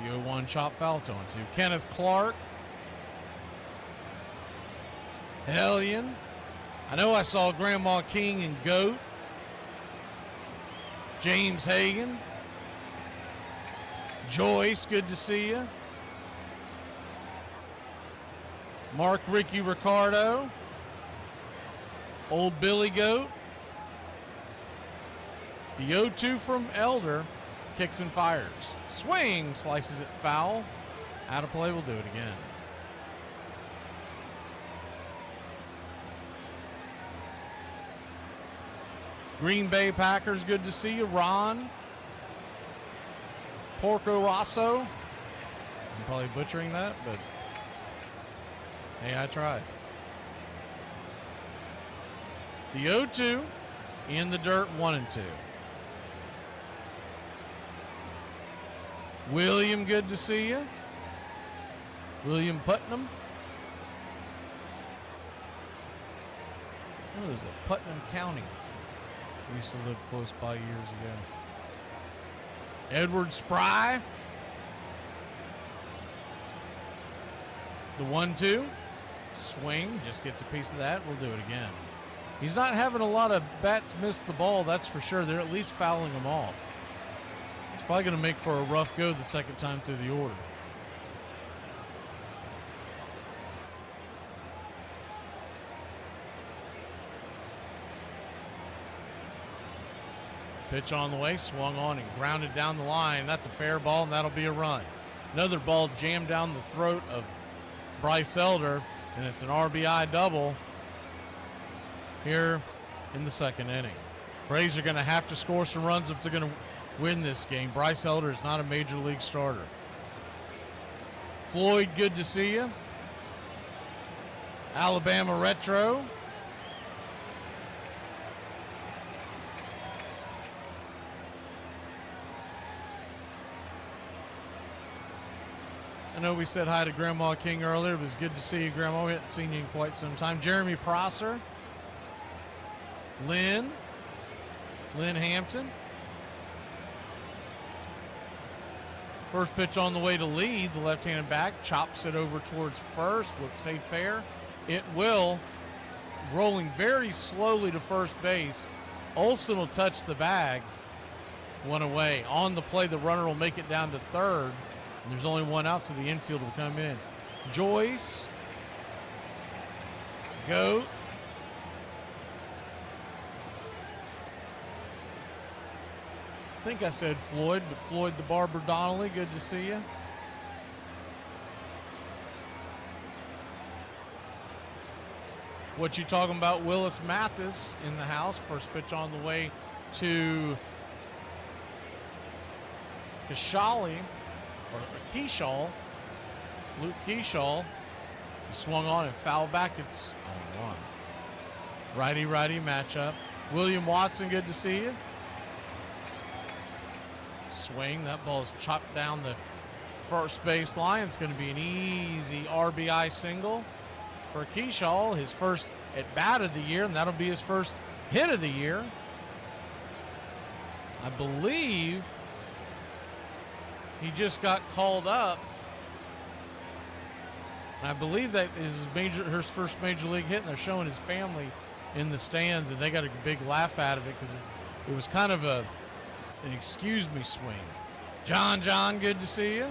The 0-1 chop foul to 2. Kenneth Clark. Hellion. I know I saw Grandma King and Goat. James Hagan. Joyce, good to see you. Mark Ricky Ricardo. Old Billy Goat. The 0-2 from Elder. Kicks and fires. Swing, slices it foul. Out of play, we'll do it again. Green Bay Packers, good to see you. Ron. Porco Rosso. I'm probably butchering that, but hey, I tried. The 0-2 in the dirt, 1-2. William, good to see you. William Putnam. Oh, there's a Putnam County. We used to live close by years ago. Edward Spry. The 1-2. Swing, just gets a piece of that. We'll do it again. He's not having a lot of bats miss the ball, that's for sure. They're at least fouling him off. It's probably going to make for a rough go the second time through the order. Pitch on the way, swung on and grounded down the line. That's a fair ball, and that'll be a run. Another ball jammed down the throat of Bryce Elder, and it's an RBI double here in the second inning. Braves are going to have to score some runs if they're going to win this game. Bryce Elder is not a major league starter. Floyd, good to see you. Alabama Retro. I know we said hi to Grandma King earlier. It was good to see you, Grandma. We hadn't seen you in quite some time. Jeremy Prosser. Lynn Hampton. First pitch on the way to lead. The left-handed back chops it over towards first. Will it stay fair? It will. Rolling very slowly to first base. Olsen will touch the bag. One away. On the play, the runner will make it down to third. And there's only one out, so the infield will come in. Joyce. Goat. I think I said Floyd, but Floyd the Barber Donnelly, good to see you. What you talking about? Willis Mathis in the house. First pitch on the way to Kishali, or Keyshaw. Luke Keyshaw. He swung on and fouled back. It's 0-1. Righty-righty matchup. William Watson, good to see you. Swing. That ball is chopped down the first base line. It's going to be an easy RBI single for Keyshaw, his first at bat of the year, and that'll be his first hit of the year. I believe he just got called up. And I believe that is his first major league hit, and they're showing his family in the stands, and they got a big laugh out of it because it was kind of an excuse me swing. John, good to see you.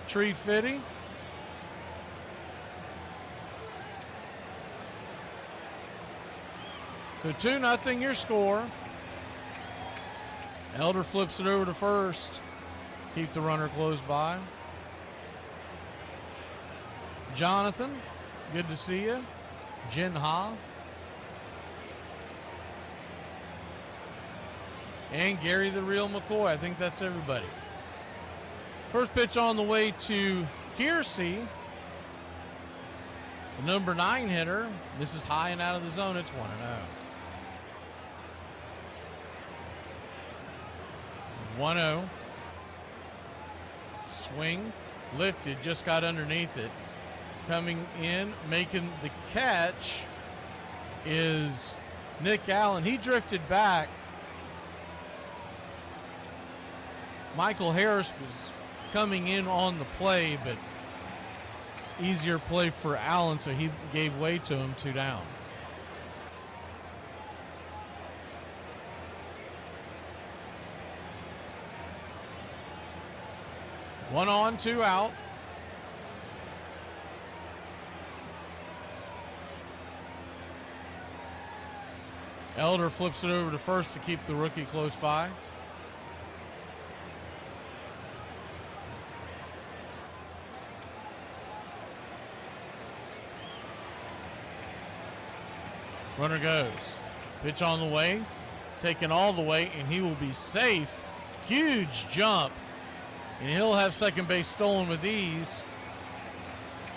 Tree Fitty. So 2-0 your score. Elder flips it over to first. Keep the runner close by. Jonathan, good to see you. Jin Ha. And Gary the Real McCoy. I think that's everybody. First pitch on the way to Kiersey. The number 9 hitter. This is high and out of the zone. It's 1-0. 1-0. Swing. Lifted. Just got underneath it. Coming in, making the catch is Nick Allen. He drifted back. Michael Harris was coming in on the play, but easier play for Allen, so he gave way to him. 2 down. One on, 2 out. Elder flips it over to first to keep the rookie close by. Runner goes. Pitch on the way. Taken all the way, and he will be safe. Huge jump. And he'll have second base stolen with ease.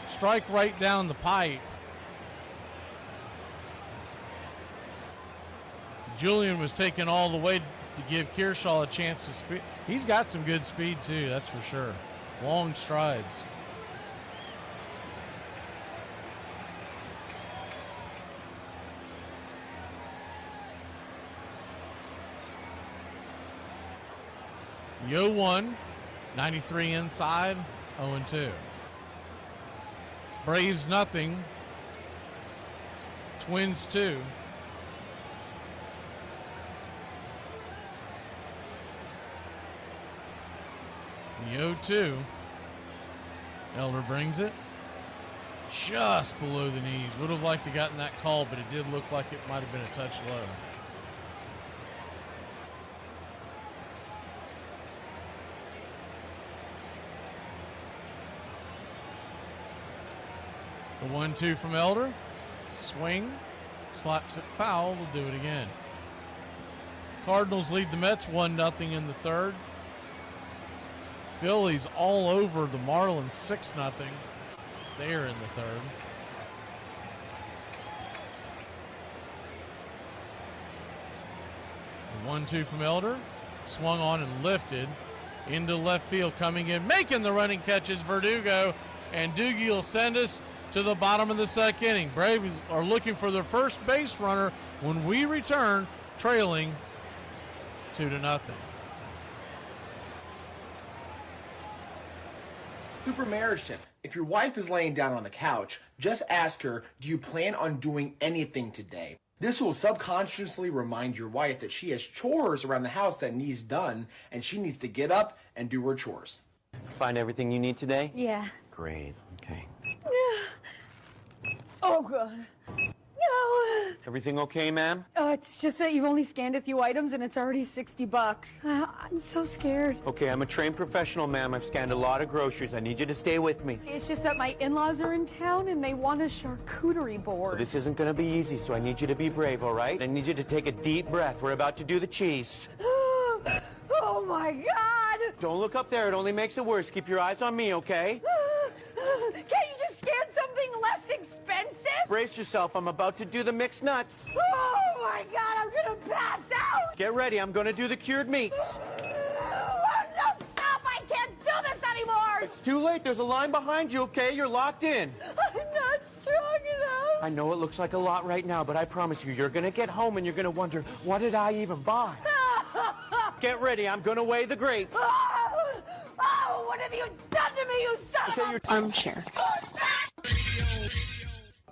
Strike right down the pipe. Julian was taken all the way to give Kearshaw a chance to speed. He's got some good speed too, that's for sure. Long strides. The 0-1, 93 inside, 0-2. Braves nothing. Twins 2. The 0-2. Elder brings it just below the knees. Would have liked to gotten that call, but it did look like it might have been a touch low. The 1-2 from Elder. Swing. Slaps it foul. Will do it again. Cardinals lead the Mets 1-0 in the third. Phillies all over the Marlins 6-0 there in the third. The 1-2 from Elder. Swung on and lifted into left field. Coming in, making the running catches, Verdugo. And Doogie will send us to the bottom of the second inning. Braves are looking for their first base runner when we return, trailing 2-0. Super marriage tip. If your wife is laying down on the couch, just ask her, do you plan on doing anything today? This will subconsciously remind your wife that she has chores around the house that needs done, and she needs to get up and do her chores. Find everything you need today? Yeah. Great, okay. Oh, God. No. Everything okay, ma'am? It's just that you've only scanned a few items and it's already $60. I'm so scared. Okay, I'm a trained professional, ma'am. I've scanned a lot of groceries. I need you to stay with me. It's just that my in-laws are in town and they want a charcuterie board. Well, this isn't going to be easy, so I need you to be brave, all right? I need you to take a deep breath. We're about to do the cheese. Oh, my God. Don't look up there. It only makes it worse. Keep your eyes on me, okay? Can't you just scan something less expensive? Brace yourself. I'm about to do the mixed nuts. Oh, my God. I'm going to pass out. Get ready. I'm going to do the cured meats. No, stop. I can't do this anymore. It's too late. There's a line behind you, okay? You're locked in. I'm not strong enough. I know it looks like a lot right now, but I promise you, you're going to get home and you're going to wonder, what did I even buy? Get ready. I'm going to weigh the grapes. Oh, what have you done to me, you son of a... Armchair.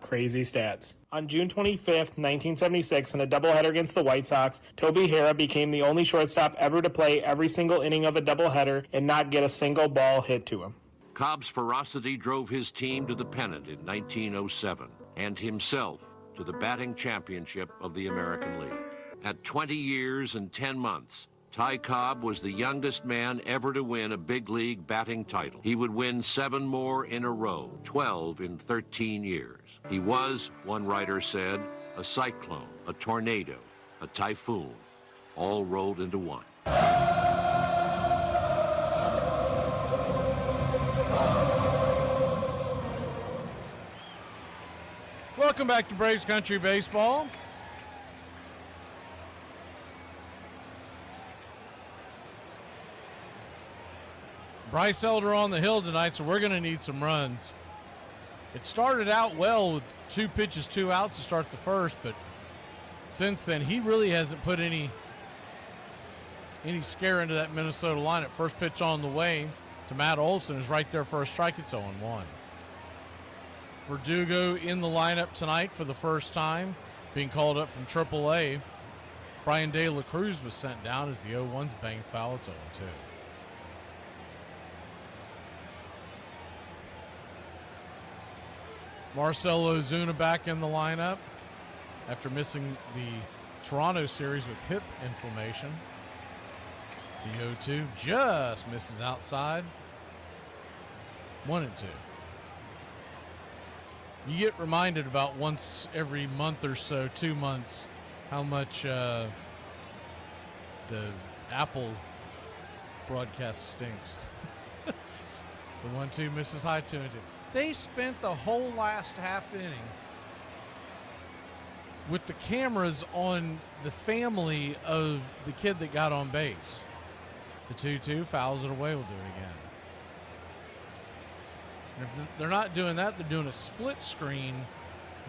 Crazy stats. On June 25th, 1976, in a doubleheader against the White Sox, Toby Harrah became the only shortstop ever to play every single inning of a doubleheader and not get a single ball hit to him. Cobb's ferocity drove his team to the pennant in 1907 and himself to the batting championship of the American League. At 20 years and 10 months, Ty Cobb was the youngest man ever to win a big league batting title. He would win 7 more in a row, 12 in 13 years. He was, one writer said, a cyclone, a tornado, a typhoon, all rolled into one. Welcome back to Braves Country Baseball. Bryce Elder on the hill tonight, so we're going to need some runs. It started out well with 2 pitches, 2 outs to start the first, but since then he really hasn't put any scare into that Minnesota lineup. First pitch on the way to Matt Olson is right there for a strike. It's 0-1. Verdugo in the lineup tonight for the first time, being called up from AAA. Brian De La Cruz was sent down as the 0-1's banged foul. It's 0-2. Marcell Ozuna back in the lineup after missing the Toronto series with hip inflammation. The 0-2 just misses outside. 1-2. You get reminded about once every month or so, 2 months, how much the Apple broadcast stinks. The 1-2 misses high, 2-2. They spent the whole last half inning with the cameras on the family of the kid that got on base. The 2-2 fouls it away. We'll do it again. And if they're not doing that, they're doing a split screen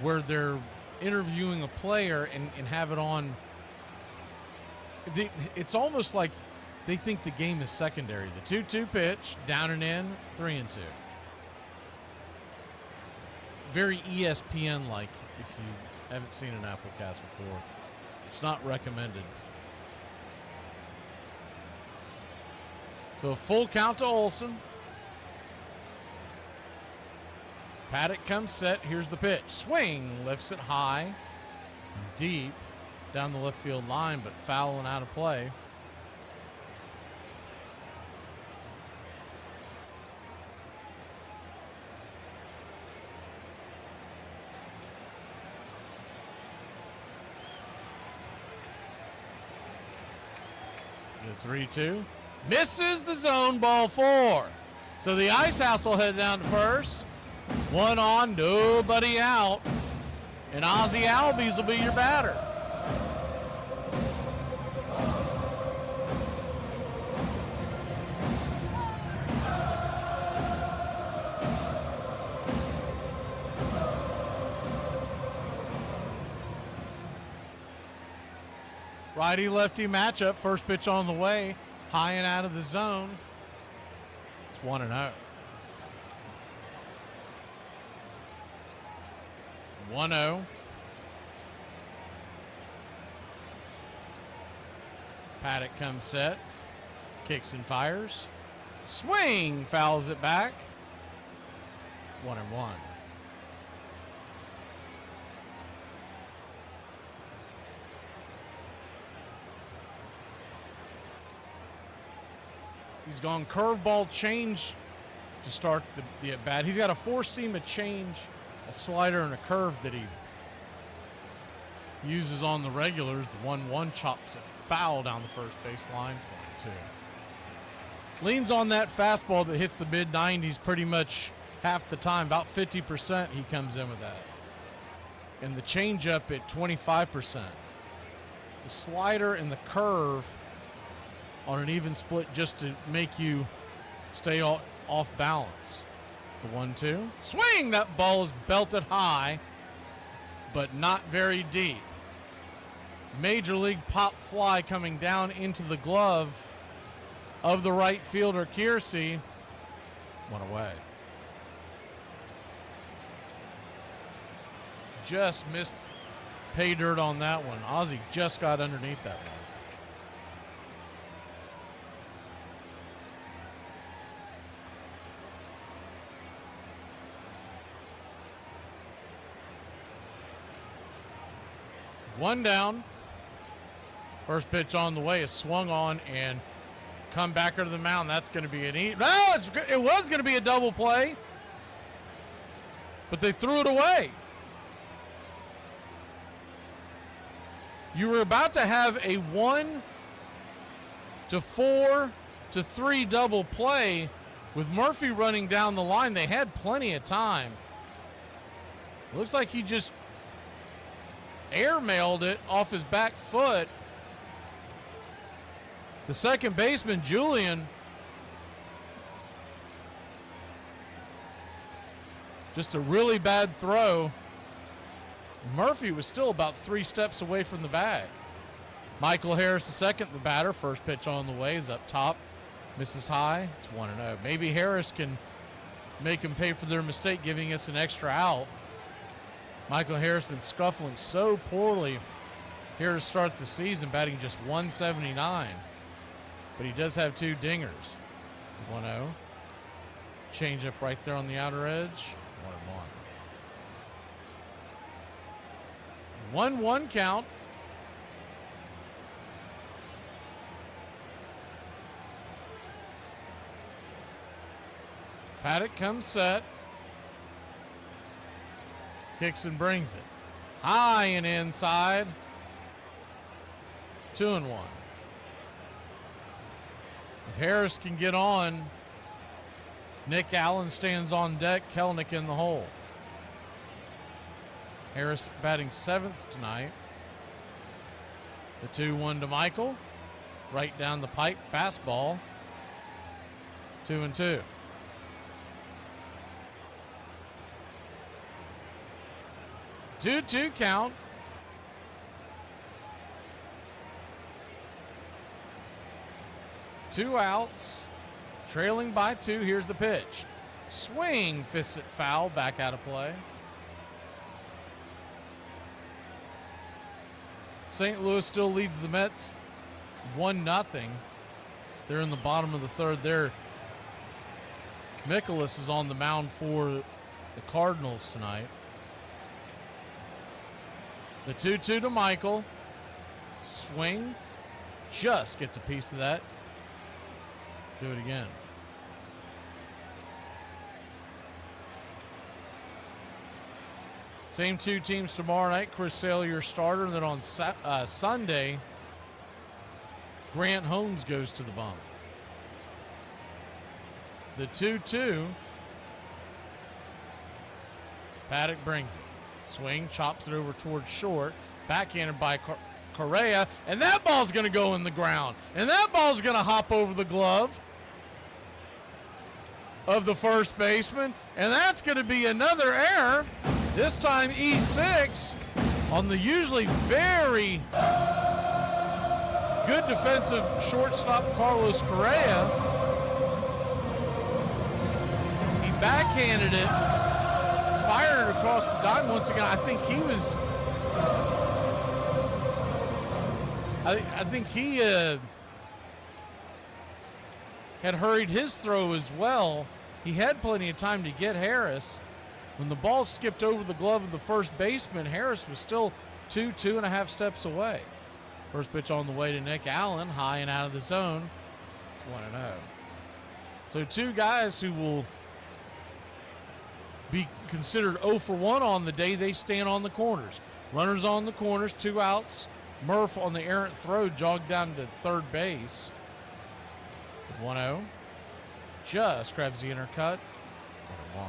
where they're interviewing a player and have it on. It's almost like they think the game is secondary. The 2-2 pitch, down and in, 3-2. Very ESPN-like if you haven't seen an Applecast before. It's not recommended. So a full count to Olsen. Paddock comes set. Here's the pitch. Swing. Lifts it high and deep down the left field line, but foul and out of play. The 3-2. Misses the zone, ball 4. So the Ice House will head down to first. One on, nobody out. And Ozzie Albies will be your batter. Righty-lefty matchup. First pitch on the way. High and out of the zone. It's 1-0. 1-0. Paddock comes set. Kicks and fires. Swing. Fouls it back. 1-1. He's gone curveball change to start the at-bat. He's got a four-seam, a change, a slider, and a curve that he uses on the regulars. The 1-1 chops it foul down the first base line. It's 1-2. Leans on that fastball that hits the mid-90s pretty much half the time. About 50% he comes in with that. And the changeup at 25%. The slider and the curve on an even split just to make you stay off balance. The 1-2. Swing! That ball is belted high, but not very deep. Major league pop fly coming down into the glove of the right fielder, Kiersey. One away. Just missed pay dirt on that one. Ozzie just got underneath that one. One down. First pitch on the way is swung on and come back to the mound. That's going to be an it was going to be a double play, but they threw it away. You were about to have a 1-4-3 double play with Murphy running down the line. They had plenty of time. It looks like he just airmailed it off his back foot. The second baseman, Julian, just a really bad throw. Murphy was still about 3 steps away from the bag. Michael Harris, the second, the batter. First pitch on the way is up top. Misses high. It's 1-0. Maybe Harris can make them pay for their mistake, giving us an extra out. Michael Harris been scuffling so poorly here to start the season, batting just 179. But he does have 2 dingers. 1-0. Change up right there on the outer edge. 1-1. 1-1 count. Paddock comes set. Kicks and brings it. High and inside. 2-1. If Harris can get on, Nick Allen stands on deck, Kelnick in the hole. Harris batting 7th tonight. The 2-1 to Michael. Right down the pipe, fastball. 2-2. Two count. Two outs. Trailing by 2. Here's the pitch. Swing. Fists it foul. Back out of play. St. Louis still leads the Mets 1-0. They're in the bottom of the third there. Mikolas is on the mound for the Cardinals tonight. The 2-2 to Michael. Swing. Just gets a piece of that. Do it again. Same two teams tomorrow night. Chris Sale, your starter. And then on Sunday, Grant Holmes goes to the bump. The 2-2. Paddock brings it. Swing, chops it over towards short. Backhanded by Correa. And that ball's going to go in the ground. And that ball's going to hop over the glove of the first baseman. And that's going to be another error. This time E6 on the usually very good defensive shortstop Carlos Correa. He backhanded it, fired it across the diamond once again. I think he was, I think he had hurried his throw as well. He had plenty of time to get Harris. When the ball skipped over the glove of the first baseman, Harris was still 2.5 steps away. First pitch on the way to Nick Allen, high and out of the zone. It's 1-0. So two guys who will be considered 0 for 1 on the day they stand on the corners. Runners on the corners, 2 outs. Murph on the errant throw jogged down to third base. 1-0. Just grabs the inner cut. 1-1.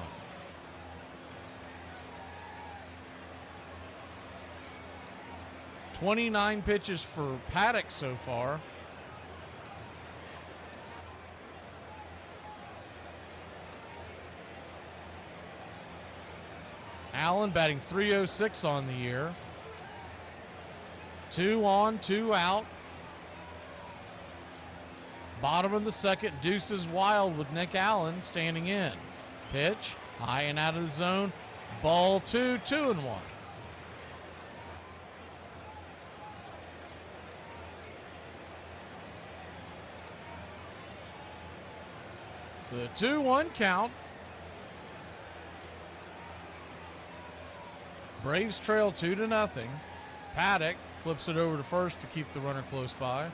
$29 pitches for Paddock so far. Allen batting .306 on the year. 2 on, 2 out. Bottom of the second, deuces wild with Nick Allen standing in. Pitch, high and out of the zone. Ball 2, 2-1. The 2-1 count. Braves trail 2-0. Paddock flips it over to first to keep the runner close by.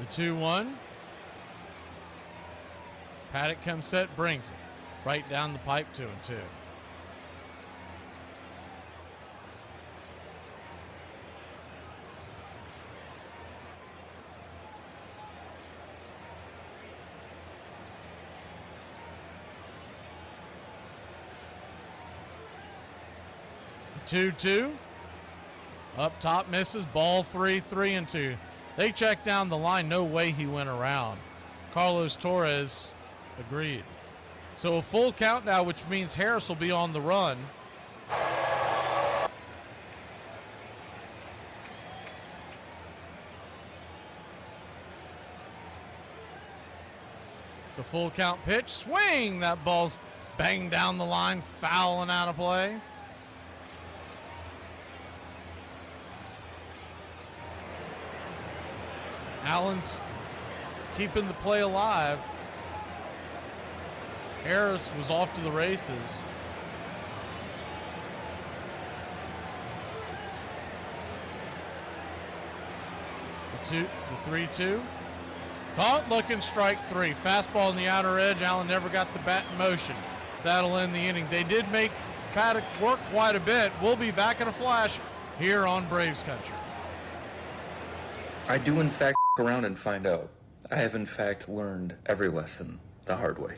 The 2-1. Paddock comes set, brings it right down the pipe, 2-2. The 2-2. Up top misses, ball 3, 3-2. They check down the line, no way he went around. Carlos Torres agreed. So a full count now, which means Harris will be on the run. The full count pitch, swing. That ball's banged down the line, foul and out of play. Allen's keeping the play alive. Harris was off to the races. The 3-2. Caught, looking, strike 3. Fastball on the outer edge. Allen never got the bat in motion. That'll end the inning. They did make Paddock work quite a bit. We'll be back in a flash here on Braves Country. I do in fact around and find out. I have in fact learned every lesson the hard way.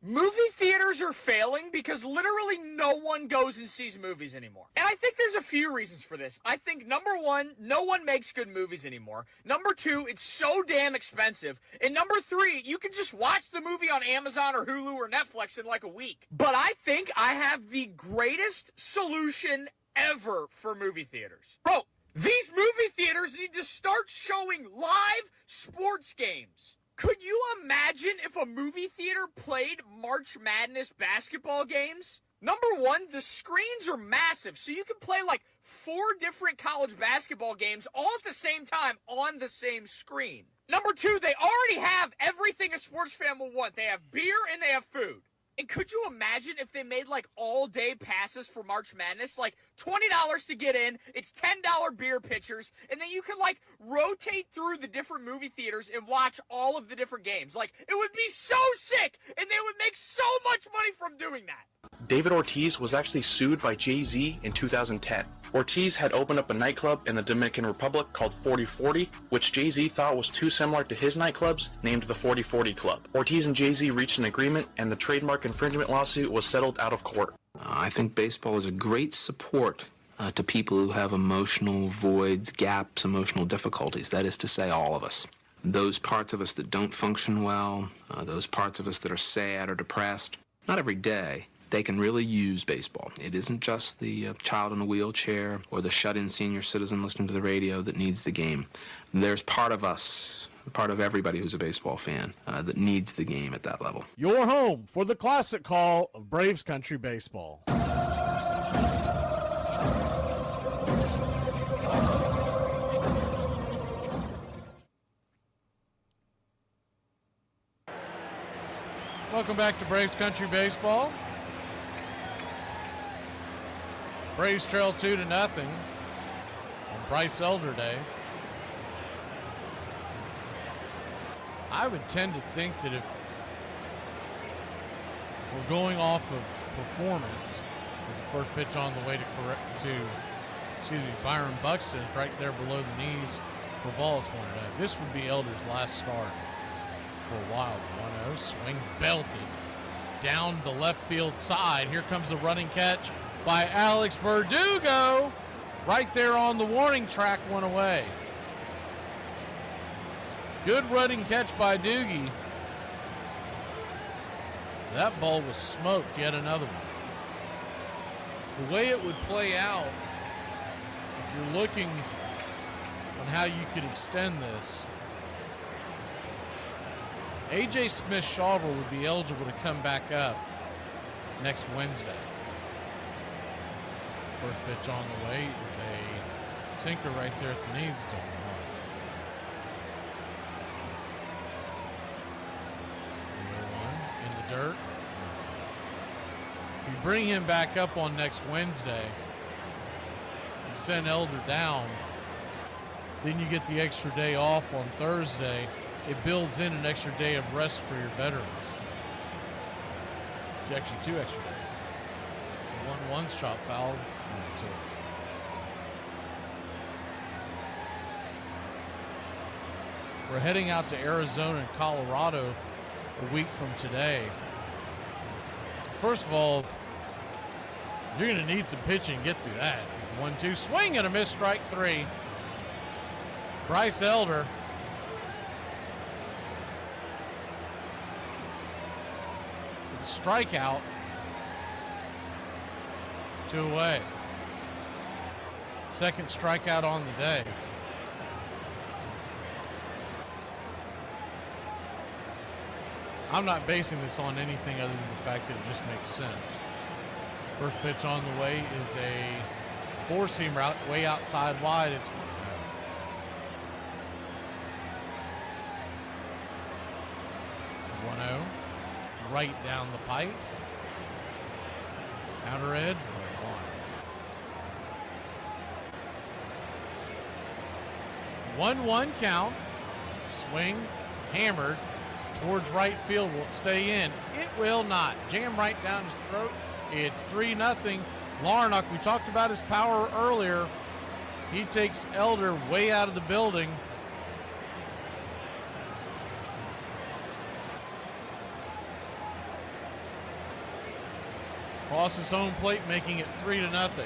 Movie theaters are failing because literally no one goes and sees movies anymore. And I think there's a few reasons for this. I think number one, no one makes good movies anymore. Number two, it's so damn expensive. And number three, you can just watch the movie on Amazon or Hulu or Netflix in like a week. But I think I have the greatest solution ever for movie theaters. Bro, these movie theaters need to start showing live sports games. Could you imagine if a movie theater played March Madness basketball games? Number one, the screens are massive, so you can play like 4 different college basketball games all at the same time on the same screen. Number two, they already have everything a sports fan will want. They have beer and they have food. And could you imagine if they made like all-day passes for March Madness? Like $20 to get in, it's $10 beer pitchers, and then you could like rotate through the different movie theaters and watch all of the different games. Like, it would be so sick, and they would make so much money from doing that. David Ortiz was actually sued by Jay-Z in 2010. Ortiz had opened up a nightclub in the Dominican Republic called 4040, which Jay-Z thought was too similar to his nightclubs, named the 4040 Club. Ortiz and Jay-Z reached an agreement, and the trademark infringement lawsuit was settled out of court. I think baseball is a great support to people who have emotional voids, gaps, emotional difficulties. That is to say, all of us. Those parts of us that don't function well, those parts of us that are sad or depressed, not every day. They can really use baseball. It isn't just the child in a wheelchair or the shut-in senior citizen listening to the radio that needs the game. There's part of us, part of everybody who's a baseball fan, that needs the game at that level. Your home for the classic call of Braves Country Baseball. Welcome back to Braves Country Baseball. Braves trail 2-0 on Bryce Elder Day. I would tend to think that if we're going off of performance, as the first pitch on the way to Byron Buxton is right there below the knees for ball is pointed out. This would be Elder's last start for a while. 1-0, swing belted down the left field side. Here comes the running catch by Alex Verdugo. Right there on the warning track, one away. Good running catch by Doogie. That ball was smoked, yet another one. The way it would play out, if you're looking on how you could extend this, A.J. Smith-Shawver would be eligible to come back up next Wednesday. First pitch on the way is a sinker right there at the knees. It's on the mark. The 0-1 in the dirt. If you bring him back up on next Wednesday, you send Elder down, then you get the extra day off on Thursday. It builds in an extra day of rest for your veterans. It's actually 2 extra days. 1-1's chop foul. 2. We're heading out to Arizona and Colorado a week from today. So first of all, you're going to need some pitching to get through that. It's the 1-2 swing and a miss, strike 3. Bryce Elder with a strikeout. 2 away. Second strikeout on the day. I'm not basing this on anything other than the fact that it just makes sense. First pitch on the way is a 4-seam route way outside wide. It's 1-0. Right down the pipe. Outer edge, 1-1. 1-1 count. Swing, hammered towards right field. Will it stay in? It will not. Jam right down his throat. It's 3-0. Larnock, we talked about his power earlier. He takes Elder way out of the building. Crosses home plate, making it 3-0.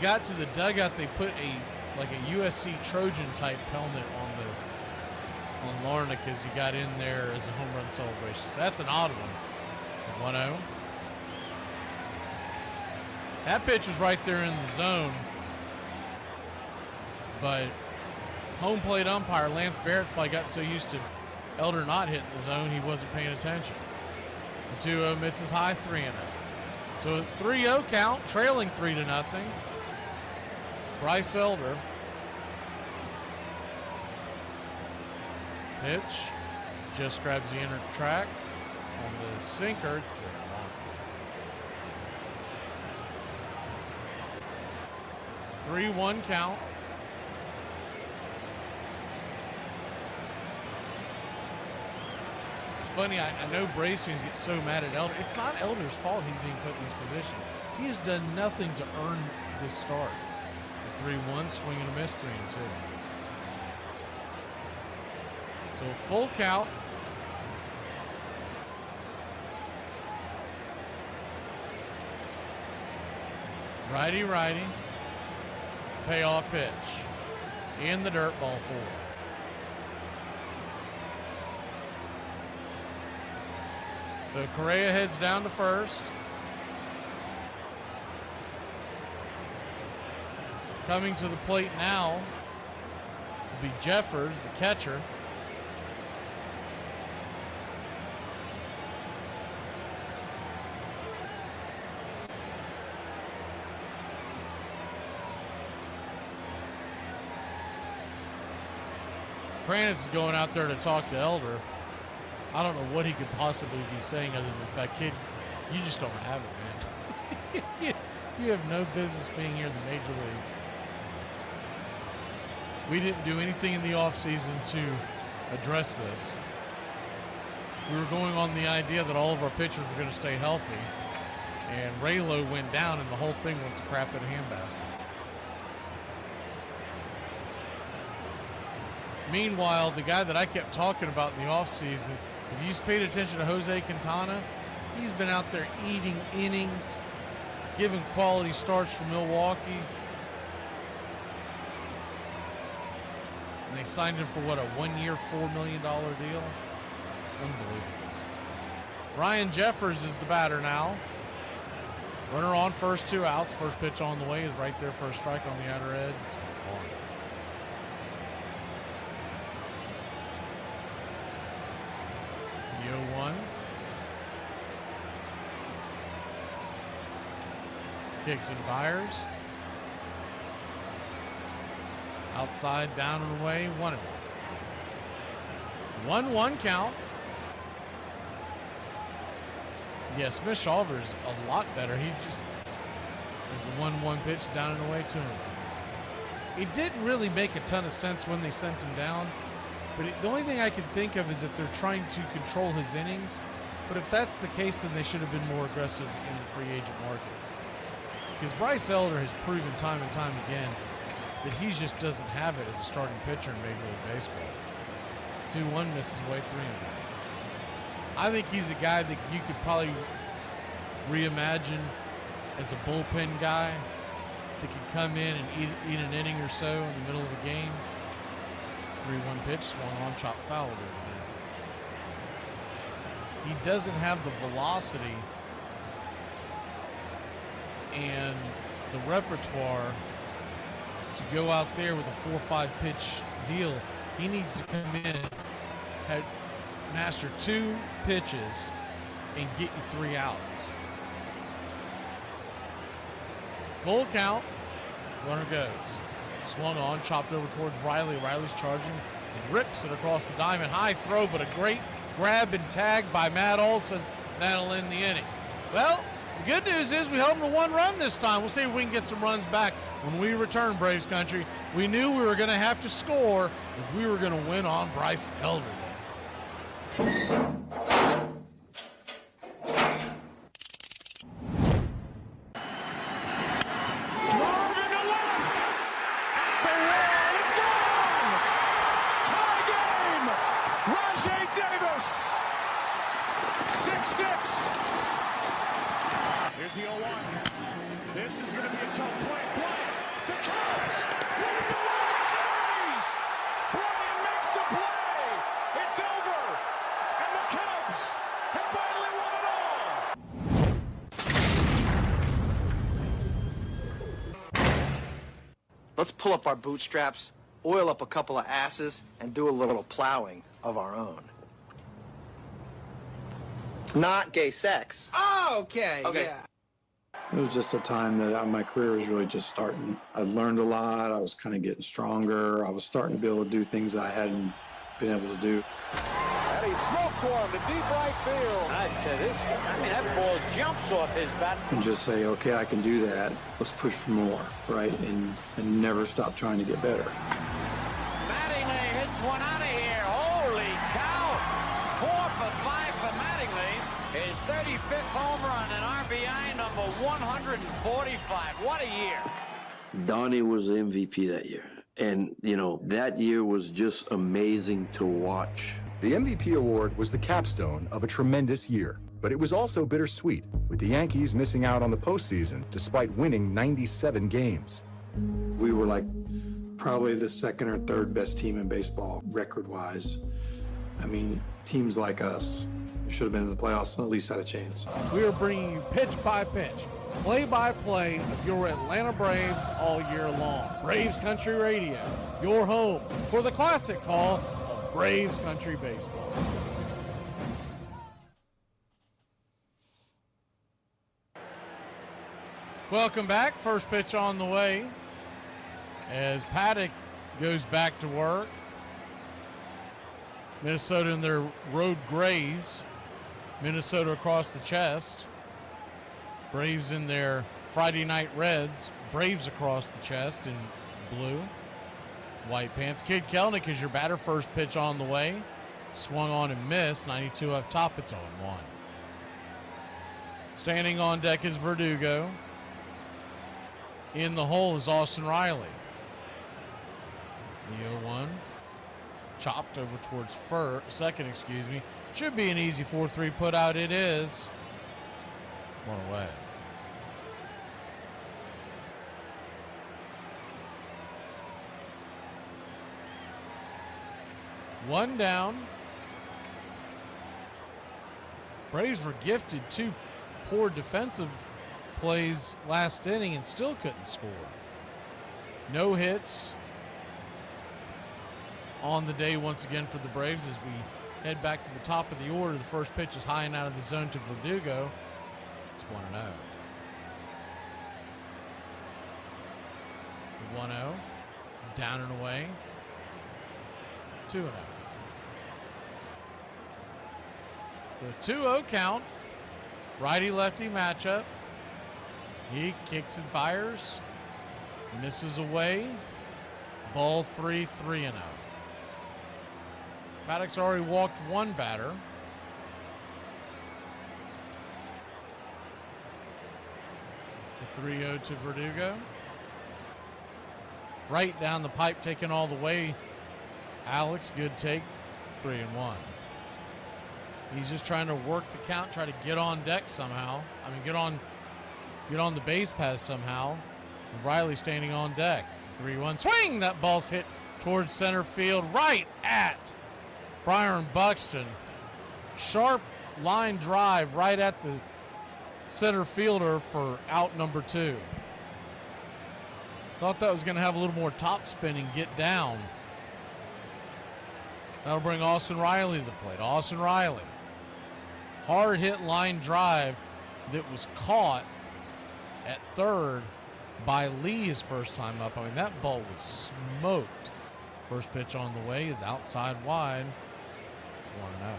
Got to the dugout, they put a like a USC Trojan type helmet on Larnach as he got in there as a home run celebration. So that's an odd one. 1-0. That pitch was right there in the zone, but home plate umpire Lance Barrett's probably gotten so used to Elder not hitting the zone he wasn't paying attention. The 2-0 misses high, 3-0. So a 3-0 count, trailing 3-0. Bryce Elder. Pitch. Just grabs the inner track. On the sinker, it's 3-1. 3-1 count. It's funny, I know Braves fans get so mad at Elder. It's not Elder's fault he's being put in this position. He has done nothing to earn this start. The 3-1, swing and a miss, 3-2. So a full count. Righty. Payoff pitch. In the dirt, ball 4. So Correa heads down to first. Coming to the plate now will be Jeffers, the catcher. Kranis is going out there to talk to Elder. I don't know what he could possibly be saying other than the fact, kid, you just don't have it, man. You have no business being here in the major leagues. We didn't do anything in the offseason to address this. We were going on the idea that all of our pitchers were going to stay healthy, and Raylo went down and the whole thing went to crap in a handbasket. Meanwhile, the guy that I kept talking about in the offseason, if you paid attention to Jose Quintana, he's been out there eating innings, giving quality starts for Milwaukee. And they signed him for what, a 1-year, $4 million deal? Unbelievable. Ryan Jeffers is the batter now. Runner on first, 2 outs. First pitch on the way is right there for a strike on the outer edge. It's on. The 0-1. Kicks and fires. Outside, down and away, 1-1. 1-1 count. Yeah, Smith-Shawver is a lot better. He just is the 1-1 pitch down and away, 2-1. It didn't really make a ton of sense when they sent him down, but the only thing I can think of is that they're trying to control his innings. But if that's the case, then they should have been more aggressive in the free agent market. Because Bryce Elder has proven time and time again that he just doesn't have it as a starting pitcher in Major League Baseball. 2-1 misses away, 3-1. I think he's a guy that you could probably reimagine as a bullpen guy that could come in and eat an inning or so in the middle of a game. 3-1 pitch, swung on, chopped foul again. He doesn't have the velocity and the repertoire to go out there with a 4-5 pitch deal. He needs to come in, master 2 pitches, and get you 3 outs. Full count, runner goes. Swung on, chopped over towards Riley. Riley's charging and rips it across the diamond. High throw, but a great grab and tag by Matt Olson. That'll end the inning. Well, the good news is we held them to 1 run this time. We'll see if we can get some runs back when we return, Braves country. We knew we were going to have to score if we were going to win on Bryce Elder Day. Here's the 0-1. This is going to be a tough play. The Cubs winning the pull up our bootstraps, oil up a couple of asses, and do a little plowing of our own. Not gay sex. Oh, okay. Yeah. It was just a time that my career was really just starting. I'd learned a lot. I was kind of getting stronger. I was starting to be able to do things I hadn't been able to do. And he smoked one to deep right field. That ball jumps off his bat. And just say, okay, I can do that. Let's push for more, right? And never stop trying to get better. Mattingly hits one out of here. Holy cow. 4 for 5 for Mattingly. His 35th home run and RBI number 145. What a year. Donnie was the MVP that year. And, that year was just amazing to watch. The MVP award was the capstone of a tremendous year, but it was also bittersweet, with the Yankees missing out on the postseason despite winning 97 games. We were like probably the second or third best team in baseball record-wise. I mean, teams like us should have been in the playoffs and at least had a chance. We are bringing you pitch by pitch, play-by-play of your Atlanta Braves all year long. Braves Country Radio, your home for the classic call of Braves Country Baseball. Welcome back. First pitch on the way as Paddock goes back to work. Minnesota in their road grays. Minnesota across the chest. Braves in their Friday night reds. Braves across the chest in blue. White pants. Kid Kelnick is your batter. First pitch on the way. Swung on and missed. 92 up top. It's 0-1. Standing on deck is Verdugo. In the hole is Austin Riley. The 0-1. Chopped over towards second. Should be an easy 4-3 put out. It is. One away. One down. Braves were gifted 2 poor defensive plays last inning and still couldn't score. No hits on the day once again for the Braves as we head back to the top of the order. The first pitch is high and out of the zone to Verdugo. It's 1-0. The 1-0. Down and away. 2-0. So 2-0 count. Righty-lefty matchup. He kicks and fires. Misses away. Ball 3, 3-0. Paddock's already walked one batter. The 3-0 to Verdugo. Right down the pipe, taken all the way. Alex, good take, 3-1. He's just trying to work the count, try to get on deck somehow. Get on the base pass somehow. And Riley standing on deck. 3-1 swing. That ball's hit towards center field, right at Byron Buxton. Sharp line drive right at the center fielder for out number 2. Thought that was going to have a little more top spin and get down. That'll bring Austin Riley to the plate. Austin Riley. Hard hit line drive that was caught at third by Lee his first time up. That ball was smoked. First pitch on the way is outside wide. It's 1-0.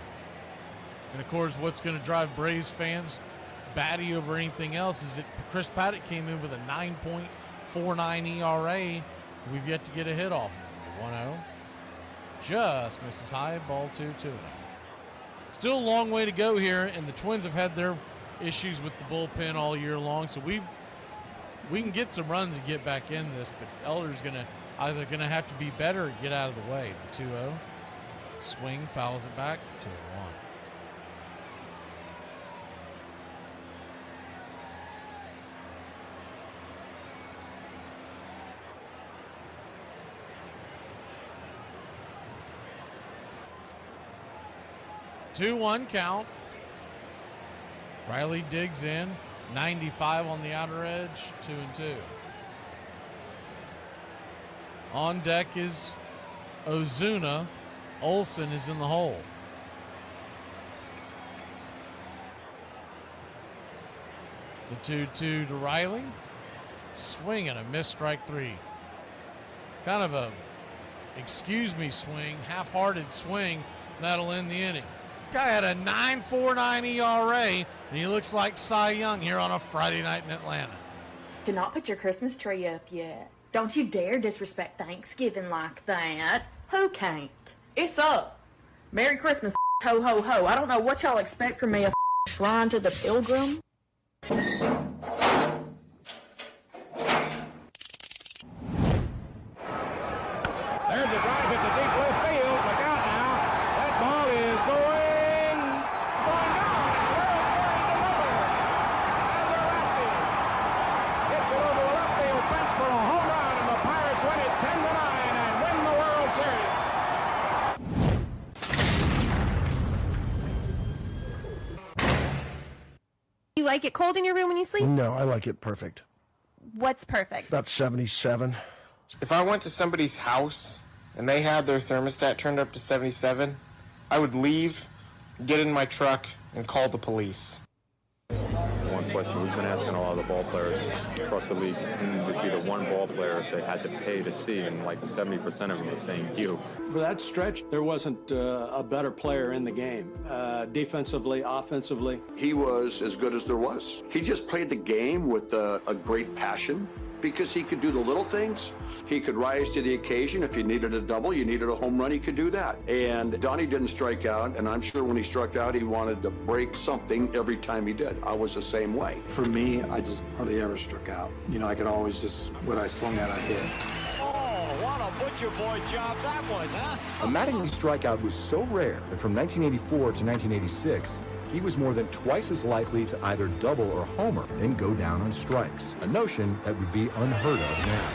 And of course, what's going to drive Braves fans batty over anything else is that Chris Paddock came in with a 9.49 ERA. We've yet to get a hit off of him. 1-0. Just misses high. Ball 2, 2-0. Still a long way to go here, and the Twins have had their issues with the bullpen all year long, so we can get some runs and get back in this, but Elder's either going to have to be better or get out of the way. The 2-0. Swing, fouls it back, 2-1. Two-one count. Riley digs in. 95 on the outer edge. 2-2. On deck is Ozuna. Olsen is in the hole. The 2-2 to Riley. Swing and a missed, strike three. Kind of a excuse me swing, half-hearted swing. That'll end the inning. This guy had a 9.49 ERA, and he looks like Cy Young here on a Friday night in Atlanta. Do not put your Christmas tree up yet. Don't you dare disrespect Thanksgiving like that. Who can't? It's up. Merry Christmas, ho, ho, ho. I don't know what y'all expect from me, a shrine to the pilgrim. There's a drive at the deep left field. Look out now. That ball is going down. Hits it over the left field fence for a home run, and the Pirates win it 10-9 and win the World Series. You like it cold in your room when you sleep? No, I like it perfect. What's perfect? About 77. If I went to somebody's house and they had their thermostat turned up to 77, I would leave, get in my truck, and call the police. One question we've been asking a lot of the ball players across the league, who would be the one ball player if they had to pay to see, and like 70% of them are saying you. For that stretch, there wasn't a better player in the game, defensively, offensively. He was as good as there was. He just played the game with a great passion because he could do the little things. He could rise to the occasion. If you needed a double, you needed a home run, he could do that. And Donnie didn't strike out, and I'm sure when he struck out, he wanted to break something every time he did. I was the same way. For me, I just hardly ever struck out. You know, I could always just, what I swung at, I hit. Oh, what a butcher boy job that was, huh? A Mattingly strikeout was so rare that from 1984 to 1986, he was more than twice as likely to either double or homer than go down on strikes, a notion that would be unheard of now.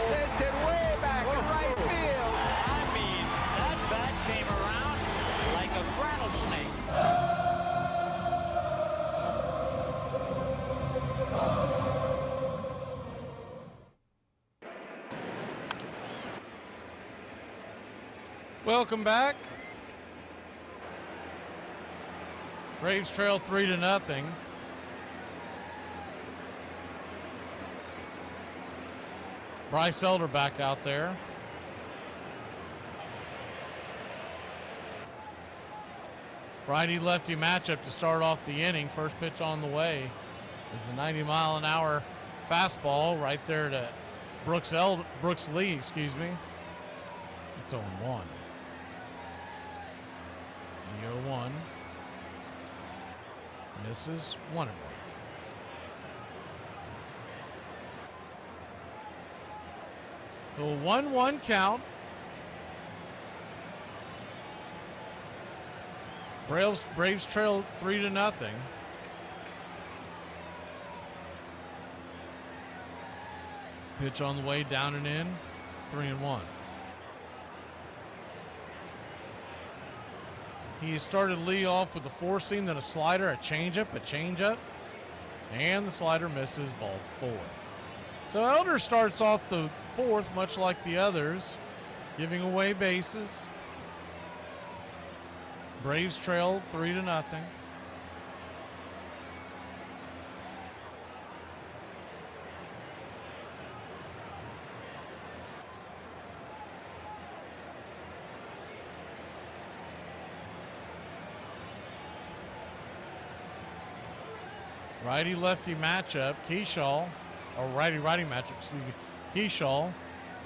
This hit way back in right field. I mean, that bat came around like a rattlesnake. Welcome back. Braves trail 3-0. Bryce Elder back out there. Righty-lefty matchup to start off the inning. First pitch on the way is a 90-mile-an-hour fastball right there to Brooks Lee, excuse me. It's 0-1. The 0-1. Misses 1-1. So a 1-1 count. Braves trail 3-0. Pitch on the way, down and in, 3-1. He started Lee off with a four-seam, then a slider, a changeup, and the slider misses, ball 4. So Elder starts off the fourth, much like the others, giving away bases. Braves trail 3-0. Righty-lefty matchup, Keyshaw, or righty-righty matchup, excuse me. Keyshaw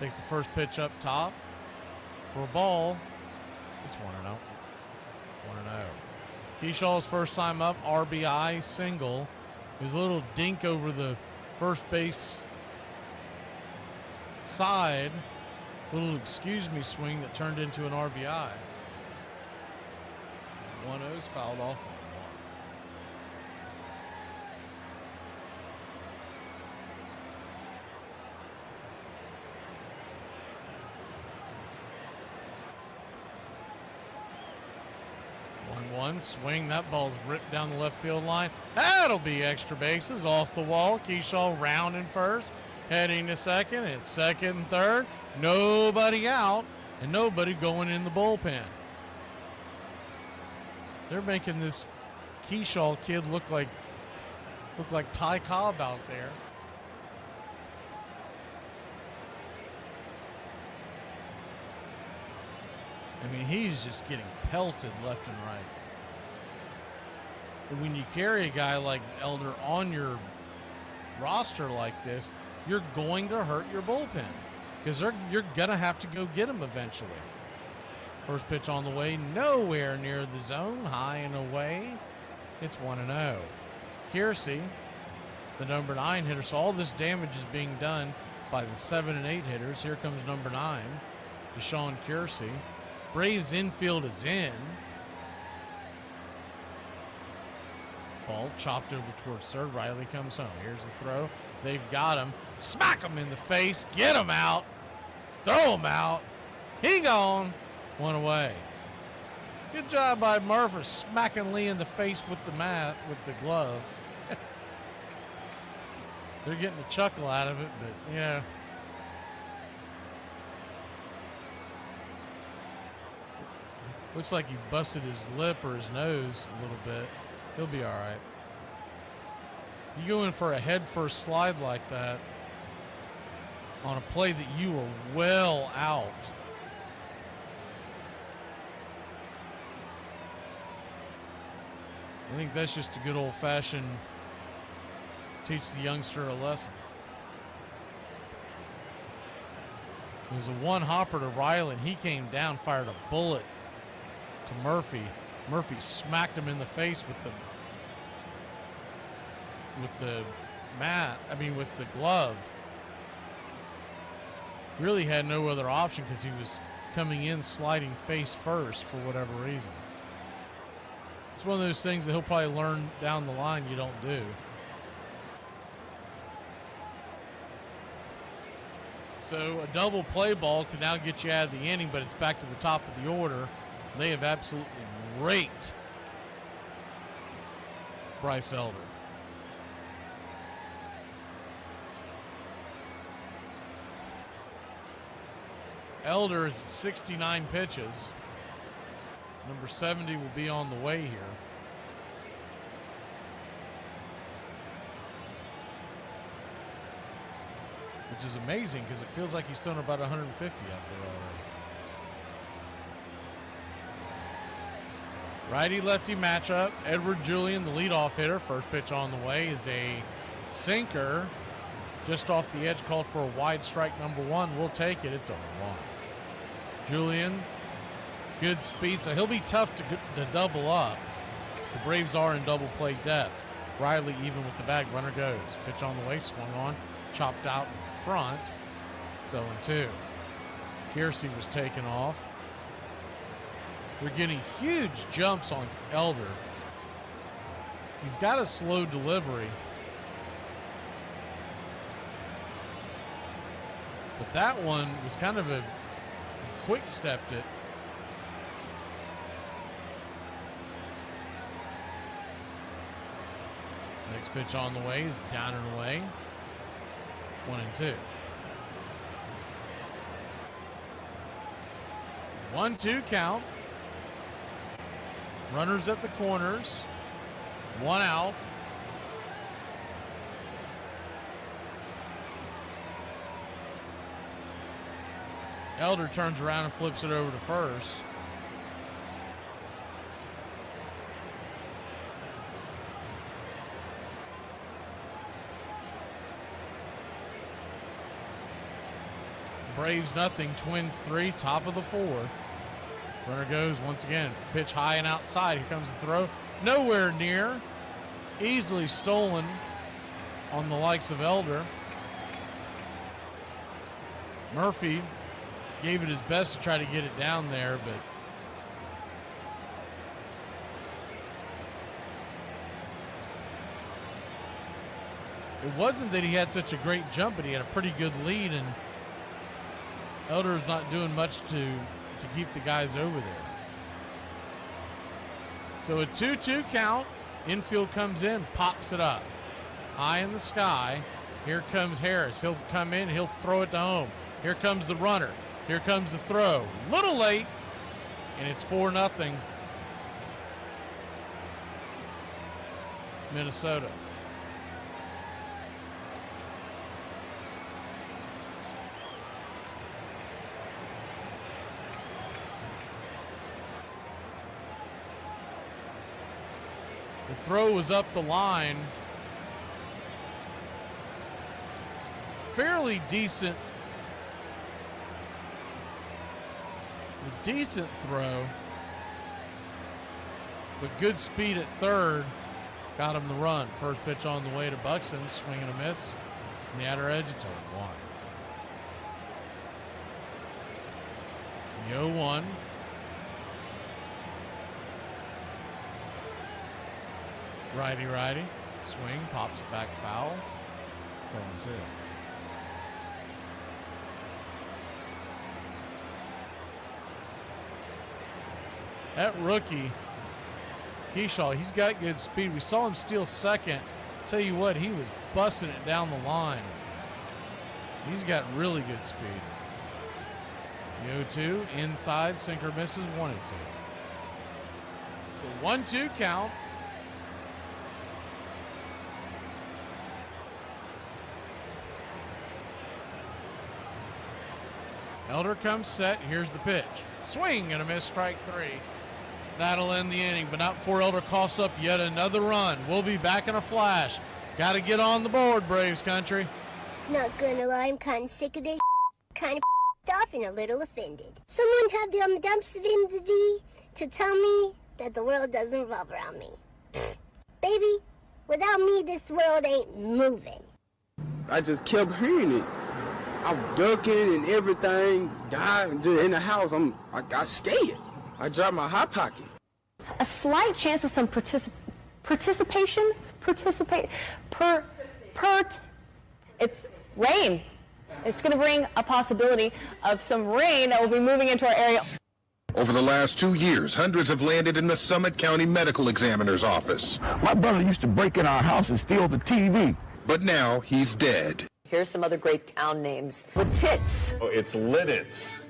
takes the first pitch up top for a ball. It's 1-0. 1-0. Keyshaw's first time up, RBI single. There's a little dink over the first base side. A little excuse me swing that turned into an RBI. 1-0's fouled off. 1-1 swing. That ball's ripped down the left field line. That'll be extra bases off the wall. Keyshaw rounding first. Heading to second. It's second and third. Nobody out and nobody going in the bullpen. They're making this Keyshaw kid look like Ty Cobb out there. I mean, he's just getting pelted left and right. And when you carry a guy like Elder on your roster like this, you're going to hurt your bullpen because you're going to have to go get him eventually. First pitch on the way, nowhere near the zone, high and away. It's 1-0. Kiersey, the number 9 hitter. So all this damage is being done by the 7 and 8 hitters. Here comes number 9, Deshaun Kiersey. Braves infield is in. Ball chopped over towards third. Riley comes home. Here's the throw. They've got him. Smack him in the face. Get him out. Throw him out. He gone. One away. Good job by Murphy smacking Lee in the face with the glove. They're getting a chuckle out of it, but yeah. Looks like he busted his lip or his nose a little bit. He'll be all right. You go in for a head-first slide like that on a play that you were well out. I think that's just a good old-fashioned teach the youngster a lesson. It was a one-hopper to Riley, and he came down, fired a bullet to Murphy. Murphy smacked him in the face with the glove. Really had no other option because he was coming in sliding face first for whatever reason. It's one of those things that he'll probably learn down the line you don't do. So a double play ball can now get you out of the inning, but it's back to the top of the order. They have absolutely raked Bryce Elder. Elder is at 69 pitches. Number 70 will be on the way here. Which is amazing because it feels like he's thrown about 150 out there already. Righty-lefty matchup. Edward Julian, the leadoff hitter. First pitch on the way is a sinker. Just off the edge, called for a wide strike, number 1. We'll take it. It's 0-1. Julian, good speed, so he'll be tough to double up. The Braves are in double play depth. Riley even with the bag. Runner goes. Pitch on the way, swung on, chopped out in front. It's 0-2. Kiersey was taken off. We're getting huge jumps on Elder. He's got a slow delivery. But that one was kind of a quick stepped it. Next pitch on the way is down and away. 1-2. 1-2 count. Runners at the corners. 1 out. Elder turns around and flips it over to first. Braves nothing, Twins 3, top of the 4th. Runner goes once again. Pitch high and outside. Here comes the throw. Nowhere near. Easily stolen on the likes of Elder. Murphy gave it his best to try to get it down there, but it wasn't that he had such a great jump, but he had a pretty good lead, and Elder's not doing much to keep the guys over there. So a 2-2 count. Infield comes in, pops it up. High in the sky. Here comes Harris. He'll come in. He'll throw it to home. Here comes the runner. Here comes the throw. Little late, and it's 4-0. Minnesota. The throw was up the line. Fairly decent. A decent throw. But good speed at third. Got him the run. First pitch on the way to Buxton. Swing and a miss. On the outer edge, it's 0-1. The 0-1. Righty. Swing, pops it back foul. It's 0-2. That rookie, Keyshaw, he's got good speed. We saw him steal second. Tell you what, he was busting it down the line. He's got really good speed. The 0-2, inside, sinker misses, 1-2. So 1-2 count. Elder comes set. Here's the pitch. Swing and a miss, strike 3. That'll end the inning, but not before Elder coughs up yet another run. We'll be back in a flash. Got to get on the board, Braves country. Not gonna lie, I'm kind of sick of this, kind of off and a little offended. Someone had the audacity to tell me that the world doesn't revolve around me. Baby, without me, this world ain't moving. I just kept hearing it. I'm ducking and everything. Died in the house. I got scared. I dropped my hot pocket. A slight chance of some participation. It's rain. It's going to bring a possibility of some rain that will be moving into our area. Over the last 2 years, hundreds have landed in the Summit County Medical Examiner's office. My brother used to break in our house and steal the TV. But now he's dead. Here's some other great town names. With tits. Oh, it's Lidditz.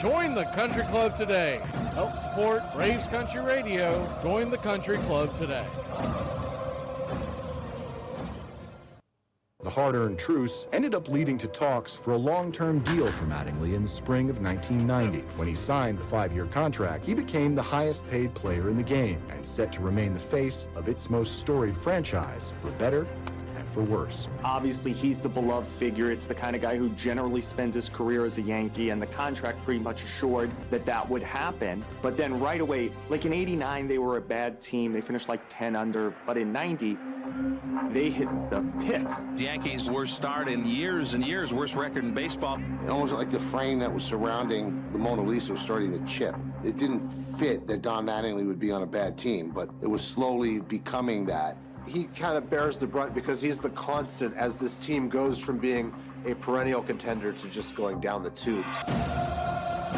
Join the Country Club today. Help support Braves Country Radio. Join the Country Club today. The hard-earned truce ended up leading to talks for a long-term deal for Mattingly in the spring of 1990. When he signed the 5-year contract, he became the highest-paid player in the game and set to remain the face of its most storied franchise, for better and for worse. Obviously, he's the beloved figure. It's the kind of guy who generally spends his career as a Yankee, and the contract pretty much assured that that would happen. But then right away, like in '89, they were a bad team. They finished like 10 under, but in '90, they hit the pits. The Yankees' worst start in years and years, worst record in baseball. Almost like the frame that was surrounding the Mona Lisa was starting to chip. It didn't fit that Don Mattingly would be on a bad team, but it was slowly becoming that. He kind of bears the brunt because he's the constant as this team goes from being a perennial contender to just going down the tubes.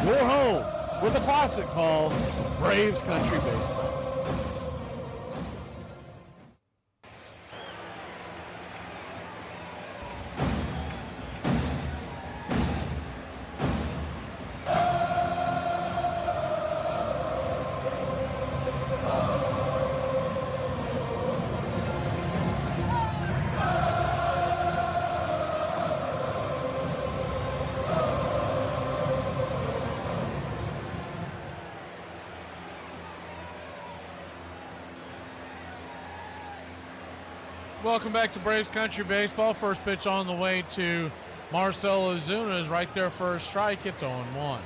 We're home for the classic call of Braves Country Baseball. Welcome back to Braves Country Baseball. First pitch on the way to Marcell Ozuna is right there for a strike. It's 0-1.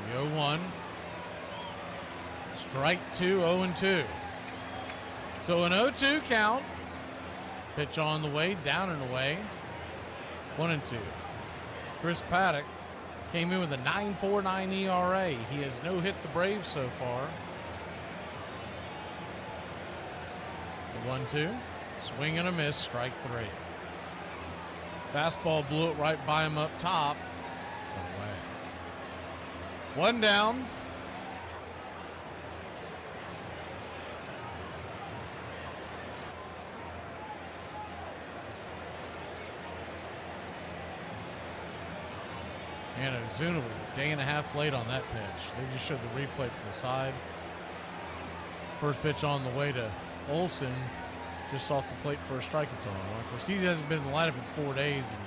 The 0-1. Strike 2, 0-2. So an 0-2 count. Pitch on the way, down and away. 1-2. Chris Paddock came in with a 9.49 ERA. He has no-hit the Braves so far. The 1-2. Swing and a miss, strike 3. Fastball blew it right by him up top. Away. One down. And Ozuna was a day and a half late on that pitch. They just showed the replay from the side. First pitch on the way to Olson, just off the plate for a strike. It's on one. Of course, he hasn't been in the lineup in 4 days, and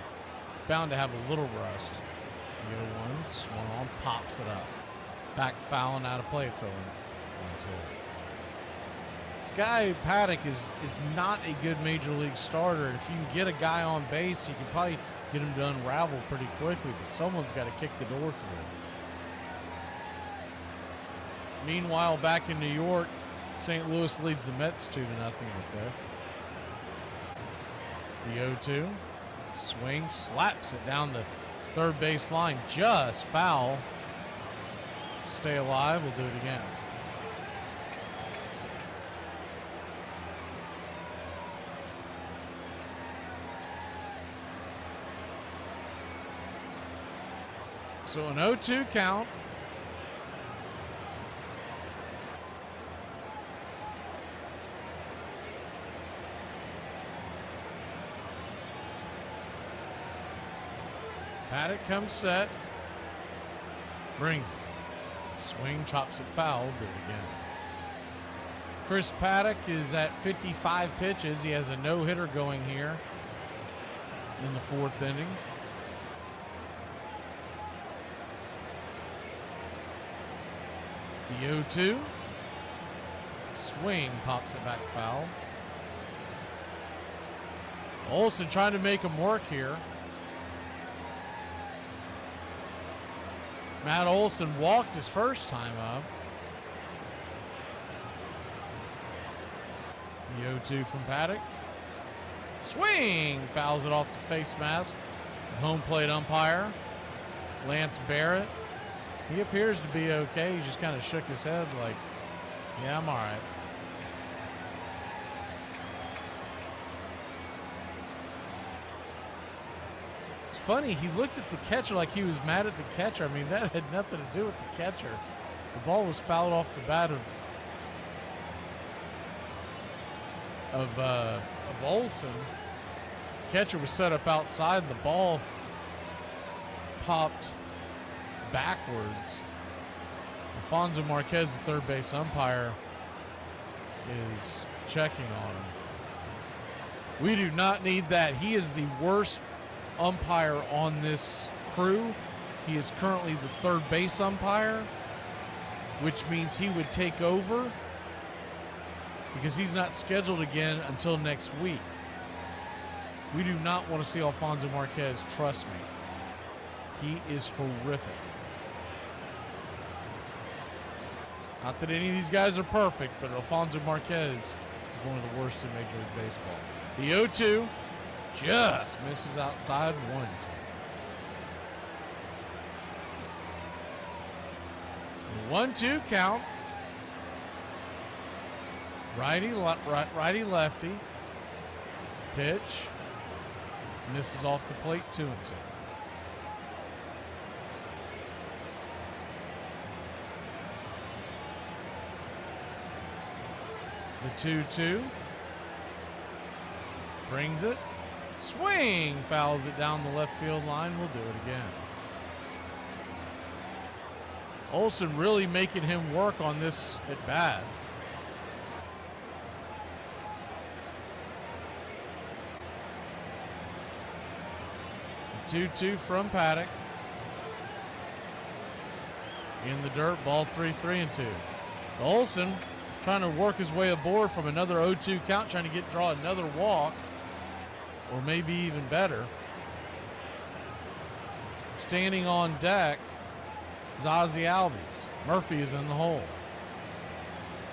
it's bound to have a little rust. The 0-1, swung on, pops it up. Back fouling out of play. It's 0-2. This guy, Paddock, is not a good major league starter. If you can get a guy on base, you can probably get him to unravel pretty quickly, but someone's got to kick the door through. Meanwhile, back in New York, St. Louis leads the Mets 2-0 in the 5th. The 0-2. Swing, slaps it down the third base line. Just foul. Stay alive. We'll do it again. So an 0-2 count. Paddock comes set. Brings it. Swing, chops it foul. Do it again. Chris Paddock is at 55 pitches. He has a no-hitter going here in the 4th inning. The 0-2. Swing, pops it back foul. Olson trying to make him work here. Matt Olson walked his first time up. The 0-2 from Paddock. Swing! Fouls it off the face mask. Home plate umpire, Lance Barrett. He appears to be okay. He just kind of shook his head like, yeah, I'm all right. It's funny, he looked at the catcher like he was mad at the catcher. I mean, that had nothing to do with the catcher. The ball was fouled off the bat of Olson. The catcher was set up outside. The ball popped backwards. Alfonso Marquez, the third base umpire, is checking on him. We do not need that. He is the worst umpire on this crew. He is currently the third base umpire, which means he would take over because he's not scheduled again until next week. We do not want to see Alfonso Marquez, trust me. He is horrific. Not that any of these guys are perfect, but Alfonso Marquez is one of the worst in Major League Baseball. The 0-2 just misses outside, 1-2. 1-2 count. Righty lefty. Pitch. Misses off the plate, 2-2. The 2-2. Brings it. Swing! Fouls it down the left field line. We'll do it again. Olson really making him work on this at bat. The 2-2 from Paddock. In the dirt, ball 3-3-2. Olson trying to work his way aboard from another 0-2 count, trying to draw another walk, or maybe even better. Standing on deck is Ozzie Albies. Murphy is in the hole.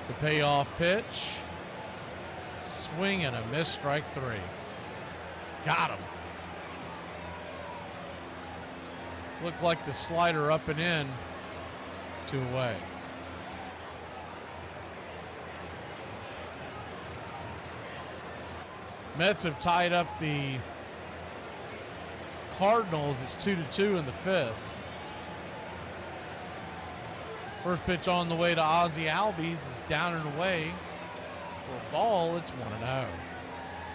The payoff pitch. Swing and a miss, strike 3. Got him. Looked like the slider up and in, 2 away. Mets have tied up the Cardinals. It's 2-2 in the fifth. First pitch on the way to Ozzie Albies is down and away. For a ball, it's 1-0.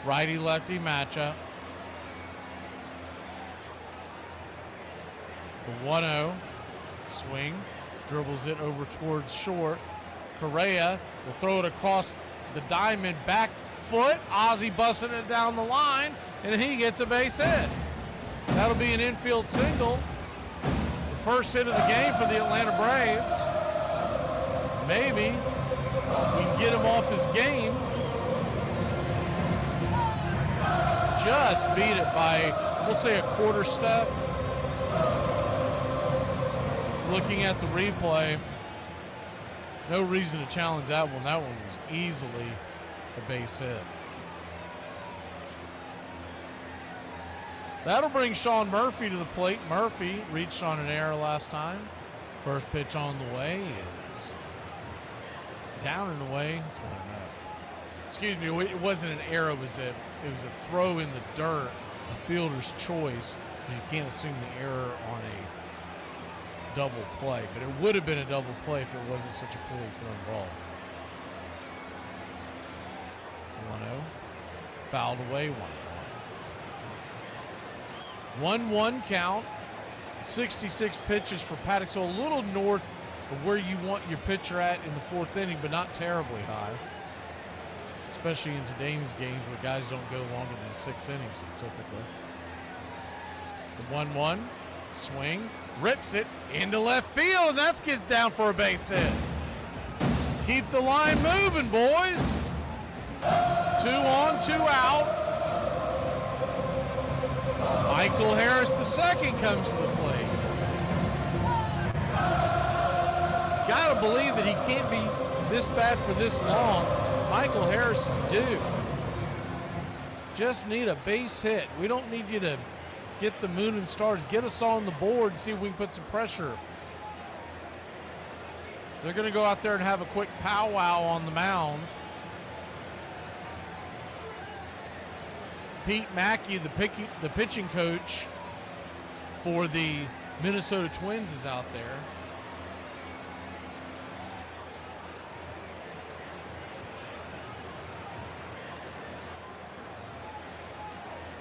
Righty-lefty matchup. The 1-0 swing. Dribbles it over towards short. Correa will throw it across the diamond, back foot. Ozzie busting it down the line, and he gets a base hit. That'll be an infield single. The first hit of the game for the Atlanta Braves. Maybe we can get him off his game. Just beat it by, we'll say, a quarter step. Looking at the replay, no reason to challenge that one. That one was easily a base hit. That'll bring Sean Murphy to the plate. Murphy reached on an error last time. First pitch on the way is down and away. It's 1-0. Excuse me, it wasn't an error. It was a throw in the dirt, a fielder's choice, because you can't assume the error on a double play. But it would have been a double play if it wasn't such a poorly thrown ball. 1-0. Fouled away, 1-1. 1-1 count. 66 pitches for Paddock, so a little north of where you want your pitcher at in the fourth inning, but not terribly high. Especially in today's games where guys don't go longer than 6 innings typically. The 1-1 swing, rips it into left field, and that gets down for a base hit. Keep the line moving, boys. 2 on, 2 out. Michael Harris II comes to the plate. Gotta believe that he can't be this bad for this long. Michael Harris is due. Just need a base hit. We don't need you to get the moon and stars. Get us on the board and see if we can put some pressure. They're going to go out there and have a quick powwow on the mound. Pete Mackey, the pitching coach for the Minnesota Twins, is out there.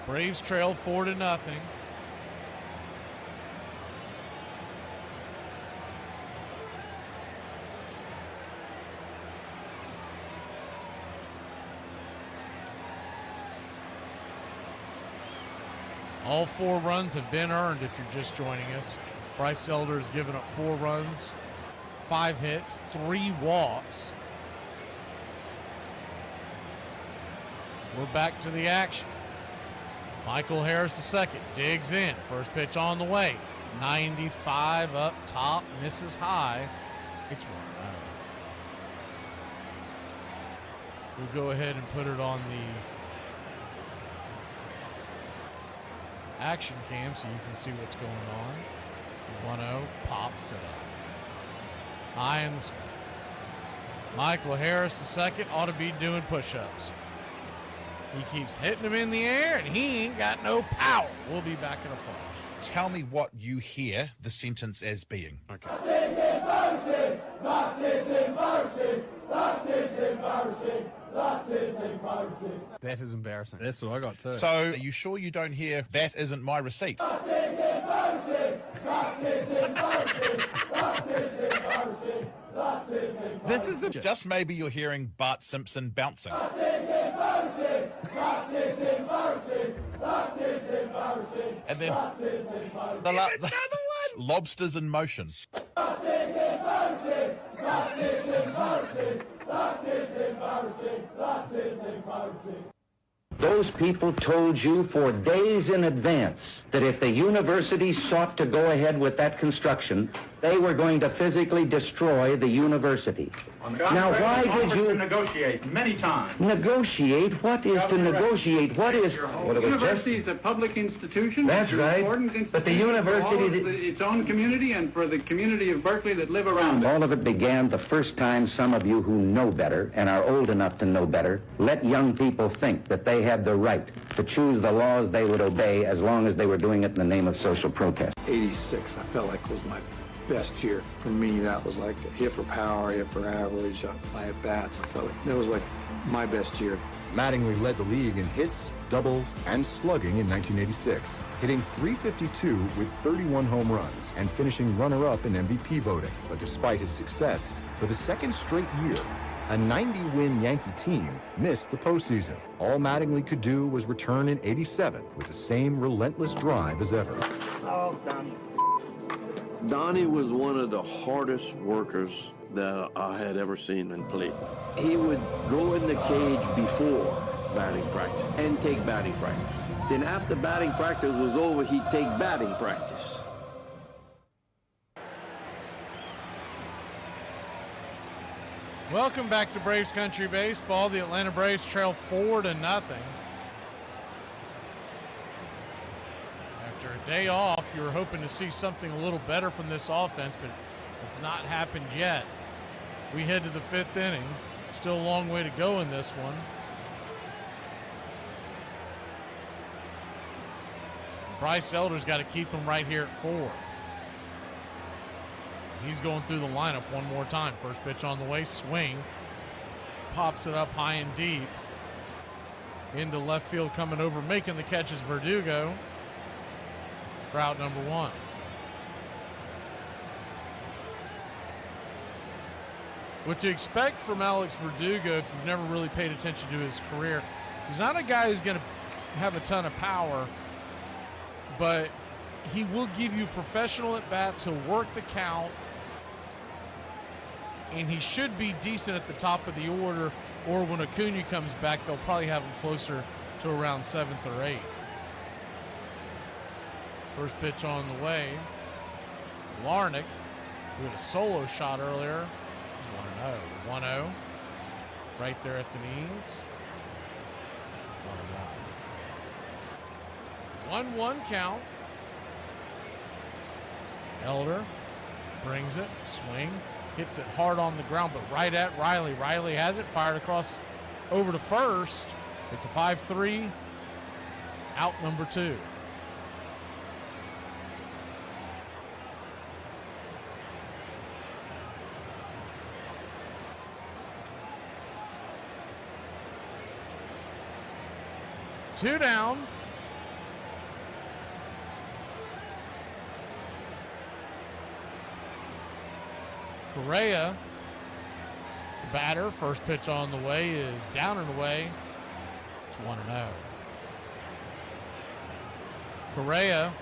Braves trail 4-0. All 4 runs have been earned if you're just joining us. Bryce Elder has given up 4 runs, 5 hits, 3 walks. We're back to the action. Michael Harris II digs in. First pitch on the way. 95 up top, misses high. It's 1-0. We'll go ahead and put it on the action cam so you can see what's going on. 1-0 pops it up. High in the sky. Michael Harris II ought to be doing push-ups. He keeps hitting them in the air, and he ain't got no power. We'll be back in a flash. Tell me what you hear the sentence as being. Okay. That is embarrassing. That is embarrassing. That is embarrassing. That is embarrassing. That's what I got too. So, are you sure you don't hear, that isn't my receipt? That is embarrassing. That is embarrassing. That is embarrassing. That is embarrassing. This is the... Just maybe you're hearing Bart Simpson bouncing. That is embarrassing. That is embarrassing. That is embarrassing. And then... That is embarrassing. Another one! Lobsters in motion. That is embarrassing. That is embarrassing. That is embarrassing. That is embarrassing. Those people told you for days in advance that if the university sought to go ahead with that construction, They were going to physically destroy the university. Now, why did you negotiate many times? Negotiate? What is to negotiate? What is... The university is a public institution. That's right. But the university... For its own community and for the community of Berkeley that live around it. All of it began the first time some of you who know better and are old enough to know better let young people think that they had the right to choose the laws they would obey as long as they were doing it in the name of social protest. 86, I felt like was my best year. For me, that was like hit for power, hit for average, my at-bats. I felt like that was like my best year. Mattingly led the league in hits, doubles, and slugging in 1986, hitting .352 with 31 home runs and finishing runner-up in MVP voting. But despite his success, for the second straight year, a 90-win Yankee team missed the postseason. All Mattingly could do was return in 87 with the same relentless drive as ever. Oh, Donnie. Donnie was one of the hardest workers that I had ever seen in play. He would go in the cage before batting practice and take batting practice. Then after batting practice was over, he'd take batting practice. Welcome back to Braves Country Baseball. The Atlanta Braves trail 4-0. After a day off, you were hoping to see something a little better from this offense, but it's not happened yet. We head to the 5th inning. Still a long way to go in this one. Bryce Elder's got to keep him right here at 4. He's going through the lineup one more time. First pitch on the way, swing. Pops it up high and deep. Into left field, coming over, making the catch is Verdugo. For out number 1. What you expect from Alex Verdugo, if you've never really paid attention to his career, he's not a guy who's going to have a ton of power, but he will give you professional at-bats. He'll work the count, and he should be decent at the top of the order, or when Acuna comes back, they'll probably have him closer to around 7th or 8th. First pitch on the way. Larnach, who had a solo shot earlier, is 1-0. 1-0. Right there at the knees. 1-1. 1-1 count. Elder brings it, swing, hits it hard on the ground, but right at Riley. Riley has it, fired across over to first. It's a 5-3, out number 2. Two down. Correa, the batter, first pitch on the way is down and away. It's 1-0. Correa,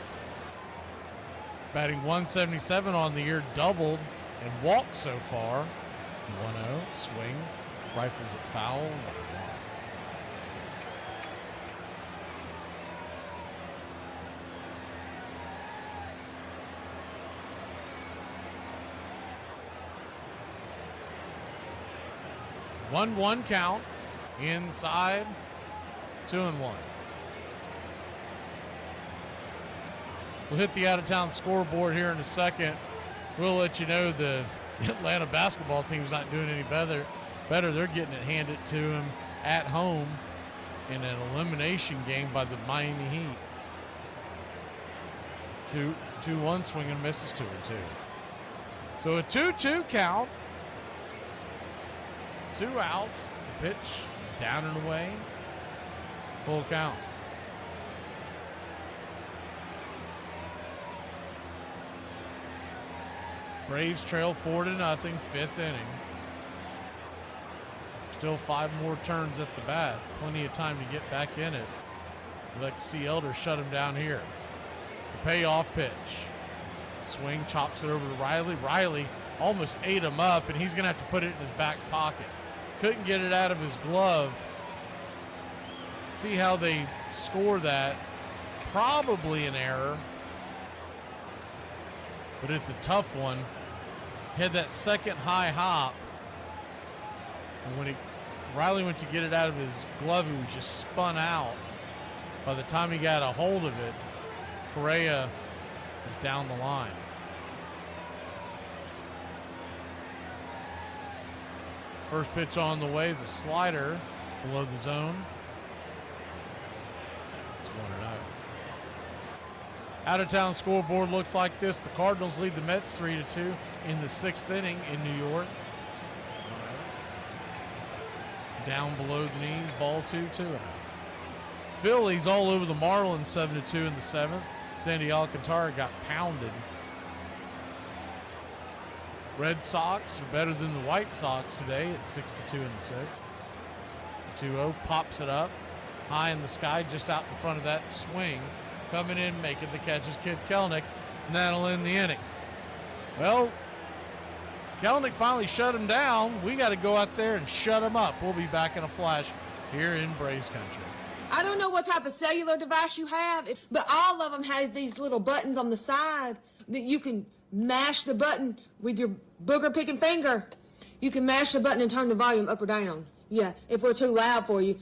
batting 177 on the year, doubled and walked so far. 1-0, swing, rifles it foul, 1-1. One count, inside, 2-1. We'll hit the out-of-town scoreboard here in a second. We'll let you know the Atlanta basketball team's not doing any better. They're getting it handed to them at home in an elimination game by the Miami Heat. 2-1 swing and misses, 2-2. So a 2-2 count. 2 outs, the pitch down and away, full count. Braves trail 4-0, 5th inning. Still 5 more turns at the bat, plenty of time to get back in it. We'd like to see Elder shut him down here. The payoff pitch. Swing, chops it over to Riley. Riley almost ate him up, and he's going to have to put it in his back pocket. Couldn't get it out of his glove. See how they score that. Probably an error. but it's a tough one. Had that second high hop, and when Riley went to get it out of his glove, he was just spun out. By the time he got a hold of it, Correa was down the line. First pitch on the way is a slider below the zone. It's 1-0. Out-of-town scoreboard looks like this. The Cardinals lead the Mets 3-2 in the 6th inning in New York. Down below the knees, ball 2-2. Phillies all over the Marlins 7-2 in the 7th. Sandy Alcantara got pounded. Red Sox are better than the White Sox today at 6-2 in the 6th. 2-0 pops it up high in the sky, just out in front of that swing. Coming in, making the catch is Kid Kelenic, and that'll end the inning. Well, Kelenic finally shut him down. We got to go out there and shut him up. We'll be back in a flash here in Braves Country. I don't know what type of cellular device you have, but all of them have these little buttons on the side that you can mash the button with your booger-picking finger. You can mash the button and turn the volume up or down. Yeah, if we're too loud for you.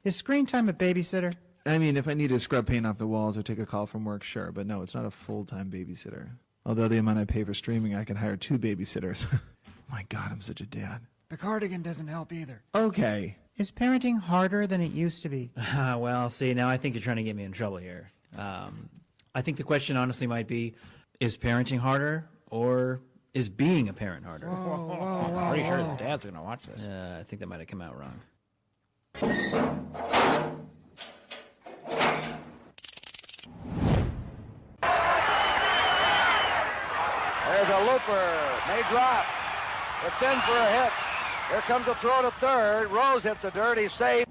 Is screen time a babysitter? I mean, if I need to scrub paint off the walls or take a call from work, sure. But no, it's not a full-time babysitter. Although the amount I pay for streaming, I can hire 2 babysitters. My God, I'm such a dad. The cardigan doesn't help either. Okay. Is parenting harder than it used to be? Well, see, now I think you're trying to get me in trouble here. I think the question honestly might be, is parenting harder or is being a parent harder? I'm pretty sure the dad's going to watch this. I think that might have come out wrong. There's a looper, may drop. It's in for a hit. Here comes a throw to third. Rose hits a dirty save.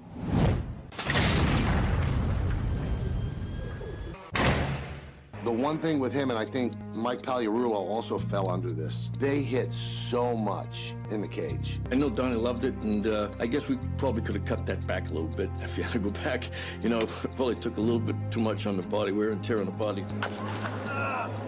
The one thing with him, and I think Mike Pagliarulo also fell under this, they hit so much in the cage. I know Donnie loved it, and I guess we probably could have cut that back a little bit if you had to go back. You know, probably took a little bit too much on the body, wear and tear on the body.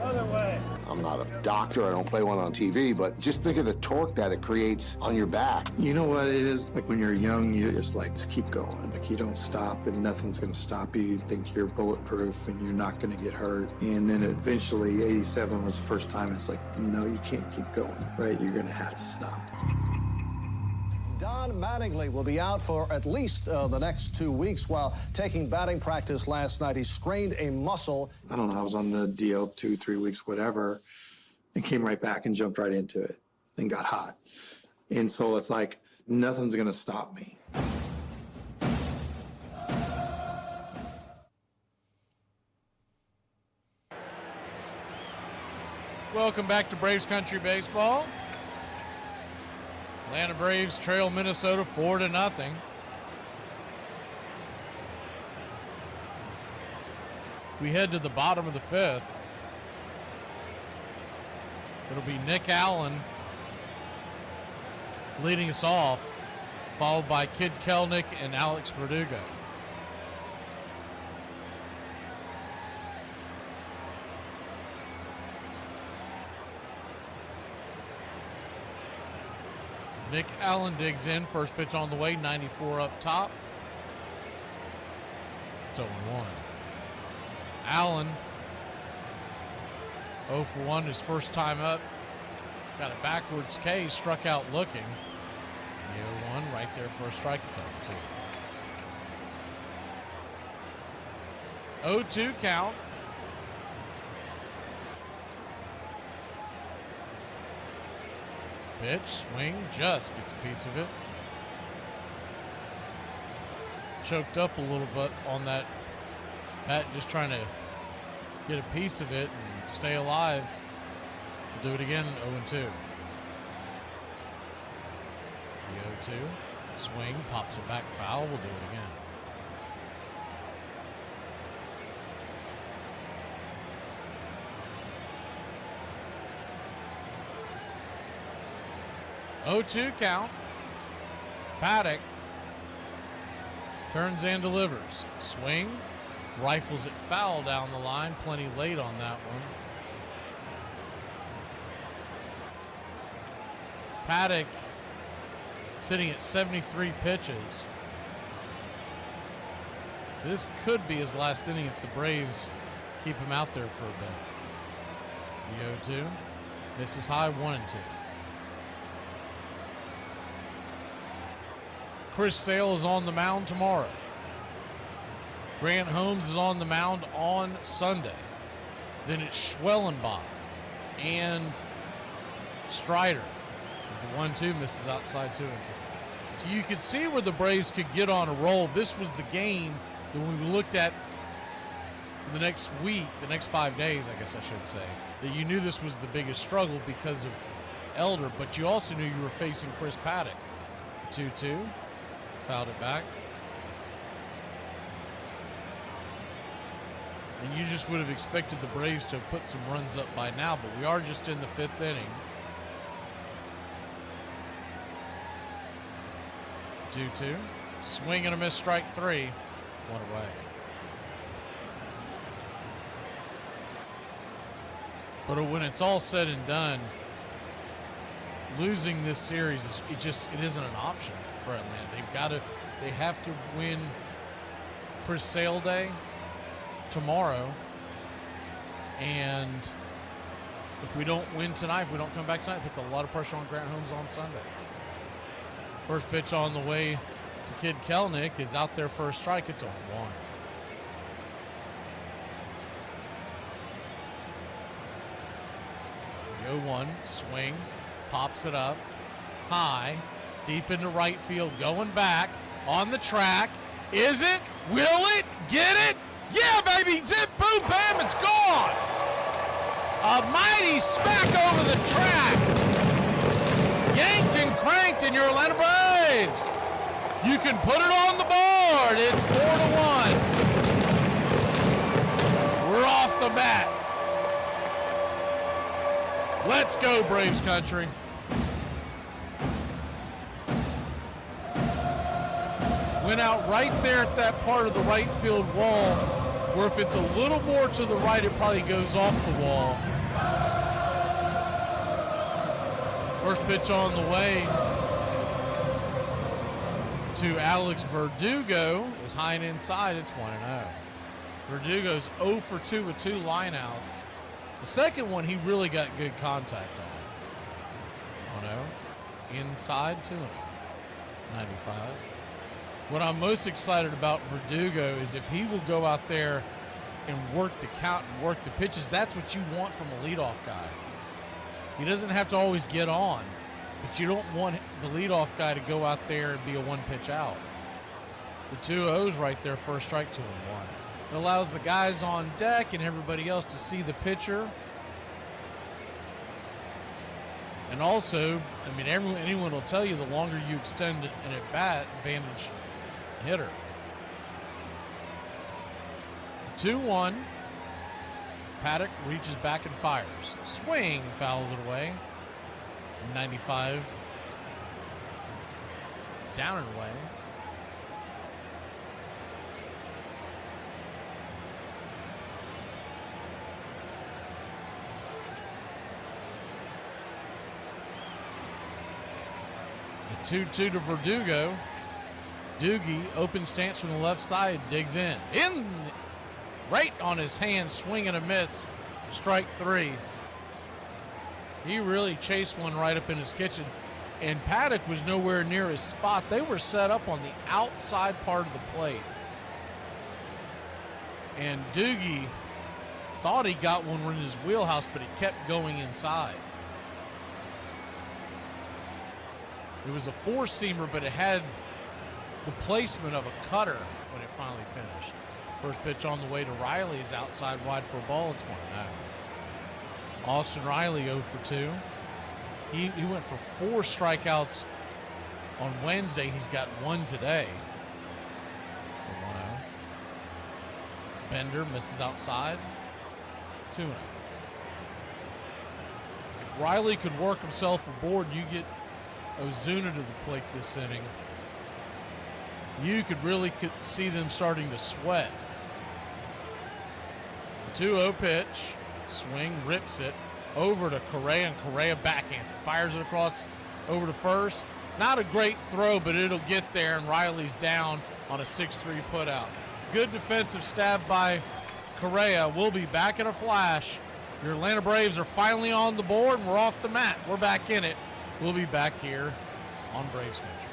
Other way. I'm not a doctor, I don't play one on TV, but just think of the torque that it creates on your back. You know what it is? Like when you're young, you just like just keep going. Like you don't stop and nothing's going to stop you. You think you're bulletproof and you're not going to get hurt. And then eventually 87 was the first time it's like, no, you can't keep going, right? You're going to have to stop. Don Mattingly will be out for at least the next 2 weeks. While taking batting practice last night, he strained a muscle. I don't know, I was on the DL 2-3 weeks, whatever, and came right back and jumped right into it and got hot. And so it's like, nothing's going to stop me. Welcome back to Braves Country Baseball. Atlanta Braves trail Minnesota 4-0. We head to the bottom of the 5th. It'll be Nick Allen leading us off, followed by Kid Kelenic and Alex Verdugo. Nick Allen digs in. First pitch on the way, 94 up top. It's 0-1. Allen, 0 for 1, his first time up. Got a backwards K, struck out looking. The 0-1 right there for a strike. It's 0-2. 0-2 count. Pitch, swing, just gets a piece of it. Choked up a little bit on that bat, just trying to get a piece of it and stay alive. We'll do it again, 0-2. The 0-2, swing, pops it back foul, we'll do it again. Oh-2 count. Paddock turns and delivers. Swing, rifles it foul down the line. Plenty late on that one. Paddock sitting at 73 pitches. So this could be his last inning if the Braves keep him out there for a bit. The 0-2 misses high, 1-2. Chris Sale is on the mound tomorrow. Grant Holmes is on the mound on Sunday. Then it's Schwellenbach and Strider. As the 1-2 misses outside, 2-2. So you could see where the Braves could get on a roll. This was the game that we looked at for the next week, the next 5 days, I guess I should say, that you knew this was the biggest struggle because of Elder, but you also knew you were facing Chris Paddock. 2-2, fouled it back. And you just would have expected the Braves to have put some runs up by now, but we are just in the 5th inning. 2-2, swing and a miss, strike 3, 1 away. But when it's all said and done, losing this series it isn't an option for Atlanta. They have to win Chris Sale Day tomorrow, and if we don't win tonight, if we don't come back tonight, it puts a lot of pressure on Grant Holmes on Sunday. First pitch on the way to Kid Kelnick is out there for a strike. It's 0-1. The 0-1 swing, pops it up high, deep into right field, going back on the track. Is it? Will it? Get it? Yeah, baby! Zip, boom, bam, it's gone! A mighty smack over the track. Yanked and cranked in your Atlanta Braves. You can put it on the board. It's 4-1. We're off the bat. Let's go, Braves country. Went out right there at that part of the right field wall where if it's a little more to the right, it probably goes off the wall. First pitch on the way to Alex Verdugo is high and inside. It's 1-0. Verdugo's 0 for 2 with 2 lineouts. The second one, he really got good contact on. 1-0. Inside, 2-0. 95. What I'm most excited about Verdugo is if he will go out there and work the count and work the pitches. That's what you want from a leadoff guy. He doesn't have to always get on, but you don't want the leadoff guy to go out there and be a one-pitch out. The 2-0s right there, first strike, 2-1. It allows the guys on deck and everybody else to see the pitcher. And also, I mean, anyone will tell you the longer you extend an at-bat, advantage hitter. 2-1. Paddock reaches back and fires. Swing, fouls it away. 95. Down and away. The 2-2 to Verdugo. Doogie, open stance from the left side, digs in. Right on his hand, swing and a miss. Strike 3. He really chased one right up in his kitchen. And Paddock was nowhere near his spot. They were set up on the outside part of the plate. And Doogie thought he got one in his wheelhouse, but it kept going inside. It was a four-seamer, but it had the placement of a cutter when it finally finished. First pitch on the way to Riley is outside wide for a ball. It's 1-0. Austin Riley 0 for 2. He went for 4 strikeouts on Wednesday. He's got 1 today. The 1-0. Bender misses outside. 2-0. If Riley could work himself aboard, you get Ozuna to the plate this inning, you could really see them starting to sweat. The 2-0 pitch, swing, rips it over to Correa, and Correa backhands it, fires it across over to first. Not a great throw, but it'll get there, and Riley's down on a 6-3 putout. Good defensive stab by Correa. We'll be back in a flash. Your Atlanta Braves are finally on the board, and we're off the mat. We're back in it. We'll be back here on Braves Country.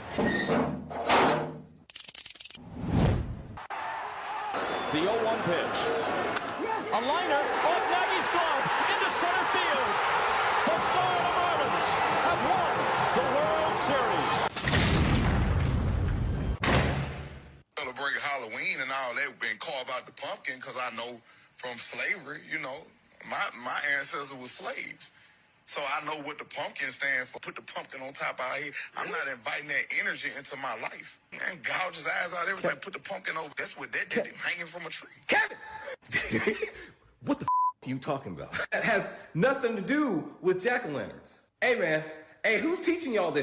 The 0-1 pitch. A liner off Nagy's glove into center field. The Florida Marlins have won the World Series. Celebrate Halloween and all that, been carved out the pumpkin, because I know from slavery, my ancestors were slaves. So I know what the pumpkin stands for. Put the pumpkin on top of our head. I'm not inviting that energy into my life. Man, gouge his eyes out, everything. Put the pumpkin over. That's what that did, hanging from a tree. Kevin! What the are you talking about? That has nothing to do with jack-o'-lanterns. Hey, man. Hey, who's teaching y'all this?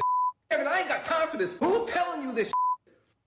Kevin, I ain't got time for this. Who's telling you this?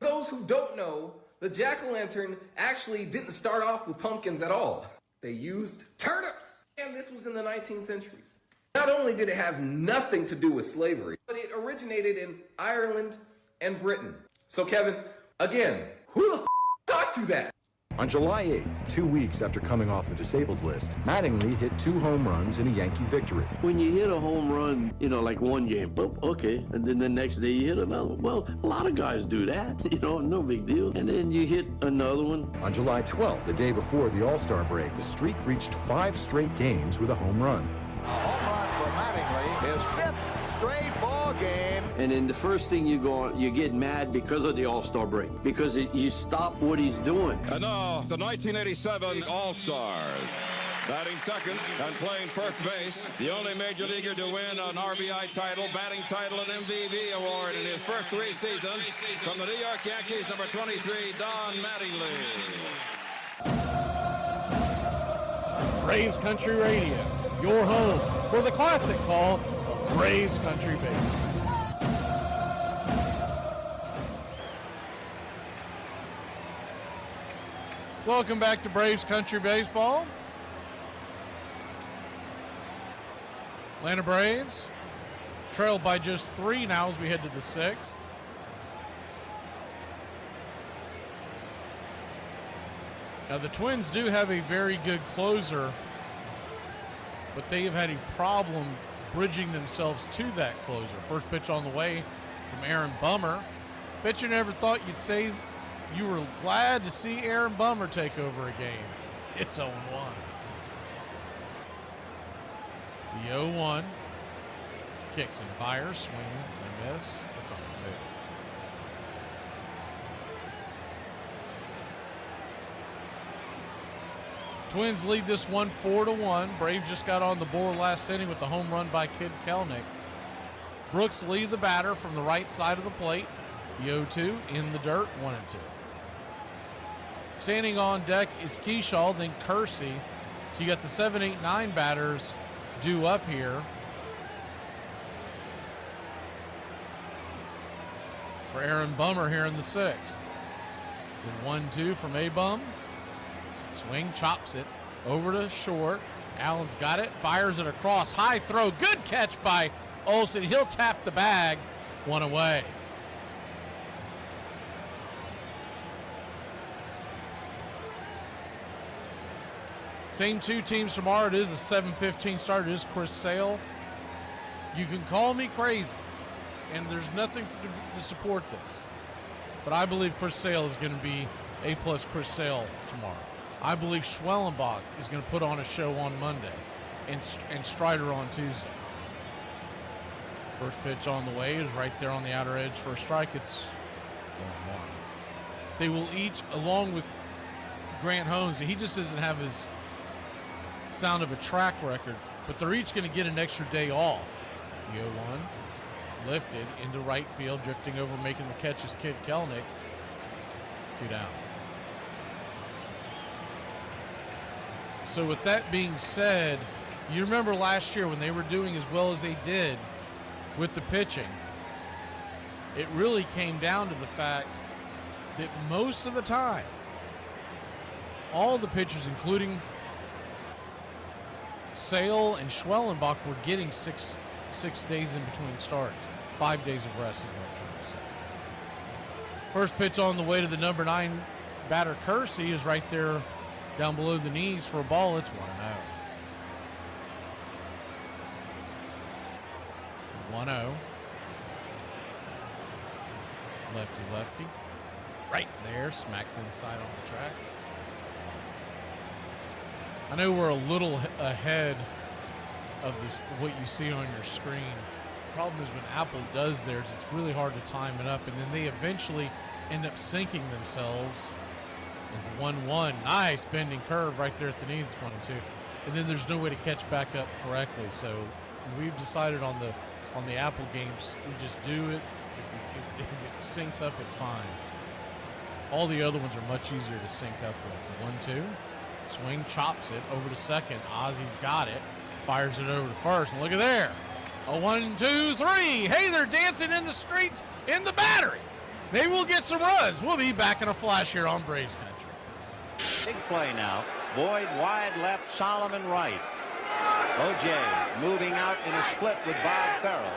For those who don't know, the jack-o'-lantern actually didn't start off with pumpkins at all. They used turnips. And this was in the 19th centuries. Not only did it have nothing to do with slavery, but it originated in Ireland and Britain. So, Kevin, again, who the taught you that? On July 8th, 2 weeks after coming off the disabled list, Mattingly hit 2 home runs in a Yankee victory. When you hit a home run, like one game, boop, okay, and then the next day you hit another. Well, a lot of guys do that, no big deal. And then you hit another one. On July 12th, the day before the All-Star break, the streak reached 5 straight games with a home run. A home run for Mattingly, his 5th straight ball game. And then the first thing you get mad because of the All-Star break, because you stop what he's doing. And now, the 1987 All-Stars. Batting second and playing first base, the only major leaguer to win an RBI title, batting title, and MVP award in his first 3 seasons. From the New York Yankees, number 23, Don Mattingly. Braves Country Radio, your home for the classic call of Braves Country Baseball. Welcome back to Braves Country Baseball. Atlanta Braves trailed by just 3 now as we head to the 6th. Now the Twins do have a very good closer, but they have had a problem bridging themselves to that closer. First pitch on the way from Aaron Bummer. Bet you never thought you'd say you were glad to see Aaron Bummer take over a game. It's 0-1. The 0-1. Kicks and fires, swing and miss. It's 0-2. Twins lead this one 4-1. Braves just got on the board last inning with the home run by Kid Kelnick. Brooks lead the batter from the right side of the plate. The 0-2 in the dirt, 1-2. Standing on deck is Keyshaw, then Kersey. So you got the 7, 8, 9 batters due up here. For Aaron Bummer here in the 6th. The 1-2 from A-Bum. Swing, chops it over to short. Allen's got it, fires it across. High throw, good catch by Olsen. He'll tap the bag, 1 away. Same 2 teams tomorrow. It is a 7:15 start. It is Chris Sale. You can call me crazy, and there's nothing to support this. But I believe Chris Sale is going to be A+ Chris Sale tomorrow. I believe Schwellenbach is going to put on a show on Monday and Strider on Tuesday. First pitch on the way is right there on the outer edge for a strike. It's 1-1. They will each, along with Grant Holmes, he just doesn't have his sound of a track record, but they're each going to get an extra day off. The 0-1 lifted into right field, drifting over, making the catch is Kid Kelnick. 2 down. So with that being said, you remember last year when they were doing as well as they did with the pitching, it really came down to the fact that most of the time, all the pitchers, including Sale and Schwellenbach, were getting six days in between starts. 5 days of rest is what I'm trying to say. First pitch on the way to the number 9 batter, Kersey, is right there down below the knees for a ball. It's 1-0. 1-0. Lefty. Right there, smacks inside on the track. I know we're a little ahead of this, what you see on your screen. Problem is when Apple does theirs, it's really hard to time it up, and then they eventually end up syncing themselves as the 1-1. Nice bending curve right there at the knees. It's 1-2, and then there's no way to catch back up correctly. So we've decided on the Apple games, we just do it. If it syncs up, it's fine. All the other ones are much easier to sync up with. The 1-2, swing, chops it over to second. Ozzy's got it, fires it over to first, and look at there. A 1-2-3. Hey, they're dancing in the streets in the Battery. Maybe we'll get some runs. We'll be back in a flash here on Braves Country. Big play now. Boyd wide left, Solomon right. OJ moving out in a split with Bob Farrell.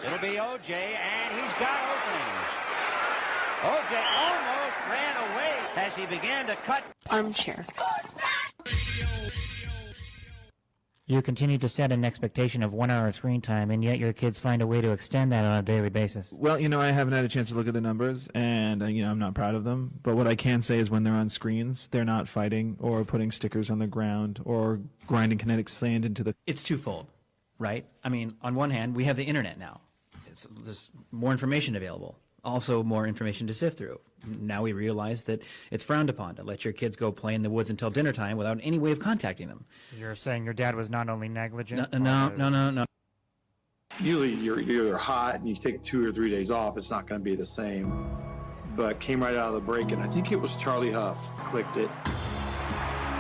It'll be OJ, and he's got openings. OJ almost ran away as he began to cut. Armchair. You continue to set an expectation of 1 hour screen time, and yet your kids find a way to extend that on a daily basis. Well, I haven't had a chance to look at the numbers, and, I'm not proud of them. But what I can say is when they're on screens, they're not fighting or putting stickers on the ground or grinding kinetic sand into the... It's twofold, right? I mean, on one hand, we have the internet now. There's more information available. Also more information to sift through. Now we realize that it's frowned upon to let your kids go play in the woods until dinner time without any way of contacting them. You're saying your dad was not only negligent? No. Usually you're either hot and you take 2 or 3 days off, it's not going to be the same. But came right out of the break, and I think it was Charlie Huff clicked it.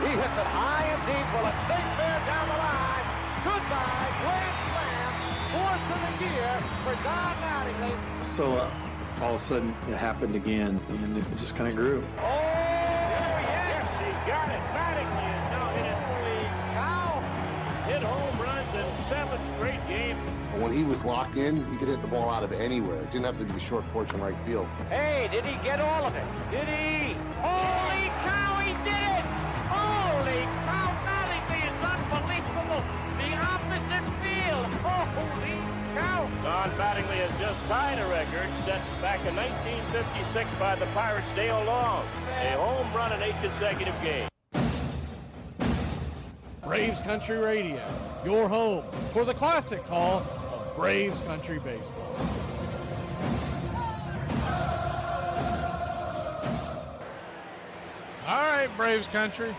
He hits it high and deep. Will it stay fair down the line? Goodbye, grand slam. Fourth of the year for Don Mattingly. So all of a sudden it happened again, and it just kind of grew. Oh, yes, he got it. Mattingly is now hitting. Holy cow. Hit home runs in 7th straight game. When he was locked in, he could hit the ball out of anywhere. It didn't have to be a short porch in right field. Hey, did he get all of it? Did he? Holy cow, he did it! Holy cow, Mattingly is unbelievable. The opposite field. Holy cow. Don Mattingly has just tied a record set back in 1956 by the Pirates' Dale Long. A home run in 8 consecutive games. Braves Country Radio, your home for the classic call of Braves Country Baseball. All right, Braves Country.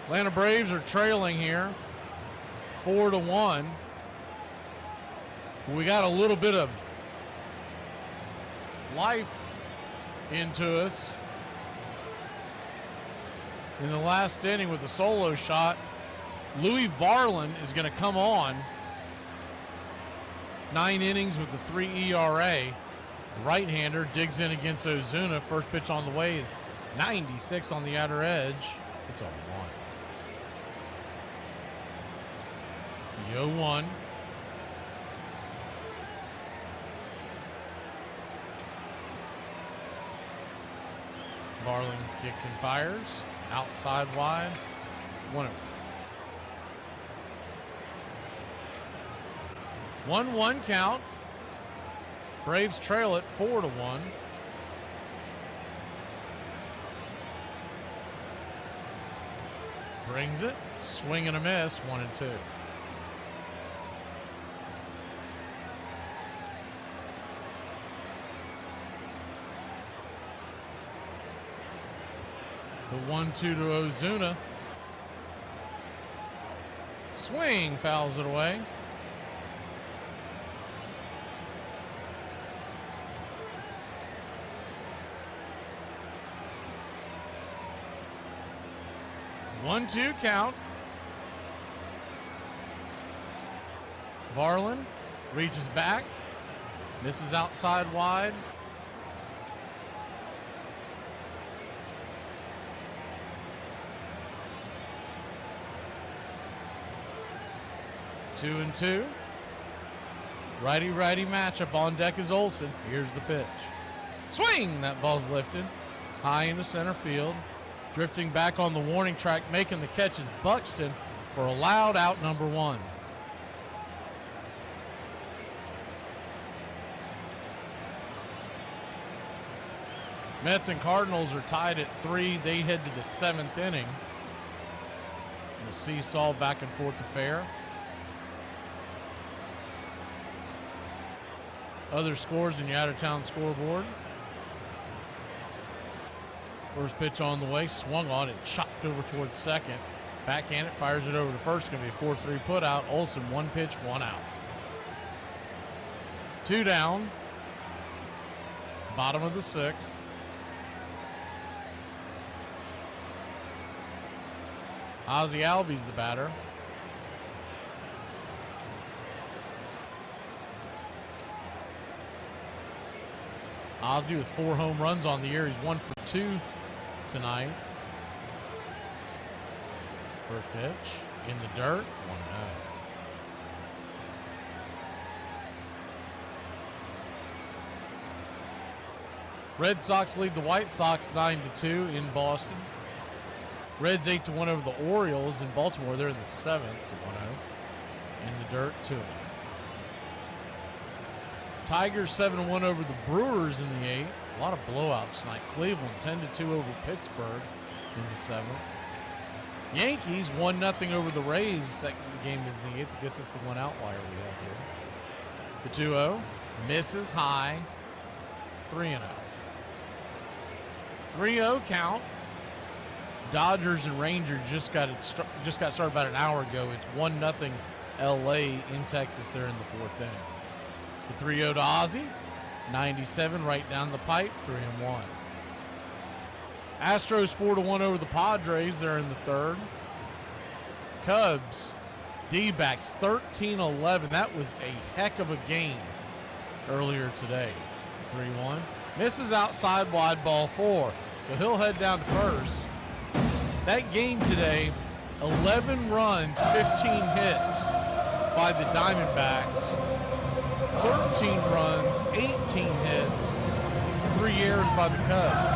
Atlanta Braves are trailing here 4-1. We got a little bit of life into us in the last inning with a solo shot. Louis Varland is going to come on. 9 innings with a 3 ERA. The right-hander digs in against Ozuna. First pitch on the way is 96 on the outer edge. It's 0-1. The 0-1. Varland kicks and fires. Outside wide. 1-0. 1-1 count. Braves trail it 4-1. Brings it. Swing and a miss. 1-2. The 1-2 to Ozuna. Swing, fouls it away. One-two count. Varland reaches back, misses outside wide. 2-2. Righty-righty matchup. On deck is Olson. Here's the pitch. Swing! That ball's lifted high into center field. Drifting back on the warning track, making the catch is Buxton for a loud out number 1. Mets and Cardinals are tied at 3. They head to the 7th inning. The seesaw back and forth affair. Other scores in your out-of-town scoreboard. First pitch on the way, swung on it, chopped over towards second. Backhand it, fires it over to first. Going to be a 4-3 put out. Olson, 1 pitch, 1 out. 2 down. Bottom of the 6th. Ozzie Albies the batter. Ozzie with 4 home runs on the year. He's 1 for 2 tonight. First pitch in the dirt, 1-0. Red Sox lead the White Sox 9-2 in Boston. Reds 8-1 over the Orioles in Baltimore. They're in the 7th to 1-0. In the dirt, 2-0. Tigers 7-1 over the Brewers in the 8th. A lot of blowouts tonight. Cleveland 10-2 over Pittsburgh in the 7th. Yankees 1-0 over the Rays. That game is in the 8th. I guess that's the one outlier we have here. The 2-0 misses high. 3-0. 3-0 count. Dodgers and Rangers just got started about an hour ago. It's 1-0 LA in Texas. They're in the 4th inning. The 3-0 to Ozzie. 97 right down the pipe. 3-1. Astros 4-1 over the Padres. They're in the 3rd. Cubs, D-backs 13-11. That was a heck of a game earlier today. 3-1. Misses outside wide, ball 4. So he'll head down to first. That game today, 11 runs, 15 hits by the Diamondbacks, 13 runs, 18 hits, 3 errors by the Cubs.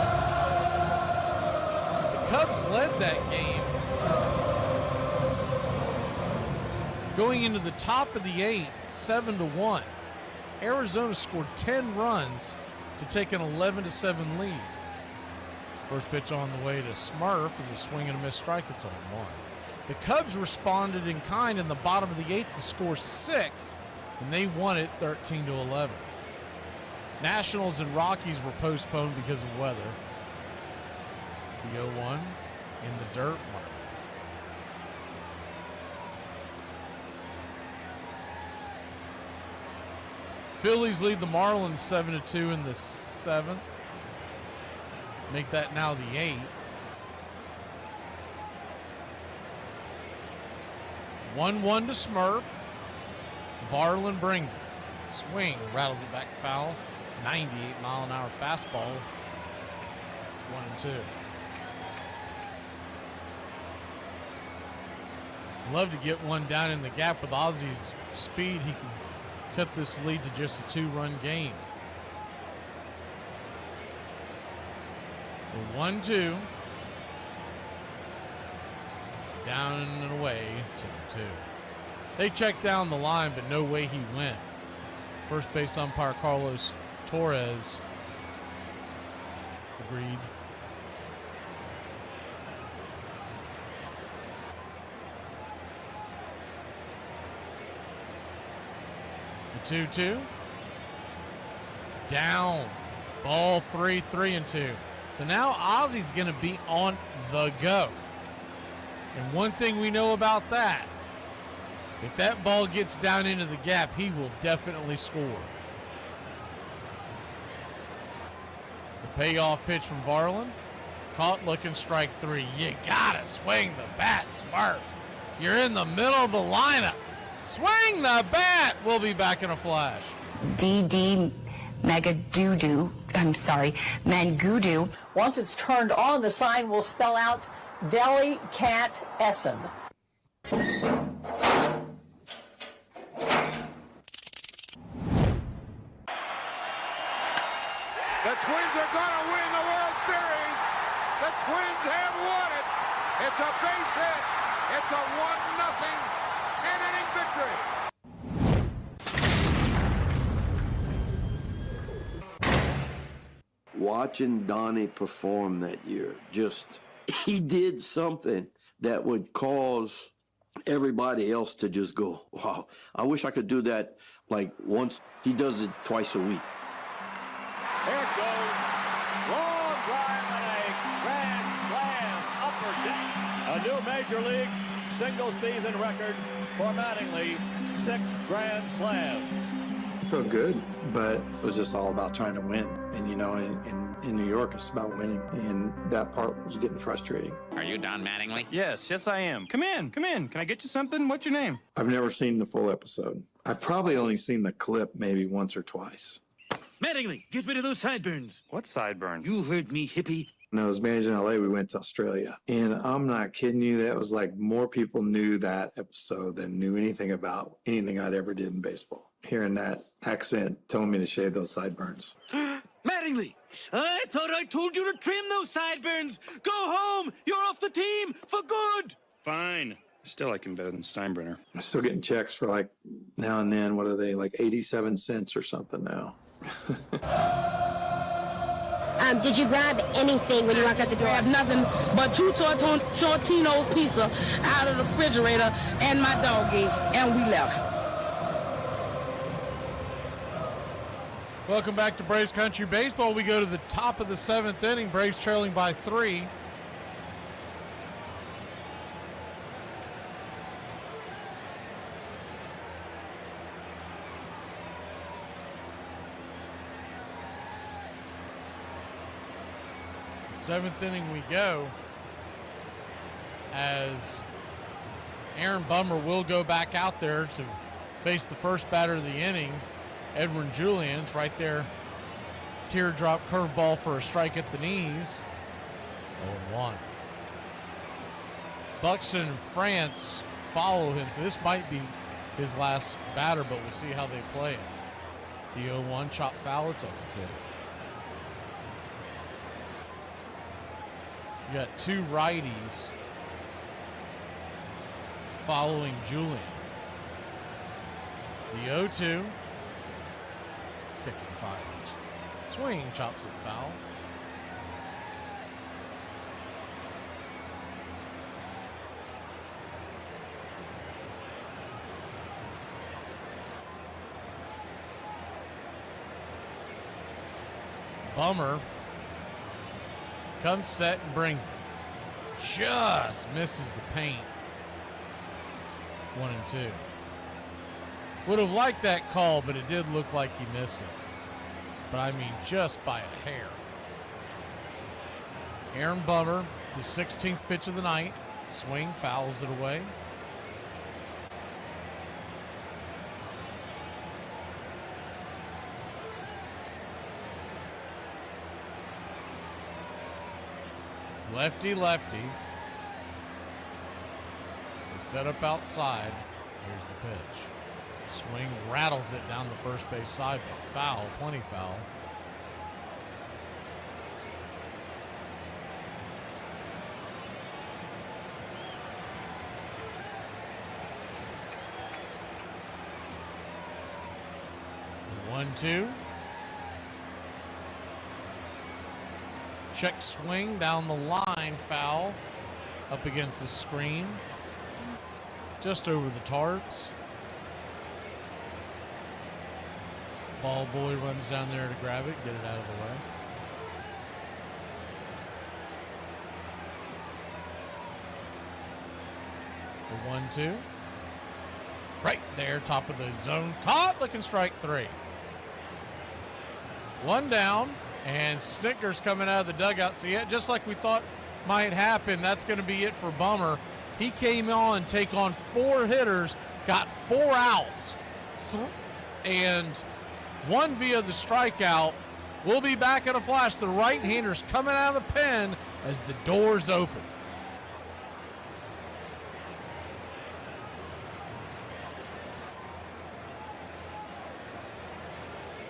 The Cubs led that game going into the top of the 8th, 7-1. Arizona scored 10 runs to take an 11-7 lead. First pitch on the way to Smurf is a swing and a miss strike. It's on 1. The Cubs responded in kind in the bottom of the 8th to score 6, and they won it 13-11. Nationals and Rockies were postponed because of weather. The 0-1 in the dirt. Phillies lead the Marlins 7-2 in the 7th. Make that now the 8th. 1-1 to Smurf. Varland brings it. Swing, rattles it back foul. 98-mile-an-hour fastball. It's 1-2. Love to get one down in the gap with Ozzie's speed. He can cut this lead to just a 2-run game. The 1-2. Down and away, 2-2. They checked down the line, but no way he went. First base umpire Carlos Torres agreed. The 2-2. Down. Ball 3, 3-2. So now Ozzie's going to be on the go. And one thing we know about that, if that ball gets down into the gap, he will definitely score. The payoff pitch from Varland. Caught looking, strike 3. You got to swing the bat, Smart. You're in the middle of the lineup. Swing the bat. We'll be back in a flash. DD Mangudu. Once it's turned on, the sign will spell out Deli Cat Essen. It's a base hit. It's a 1-0 10-inning victory. Watching Donnie perform that year, he did something that would cause everybody else to just go, wow, I wish I could do that like once. He does it twice a week. Here it goes. Long drive and a grand slam upper deck. A new Major League single-season record for Mattingly, 6 grand slams. I felt good, but it was just all about trying to win. And, you know, in New York, it's about winning. And that part was getting frustrating. Are you Don Mattingly? Yes, I am. Come in. Can I get you something? What's your name? I've never seen the full episode. I've probably only seen the clip maybe once or twice. Mattingly, get rid of those sideburns. What sideburns? You heard me, hippie. When I was managing LA, we went to Australia. And I'm not kidding you, that was like more people knew that episode than knew anything about anything I'd ever did in baseball. Hearing that accent telling me to shave those sideburns. Mattingly, I thought I told you to trim those sideburns. Go home. You're off the team for good. Fine. Still like him better than Steinbrenner. I'm still getting checks for like now and then. What are they, like 87 cents or something now? Did you grab anything when you walked out the door? I have nothing but 2 Tortino's pizza out of the refrigerator and my doggy, and we left. Welcome back to Braves Country Baseball. We go to the top of the 7th inning. Braves trailing by 3. The 7th inning we go, as Aaron Bummer will go back out there to face the first batter of the inning, Edwin Julian's right there. Teardrop curveball for a strike at the knees. 0-1. Buxton and France follow him, so this might be his last batter, but we'll see how they play it. The 0-1 chop foul, it's 0-2. You got 2 righties following Julian. The 0-2. Kicks and fires. Swing, chops it foul. Bummer comes set and brings it. Just misses the paint. 1-2. Would have liked that call, but it did look like he missed it. But I mean, just by a hair. Aaron Bummer, the 16th pitch of the night. Swing, fouls it away. Lefty, lefty. They set up outside. Here's the pitch. Swing rattles it down the first base side, but foul, plenty foul. The 1-2. Check swing down the line, foul. Up against the screen. Just over the tarts. Ball boy runs down there to grab it, get it out of the way. The 1-2. Right there, top of the zone. Caught, looking strike 3. 1 down, and Snickers coming out of the dugout. So yeah, just like we thought might happen, that's going to be it for Bummer. He came on, take on 4 hitters, got 4 outs, and 1 via the strikeout. We'll be back in a flash. The right-handers coming out of the pen as the doors open.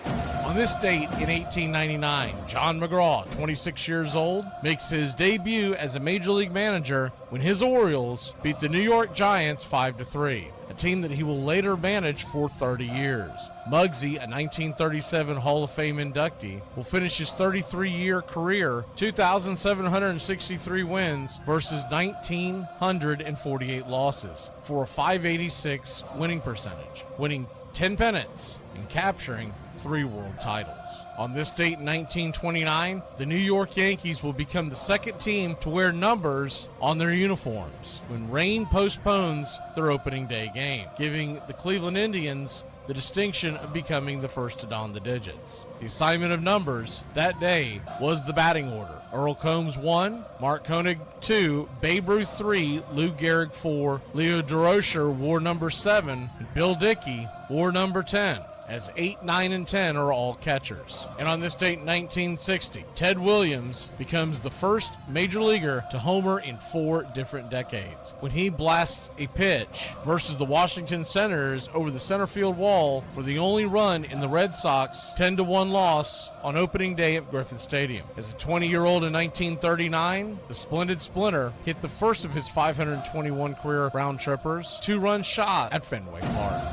On On this date in 1899, John McGraw, 26 years old, makes his debut as a Major League manager when his Orioles beat the New York Giants 5-3, a team that he will later manage for 30 years. Muggsy, a 1937 Hall of Fame inductee, will finish his 33-year career 2,763 wins versus 1,948 losses for a .586 winning percentage, winning 10 pennants and capturing 3 world titles. On this date in 1929, the New York Yankees will become the second team to wear numbers on their uniforms when rain postpones their opening day game, giving the Cleveland Indians the distinction of becoming the first to don the digits. The assignment of numbers that day was the batting order. Earl Combs 1, Mark Koenig 2, Babe Ruth 3, Lou Gehrig 4, Leo Durocher wore number 7, and Bill Dickey wore number 10. As 8, 9, and 10 are all catchers. And on this date in 1960, Ted Williams becomes the first major leaguer to homer in 4 different decades when he blasts a pitch versus the Washington Senators over the center field wall for the only run in the Red Sox 10-1 loss on opening day at Griffith Stadium. As a 20-year-old in 1939, the Splendid Splinter hit the first of his 521 career round trippers, 2-run shot at Fenway Park.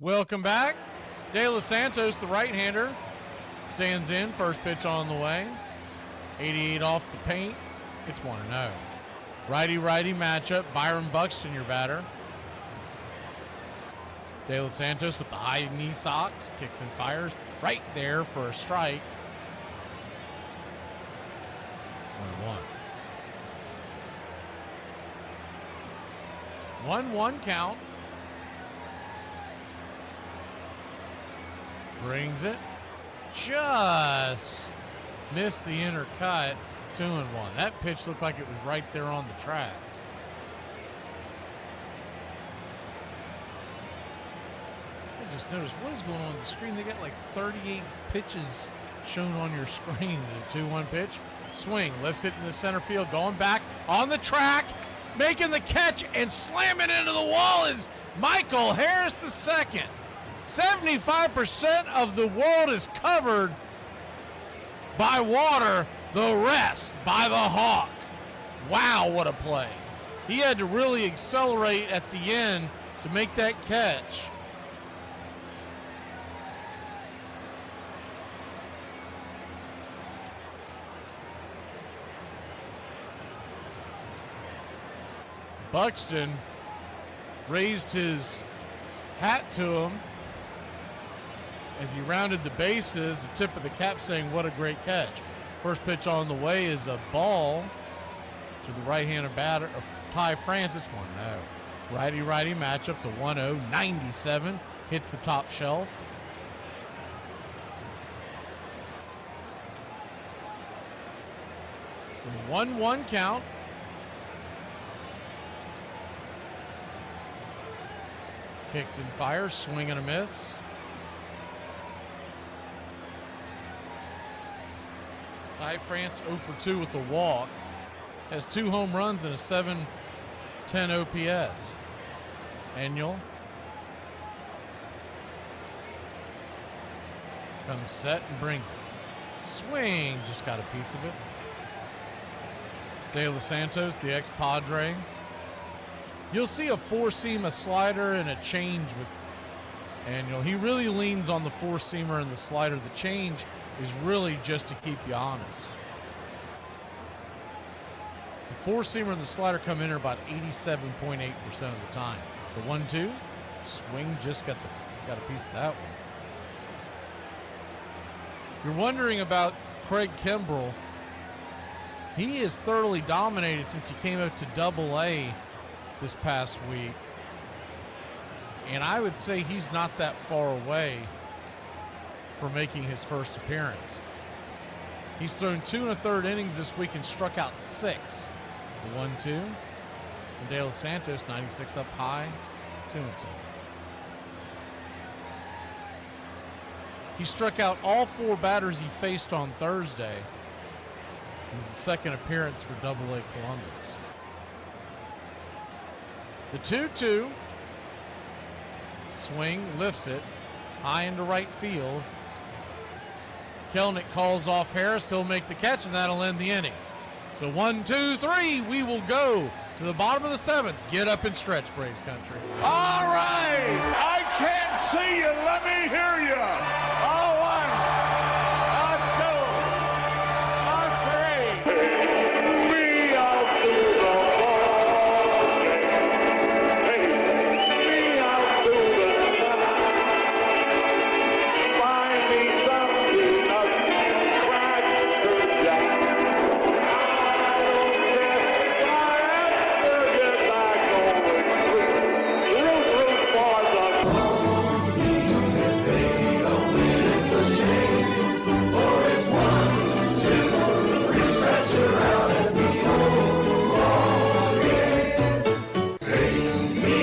Welcome back. De Los Santos, the right-hander, stands in. First pitch on the way. 88 off the paint. It's 1-0. Righty-righty matchup. Byron Buxton, your batter. De Los Santos with the high knee socks. Kicks and fires. Right there for a strike. 1-1. 1-1 count. Brings it. Just missed the inner cut. 2-1. That pitch looked like it was right there on the track. I just noticed what is going on with the screen. They got like 38 pitches shown on your screen. The 2-1 pitch. Swing. Lifts it into center field. Going back on the track. Making the catch and slamming into the wall is Michael Harris II. 75% of the world is covered by water, the rest by the Hawk. Wow, what a play. He had to really accelerate at the end to make that catch. Buxton raised his hat to him as he rounded the bases, the tip of the cap saying, what a great catch. First pitch on the way is a ball to the right-handed batter, Ty France. It's 1-0. Righty-righty matchup, the 1-0, 97, hits the top shelf. The 1-1 count. Kicks and fires, swing and a miss. Ty France 0 for 2 with the walk. Has 2 home runs and a .710 OPS. Enel comes set and brings it. Swing, just got a piece of it. De Los Santos, the ex-Padre. You'll see a four-seam, a slider, and a change with Enel. He really leans on the four-seamer and the slider. The change is really just to keep you honest. The four-seamer and the slider come in about 87.8% of the time. The 1-2, swing just got a piece of that one. You're wondering about Craig Kimbrell. He is thoroughly dominated since he came up to Double-A this past week. And I would say he's not that far away from making his first appearance. He's thrown 2 1/3 innings this week and struck out 6. 1-2. And De Los Santos, 96 up high, 2-2. He struck out all 4 batters he faced on Thursday. It was the second appearance for Double-A Columbus. The 2-2. Swing, lifts it, high into right field. Kelnick calls off Harris. He'll make the catch, and that'll end the inning. So 1, 2, 3. We will go to the bottom of the 7th. Get up and stretch, Braves country. All right. I can't see you. Let me hear you. A 1, a 2, a 3. Me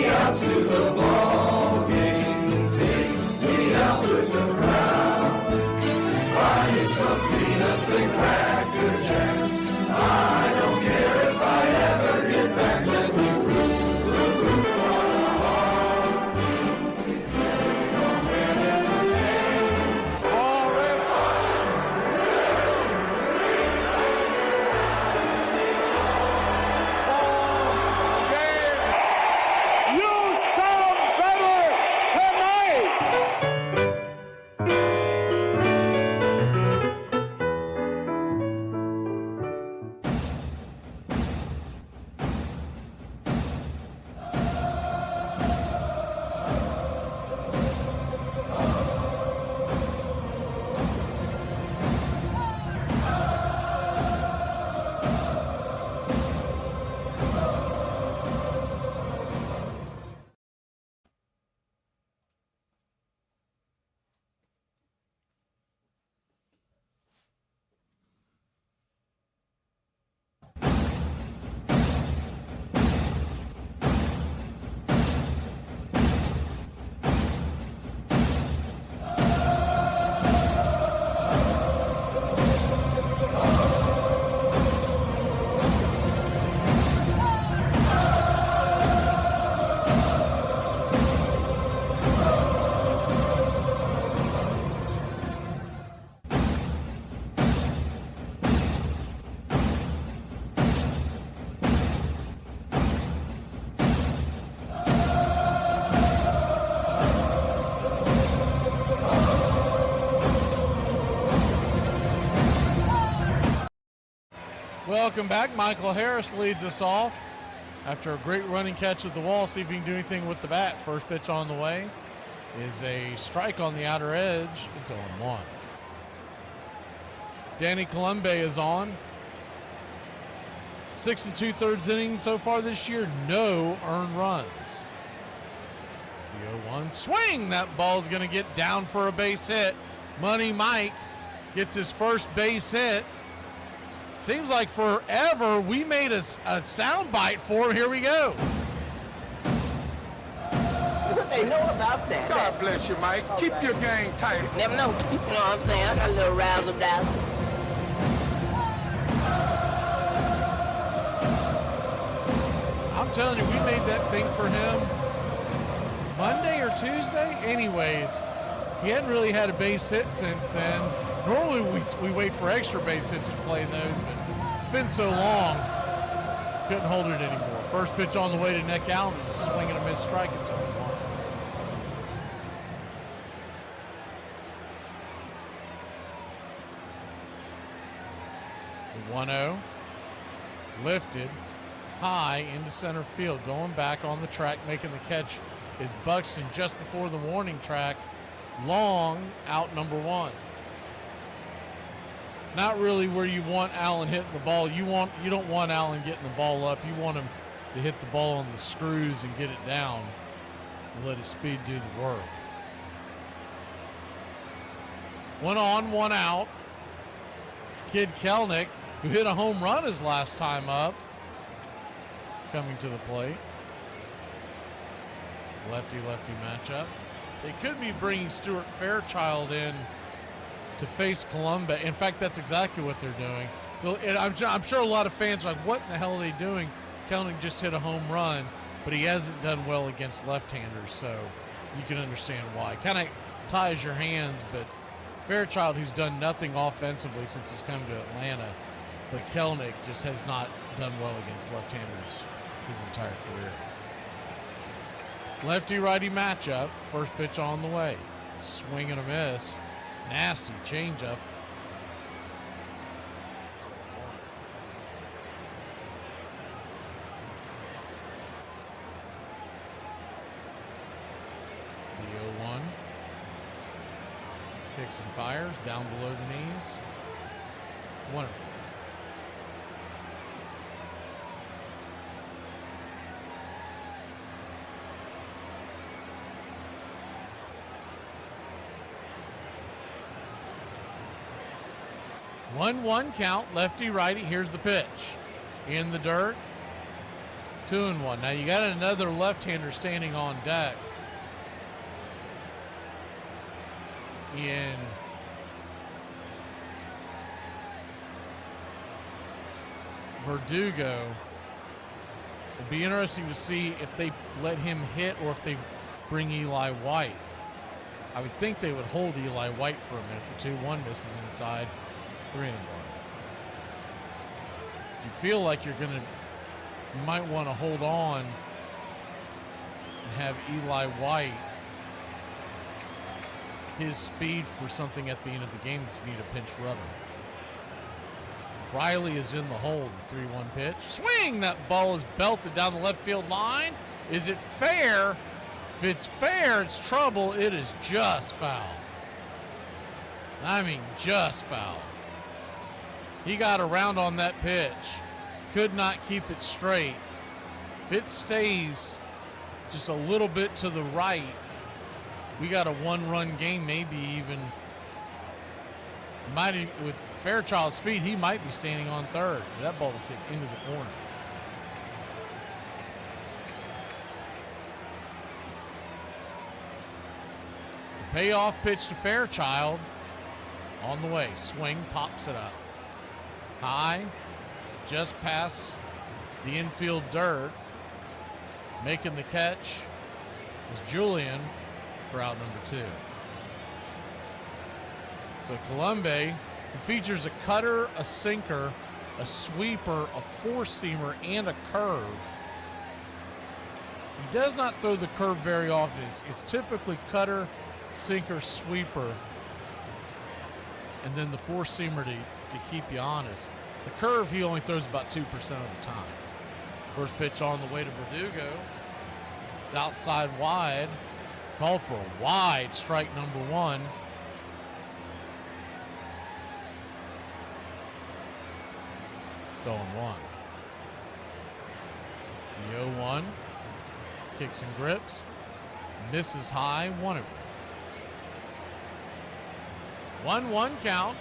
out to the ball game. Me out to the side. Find me something up Cracker Jack. I don't care if I have to get back over root for the Welcome back. Michael Harris leads us off after a great running catch at the wall. See if he can do anything with the bat. First pitch on the way is a strike on the outer edge. It's 0-1. Danny Colombe is on. 6 2/3 innings so far this year. No earned runs. The 0-1 swing. That ball's going to get down for a base hit. Money Mike gets his first base hit. Seems like forever we made a sound bite for him. Here we go. They know about that. God bless you, Mike. Keep your game tight. Never know. You know what I'm saying? I got a little razzle dazzle. I'm telling you, we made that thing for him Monday or Tuesday. Anyways, he hadn't really had a base hit since then. Normally we wait for extra base hits to play those, but it's been so long, couldn't hold it anymore. First pitch on the way to Nick Allen is a swing and a miss strike. It's 0-1. The 1-0 lifted high into center field. Going back on the track, making the catch is Buxton just before the warning track. Long, out number 1. not really where you want Allen hitting the ball. You don't want Allen getting the ball up. You want him to hit the ball on the screws and get it down and let his speed do the work. 1 on, 1 out. Kid Kelnick, who hit a home run his last time up, coming to the plate. Lefty-lefty matchup. They could be bringing Stuart Fairchild in to face Columbus. In fact, that's exactly what they're doing. So I'm sure a lot of fans are like, what in the hell are they doing? Kelnick just hit a home run, but he hasn't done well against left-handers, so you can understand why. Kind of ties your hands, but Fairchild, who's done nothing offensively since he's come to Atlanta, but Kelnick just has not done well against left-handers his entire career. Lefty-righty matchup. First pitch on the way. Swing and a miss. Nasty changeup. The 0-1. Kicks and fires down below the knees. 1-0. One count, lefty righty. Here's the pitch. In the dirt. 2-1. Now you got another left-hander standing on deck. In Verdugo. It'd be interesting to see if they let him hit or if they bring Eli White. I would think they would hold Eli White for a minute. The 2-1 misses inside. 3-1. You feel like you might want to hold on and have Eli White his speed for something at the end of the game if you need a pinch runner. Riley is in the hole, the 3-1 pitch. Swing! That ball is belted down the left field line. Is it fair? If it's fair, it's trouble. It is just foul. I mean, just foul. He got around on that pitch. Could not keep it straight. If it stays just a little bit to the right, we got a 1-run game, maybe even. With Fairchild's speed, he might be standing on third. That ball was hit into the corner. The payoff pitch to Fairchild on the way. Swing, pops it up. High, just past the infield dirt. Making the catch is Julian for out number 2. So Colombe, who features a cutter, a sinker, a sweeper, a four-seamer, and a curve. He does not throw the curve very often. It's typically cutter, sinker, sweeper, and then the four-seamer to keep you honest. The curve he only throws about 2% of the time. First pitch on the way to Verdugo. It's outside wide. Called for a wide strike number 1. It's 0-1. The 0-1. Kicks and grips. Misses high. 1-0. 1-1 count.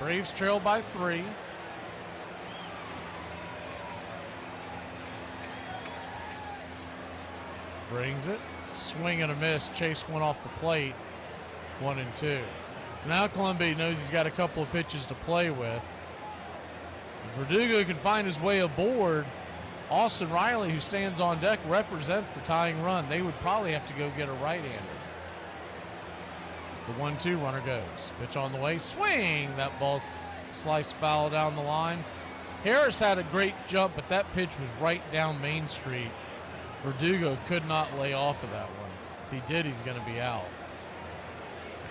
Braves trail by 3. Brings it. Swing and a miss. Chase one off the plate. 1-2. So now Colombe knows he's got a couple of pitches to play with. If Verdugo can find his way aboard, Austin Riley, who stands on deck, represents the tying run. They would probably have to go get a right-hander. The 1-2 runner goes. Pitch on the way. Swing! That ball's sliced foul down the line. Harris had a great jump, but that pitch was right down Main Street. Verdugo could not lay off of that one. If he did, he's going to be out.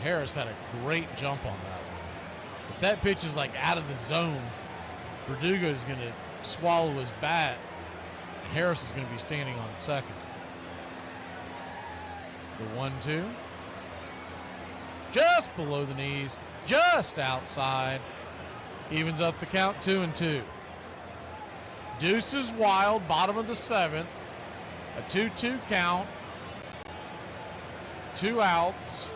Harris had a great jump on that one. If that pitch is like out of the zone, Verdugo is going to swallow his bat, and Harris is going to be standing on second. The 1-2. just below the knees, just outside. Evens up the count 2-2. Deuces wild, bottom of the 7th. A 2-2 count. 2 outs.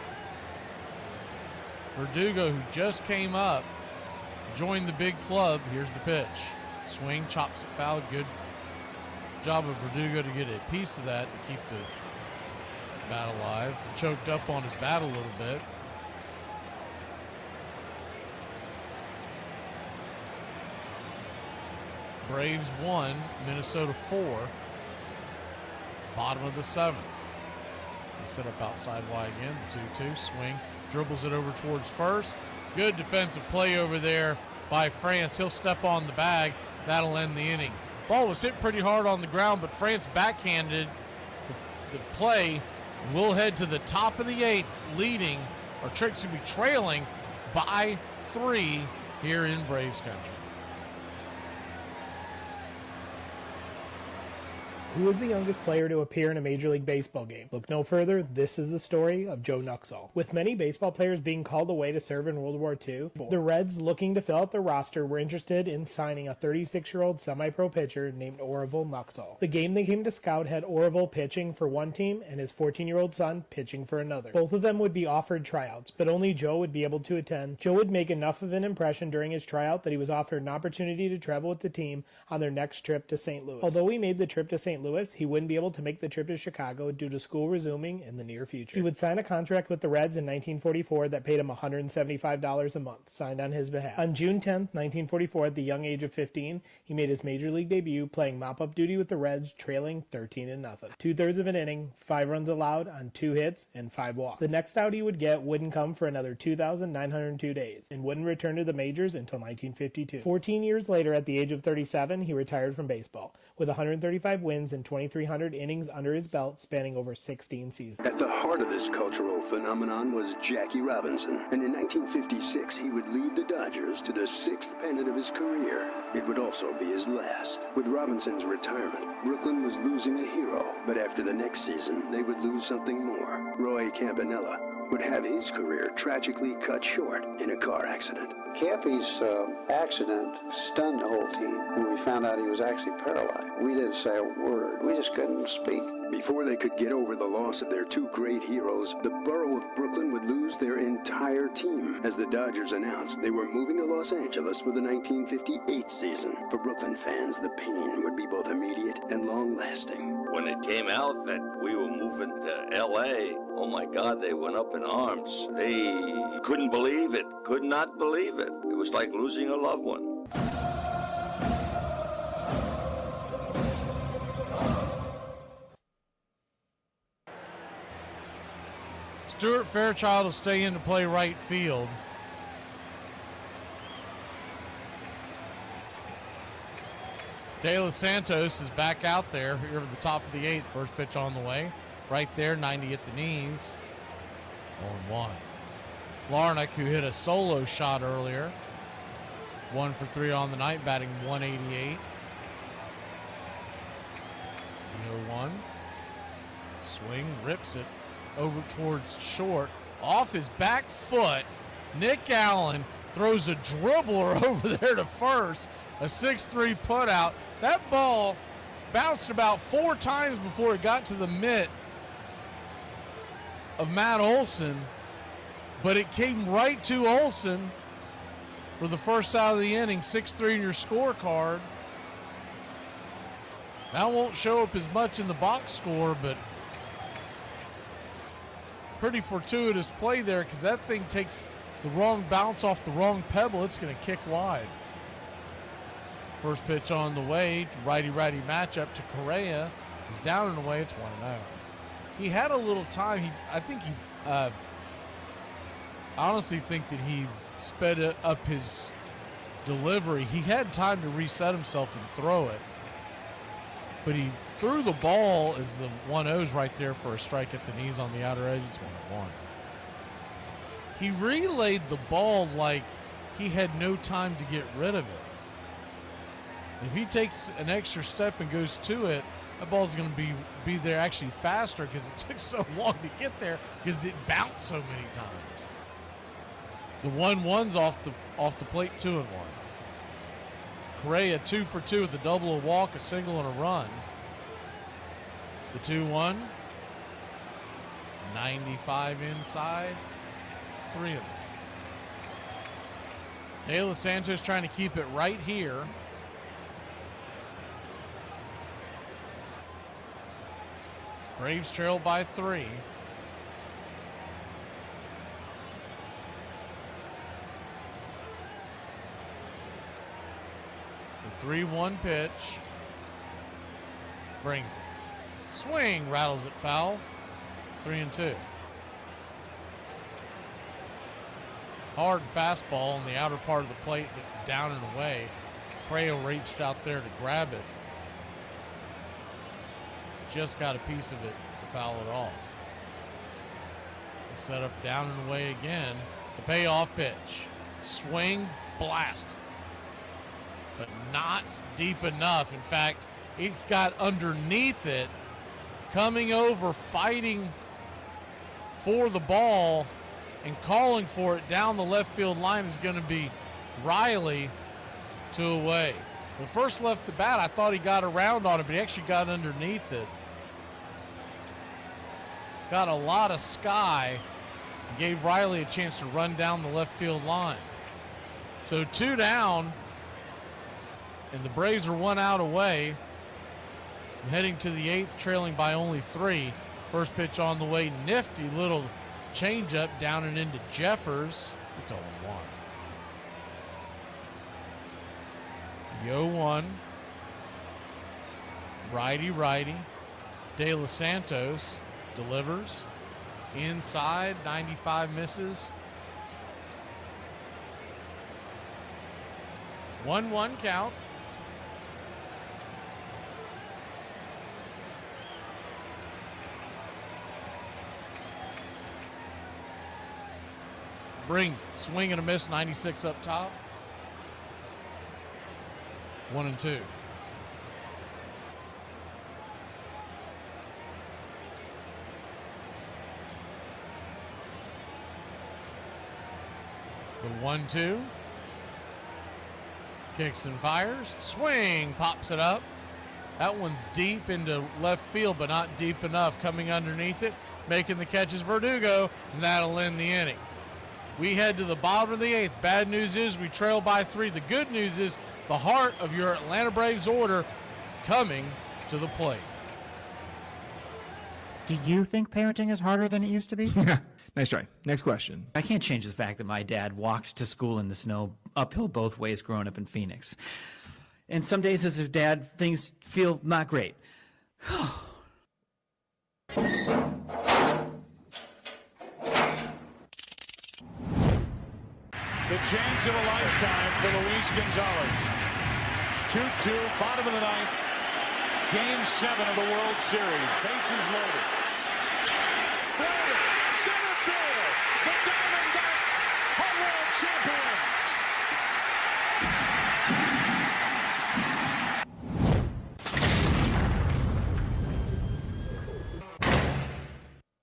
Verdugo, who just came up to join the big club. Here's the pitch. Swing, chops it foul. Good job of Verdugo to get a piece of that to keep the bat alive. Choked up on his bat a little bit. Braves 1, Minnesota 4. Bottom of the 7th. They set up outside Y again. The 2-2 swing. Dribbles it over towards first. Good defensive play over there by France. He'll step on the bag. That'll end the inning. Ball was hit pretty hard on the ground, but France backhanded the play. And we'll head to the top of the 8th, leading, or Tricks will be trailing by 3 here in Braves country. Who is the youngest player to appear in a Major League Baseball game? Look no further, this is the story of Joe Nuxhall. With many baseball players being called away to serve in World War II, the Reds, looking to fill out their roster, were interested in signing a 36-year-old semi-pro pitcher named Orville Nuxhall. The game they came to scout had Orville pitching for one team and his 14-year-old son pitching for another. Both of them would be offered tryouts, but only Joe would be able to attend. Joe would make enough of an impression during his tryout that he was offered an opportunity to travel with the team on their next trip to St. Louis. Although he made the trip to St. Louis, he wouldn't be able to make the trip to Chicago due to school resuming in the near future. He would sign a contract with the Reds in 1944 that paid him $175 a month, signed on his behalf. On June 10, 1944, at the young age of 15, he made his Major League debut playing mop-up duty with the Reds, trailing 13-0. 2/3 of an inning, 5 runs allowed on 2 hits, and 5 walks. The next out he would get wouldn't come for another 2,902 days, and wouldn't return to the majors until 1952. 14 years later, at the age of 37, he retired from baseball, with 135 wins and 2,300 innings under his belt, spanning over 16 seasons. At the heart of this cultural phenomenon was Jackie Robinson, and in 1956 he would lead the Dodgers to the 6th pennant of his career. It would also be his last. With Robinson's retirement, Brooklyn was losing a hero, but after the next season they would lose something more. Roy Campanella would have his career tragically cut short in a car accident. Cappy's accident stunned the whole team. When we found out he was actually paralyzed, we didn't say a word. We just couldn't speak. Before they could get over the loss of their 2 great heroes, the borough of Brooklyn would lose their entire team. As the Dodgers announced they were moving to Los Angeles for the 1958 season. For Brooklyn fans, the pain would be both immediate and long-lasting. When it came out that we were moving to L.A., oh my God, they went up in arms. They couldn't believe it, could not believe it. It was like losing a loved one. Stuart Fairchild will stay in to play right field. De Los Santos is back out there here at the top of the 8th. First pitch on the way. Right there, 90 at the knees. 0-1. Larnach, who hit a solo shot earlier. 1 for 3 on the night, batting 188. The 0-1. Swing, rips it over towards short. Off his back foot, Nick Allen throws a dribbler over there to first. A 6-3 putout. That ball bounced about 4 times before it got to the mitt of Matt Olson, but it came right to Olson for the first out of the inning. 6-3 in your scorecard. That won't show up as much in the box score, but pretty fortuitous play there, because that thing takes the wrong bounce off the wrong pebble. It's going to kick wide. First pitch on the way, righty-righty matchup to Correa. He's down and away. It's 1-0. He had a little time. I honestly think that he sped up his delivery. He had time to reset himself and throw it, but he threw the ball as the 1-0's right there for a strike at the knees on the outer edge. It's 1-1. He relayed the ball like he had no time to get rid of it. If he takes an extra step and goes to it, that ball's going to be there actually faster, because it took so long to get there because it bounced so many times. The 1-1's off the plate, 2-1. Correa 2 for 2 with a double, a walk, a single, and a run. The 2-1. 95 inside. 3-1. De Los Santos trying to keep it right here. Braves trail by 3. The 3-1 pitch brings it. Swing, rattles it foul. 3-2. Hard fastball on the outer part of the plate, that down and away. Correa reached out there to grab it. Just got a piece of it to foul it off. They set up down and away again. The payoff pitch. Swing, blast. But not deep enough. In fact, he got underneath it, coming over, fighting for the ball and calling for it down the left field line is going to be Riley to away. When first left the bat, I thought he got around on it, but he actually got underneath it. Got a lot of sky and gave Riley a chance to run down the left field line. So 2 down, and the Braves are 1 out away. I'm heading to the 8th, trailing by only 3. First pitch on the way, nifty little changeup down and into Jeffers. It's 0-1. The 0-1. Righty. De Los Santos delivers. Inside, 95 misses. 1-1 count. Brings it. Swing and a miss, 96 up top. 1-2. The 1-2. Kicks and fires. Swing. Pops it up. That one's deep into left field, but not deep enough. Coming underneath it. Making the catch is Verdugo, and that'll end the inning. We head to the bottom of the 8th. Bad news is we trail by 3. The good news is the heart of your Atlanta Braves order is coming to the plate. Do you think parenting is harder than it used to be? Nice try. Next question. I can't change the fact that my dad walked to school in the snow uphill both ways growing up in Phoenix. And some days as a dad, things feel not great. The chance of a lifetime for Luis Gonzalez. 2-2, bottom of the 9th. Game 7 of the World Series. Bases loaded. Forward, center field. The Diamondbacks are world champions.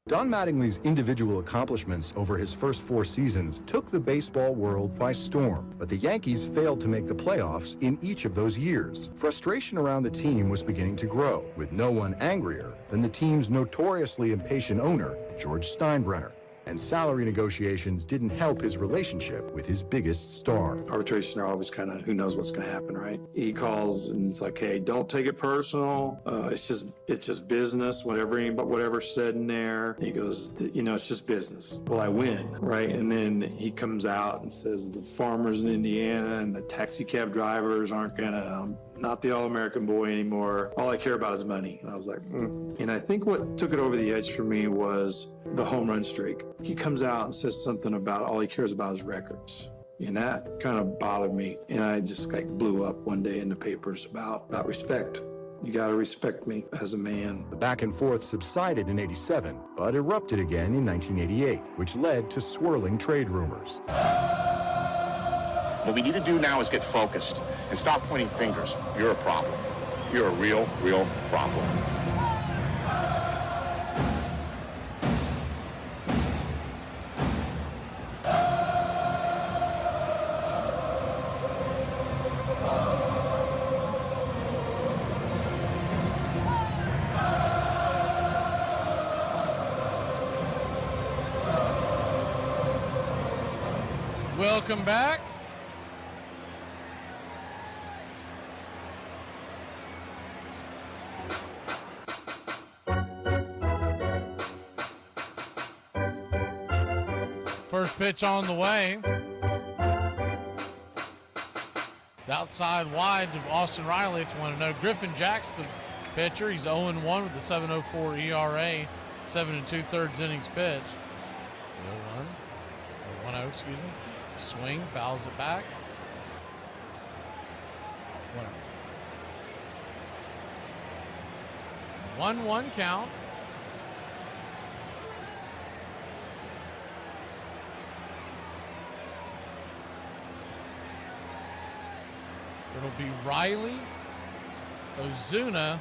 Don Mattingly's individual accomplishments over his first 4 seasons took the baseball world by storm, but the Yankees failed to make the playoffs in each of those years. Frustration around the team was beginning to grow, with no one angrier than the team's notoriously impatient owner, George Steinbrenner. And salary negotiations didn't help his relationship with his biggest star. Arbitration are always kind of, who knows what's going to happen, right? He calls and it's like, hey, don't take it personal. It's just business. Whatever's said in there. He goes, it's just business. Well, I win, right? And then he comes out and says the farmers in Indiana and the taxi cab drivers aren't gonna. Not the All-American boy anymore. All I care about is money. And I was like, And I think what took it over the edge for me was the home run streak. He comes out and says something about all he cares about is records. And that kind of bothered me. And I just blew up one day in the papers about respect. You got to respect me as a man. The back and forth subsided in '87, but erupted again in 1988, which led to swirling trade rumors. What we need to do now is get focused and stop pointing fingers. You're a problem. You're a real problem. Welcome back. First pitch on the way. Outside wide to Austin Riley. It's 1-0. Griffin Jacks, the pitcher. He's 0-1 with the 7.04 ERA. 7 2/3 innings pitch. 1-0, excuse me. Swing, fouls it back. 1-1 count. It'll be Riley, Ozuna,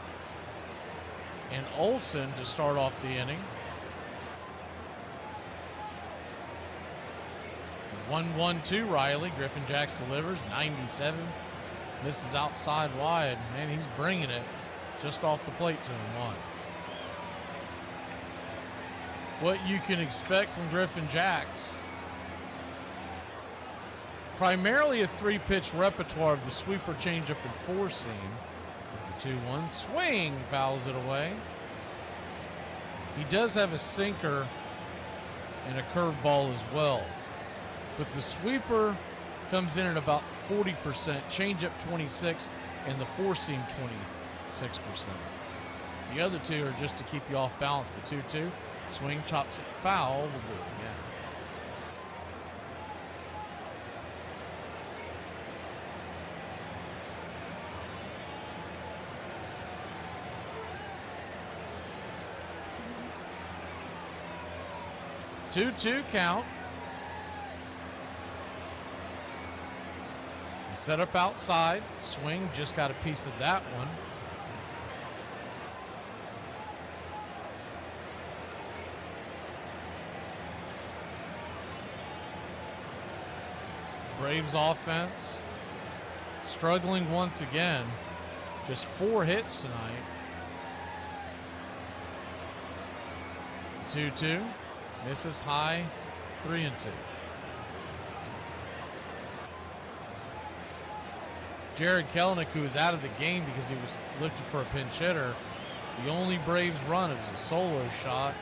and Olsen to start off the inning. 1-1-2 Riley. Griffin Jacks delivers. 97. Misses outside wide. Man, he's bringing it just off the plate to him. 1. What you can expect from Griffin Jacks. Primarily a 3-pitch repertoire of the sweeper, changeup, and 4-seam. Is the 2-1 swing, fouls it away. He does have a sinker and a curveball as well, but the sweeper comes in at about 40%, changeup 26%, and the 4-seam 26%. The other two are just to keep you off balance. The 2-2 swing, chops it foul. We'll do it again. Two count. Set up outside. Swing, just got a piece of that one. Braves offense struggling once again. Just 4 hits tonight. 2-2. Misses high, 3-2. Jared Kelenic, who was out of the game because he was looking for a pinch hitter, the only Braves run, it was a solo shot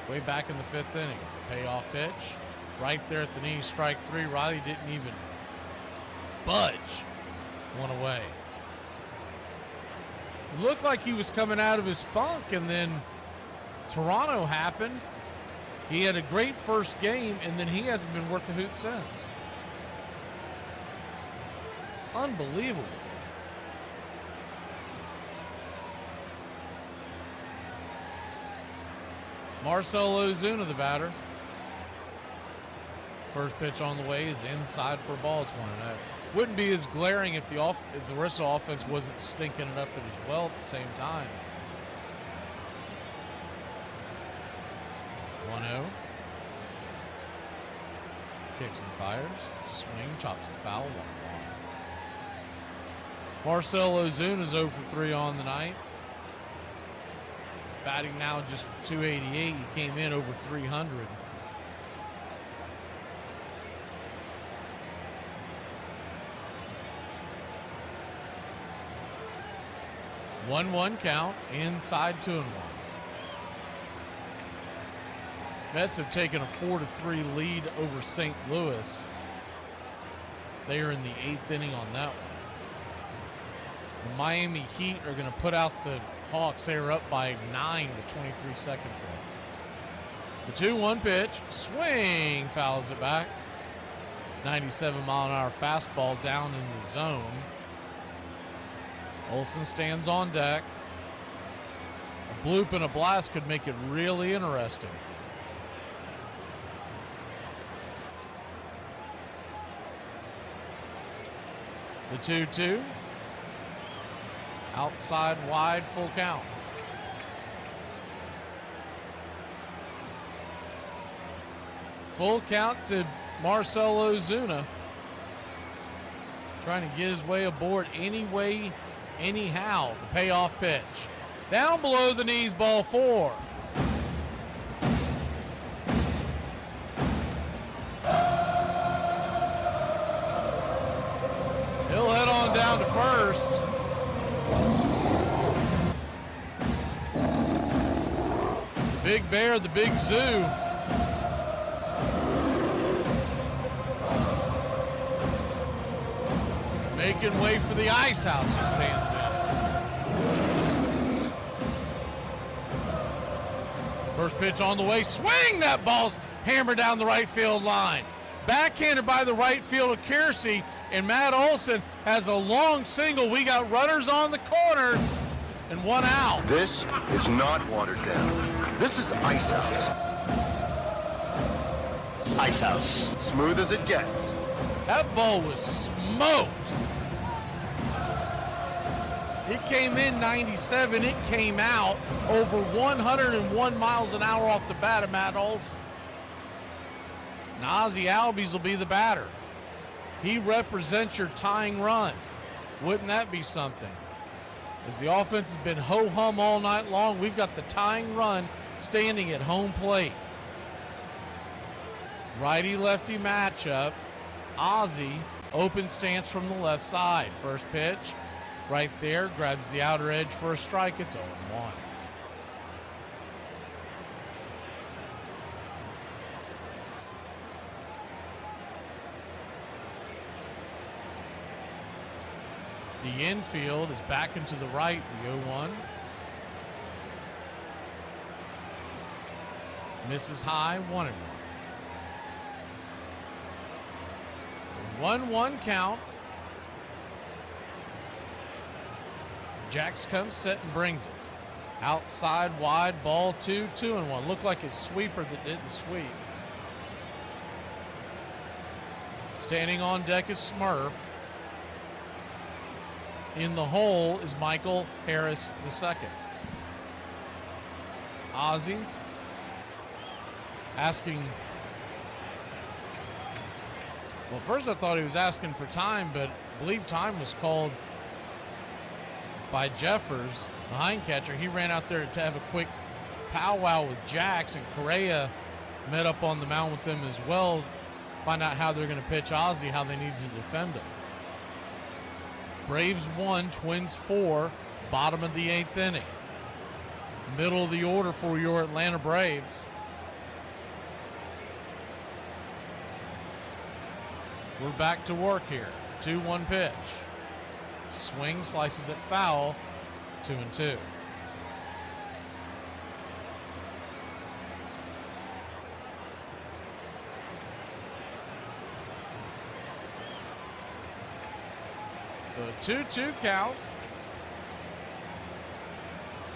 way back in the 5th inning. The payoff pitch, right there at the knee, strike 3. Riley didn't even budge. 1 away. It looked like he was coming out of his funk, and then Toronto happened. He had a great first game, and then he hasn't been worth a hoot since. It's unbelievable. Marcell Ozuna, the batter. First pitch on the way is inside for a ball. It's 1-0. Wouldn't be as glaring if the rest of the offense wasn't stinking it up as well at the same time. 1-0. Kicks and fires. Swing, chops and foul. 1-1. Marcell Ozuna is 0 for 3 on the night. Batting now just 288. He came in over 300. One count, inside 2-1. Mets have taken a 4-3 lead over St. Louis. They are in the 8th inning on that one. The Miami Heat are going to put out the Hawks. They are up by 9 with 23 seconds left. The 2-1 pitch, swing, fouls it back. 97-mile-an-hour fastball down in the zone. Olsen stands on deck. A bloop and a blast could make it really interesting. The 2-2. Outside wide, full count. Full count to Marcell Ozuna. Trying to get his way aboard any way, anyhow. The payoff pitch. Down below the knees, ball 4. first. The Big Bear, the Big Zoo. Making way for the Ice House, who stands in. First pitch on the way. Swing! That ball's hammered down the right field line. Backhanded by the right fielder, Kiersey, and Matt Olson has a long single. We got runners on the corners and one out. This is not watered down. This is Ice House. Ice House. Smooth as it gets. That ball was smoked. It came in 97. It came out over 101 miles an hour off the bat of Matt Olson. And Ozzie Albies will be the batter. He represents your tying run. Wouldn't that be something? As the offense has been ho-hum all night long, we've got the tying run standing at home plate. Righty-lefty matchup. Ozzie, open stance from the left side. First pitch, right there, grabs the outer edge for a strike. It's 0-1. The infield is back into the right, the 0-1. Misses high, 1-1. 1-1 count. Jax comes, set, and brings it. Outside, wide, ball 2, 2-1. Looked like his sweeper that didn't sweep. Standing on deck is Smurf. In the hole is Michael Harris II. Ozzie asking. Well, first I thought he was asking for time, but I believe time was called by Jeffers, the hind catcher. He ran out there to have a quick powwow with Jax, and Correa met up on the mound with them as well. Find out how they're going to pitch Ozzie, how they need to defend him. Braves 1, Twins 4, bottom of the 8th inning. Middle of the order for your Atlanta Braves. We're back to work here. The 2-1 pitch. Swing, slices it foul, 2-2. So a 2-2 count.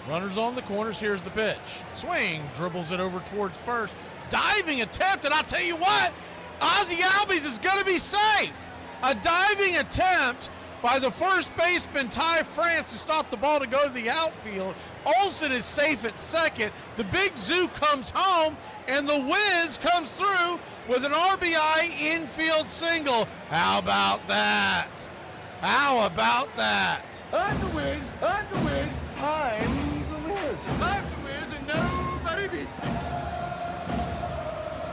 Runners on the corners. Here's the pitch. Swing, dribbles it over towards first. Diving attempt, and I'll tell you what, Ozzie Albies is going to be safe. A diving attempt by the first baseman, Ty France, to stop the ball to go to the outfield. Olson is safe at second. The Big Zoo comes home, and the Wiz comes through with an RBI infield single. How about that? How about that? I'm the Wiz. I'm the Wiz. I'm the Wiz. I'm the Wiz, and nobody beats me.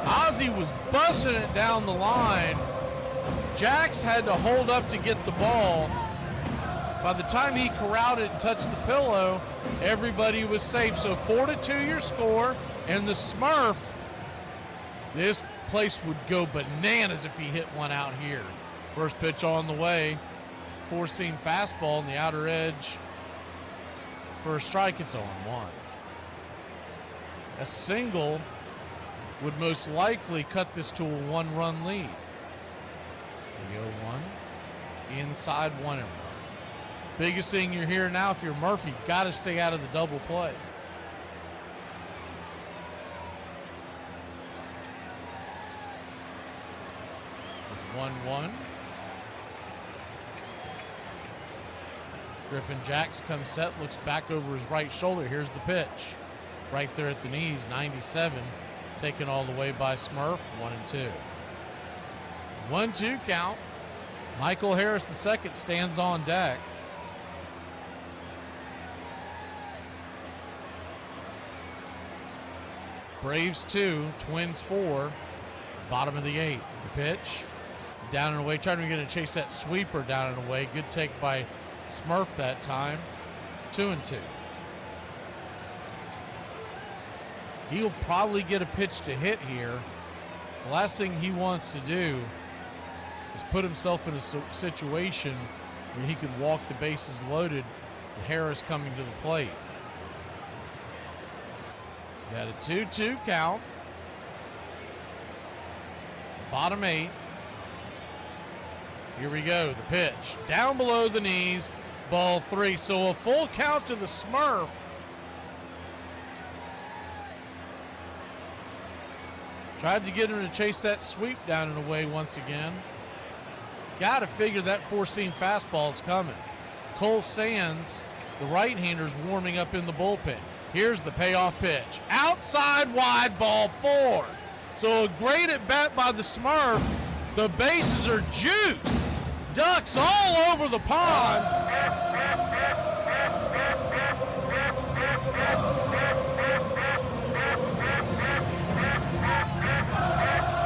Ozzie was busting it down the line. Jax had to hold up to get the ball. By the time he corralled it and touched the pillow, everybody was safe. So 4-2 your score, and the Smurf, this place would go bananas if he hit one out here. First pitch on the way. Four-seam fastball on the outer edge. For a strike, it's 0-1. A single would most likely cut this to a one-run lead. The 0-1. Inside 1-1. Biggest thing you're hearing now, if you're Murphy, got to stay out of the double play. The 1-1. Griffin Jax comes set, looks back over his right shoulder. Here's the pitch. Right there at the knees, 97. Taken all the way by Smurf, 1-2. 1-2 count. Michael Harris II stands on deck. Braves 2, Twins 4, bottom of the 8th. The pitch, down and away, trying to get to chase that sweeper down and away. Good take by Smurf that time, 2-2. He'll probably get a pitch to hit here. The last thing he wants to do is put himself in a situation where he could walk the bases loaded with Harris coming to the plate. Got a 2-2 count. Bottom 8. Here we go, the pitch. Down below the knees, ball 3. So a full count to the Smurf. Tried to get him to chase that sweep down and away once again. Got to figure that four-seam fastball is coming. Cole Sands, the right-hander's warming up in the bullpen. Here's the payoff pitch. Outside wide, ball 4. So a great at-bat by the Smurf. The bases are juice. Ducks all over the pond.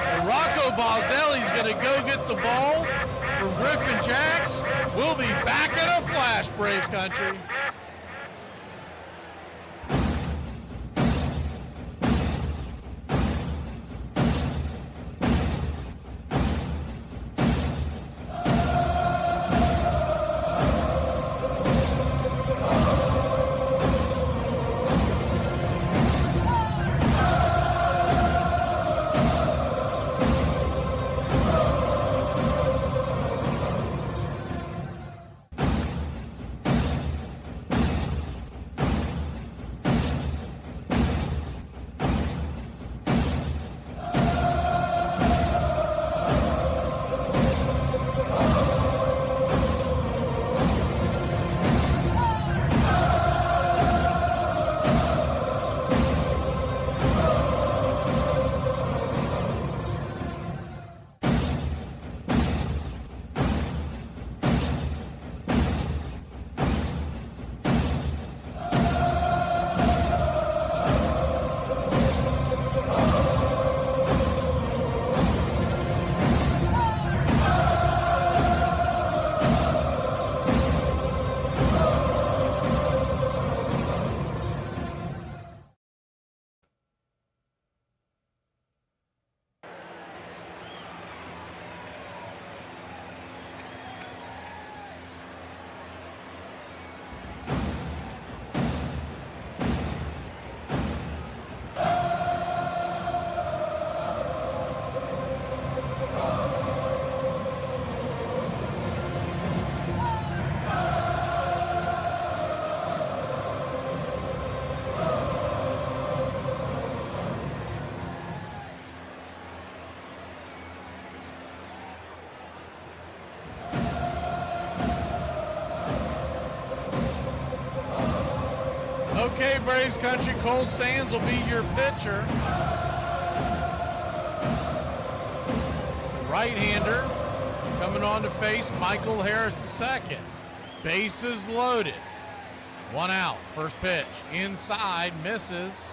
And Rocco Baldelli's going to go get the ball from Griffin Jacks. We'll be back in a flash, Braves country. Okay, Braves country, Cole Sands will be your pitcher. Right-hander coming on to face Michael Harris II. Bases loaded. 1 out. First pitch. Inside. Misses.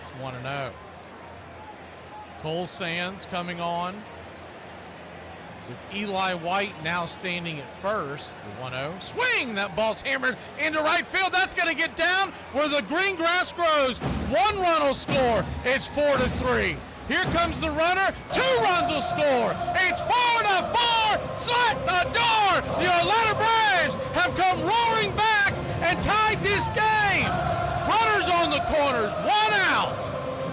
It's 1-0. Cole Sands coming on with Eli White now standing at first. The 1-0. Swing! That ball's hammered into right field. That's going to get down where the green grass grows. 1 run will score. It's 4-3. Here comes the runner. 2 runs will score. It's 4-4. Shut the door. The Atlanta Braves have come roaring back and tied this game. Runners on the corners. 1 out.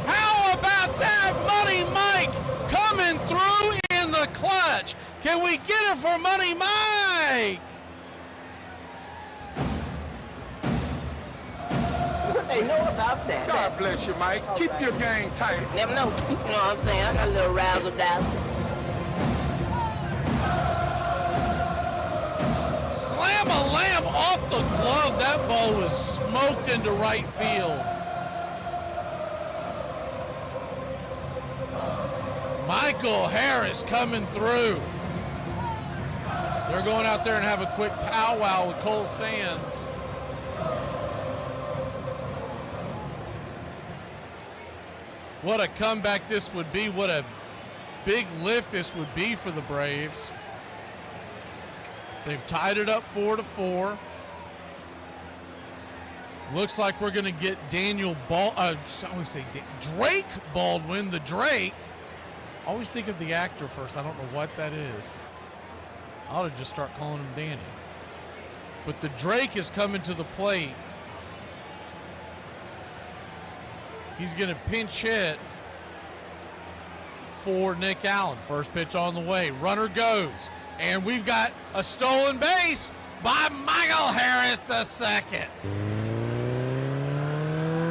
How about that? Money Mike coming through in the clutch. Can we get it for Money Mike? They know about that. God bless you, Mike. Keep your game tight. Never know. You know what I'm saying? I got a little razzle-dazzle. Slam a lamb off the glove. That ball was smoked into right field. Michael Harris coming through. They're going out there and have a quick powwow with Cole Sands. What a comeback this would be. What a big lift this would be for the Braves. They've tied it up 4-4. Looks like we're going to get Drake Baldwin, the Drake. I always think of the actor first. I don't know what that is. I ought to just start calling him Danny. But the Drake is coming to the plate. He's going to pinch hit for Nick Allen. First pitch on the way. Runner goes. And we've got a stolen base by Michael Harris II.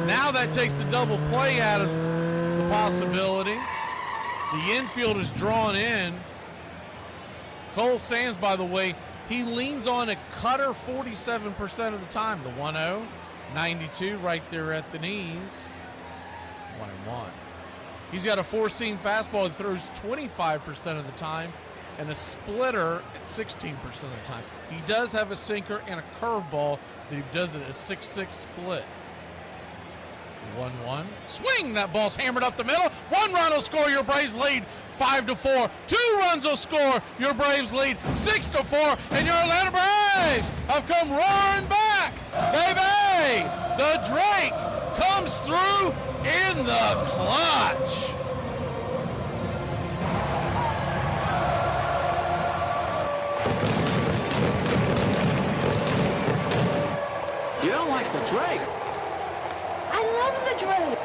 Now that takes the double play out of the possibility. The infield is drawn in. Cole Sands, by the way, he leans on a cutter 47% of the time. The 1-0, 92 right there at the knees. 1-1. He's got a four-seam fastball that throws 25% of the time and a splitter at 16% of the time. He does have a sinker and a curveball that he does it at a 6-6 split. 1-1. Swing! That ball's hammered up the middle. One run will score, your Braves lead 5-4. 2 runs will score, your Braves lead 6-4. And your Atlanta Braves have come roaring back. Baby! The Drake comes through in the clutch. You don't like the Drake? I love the Drake.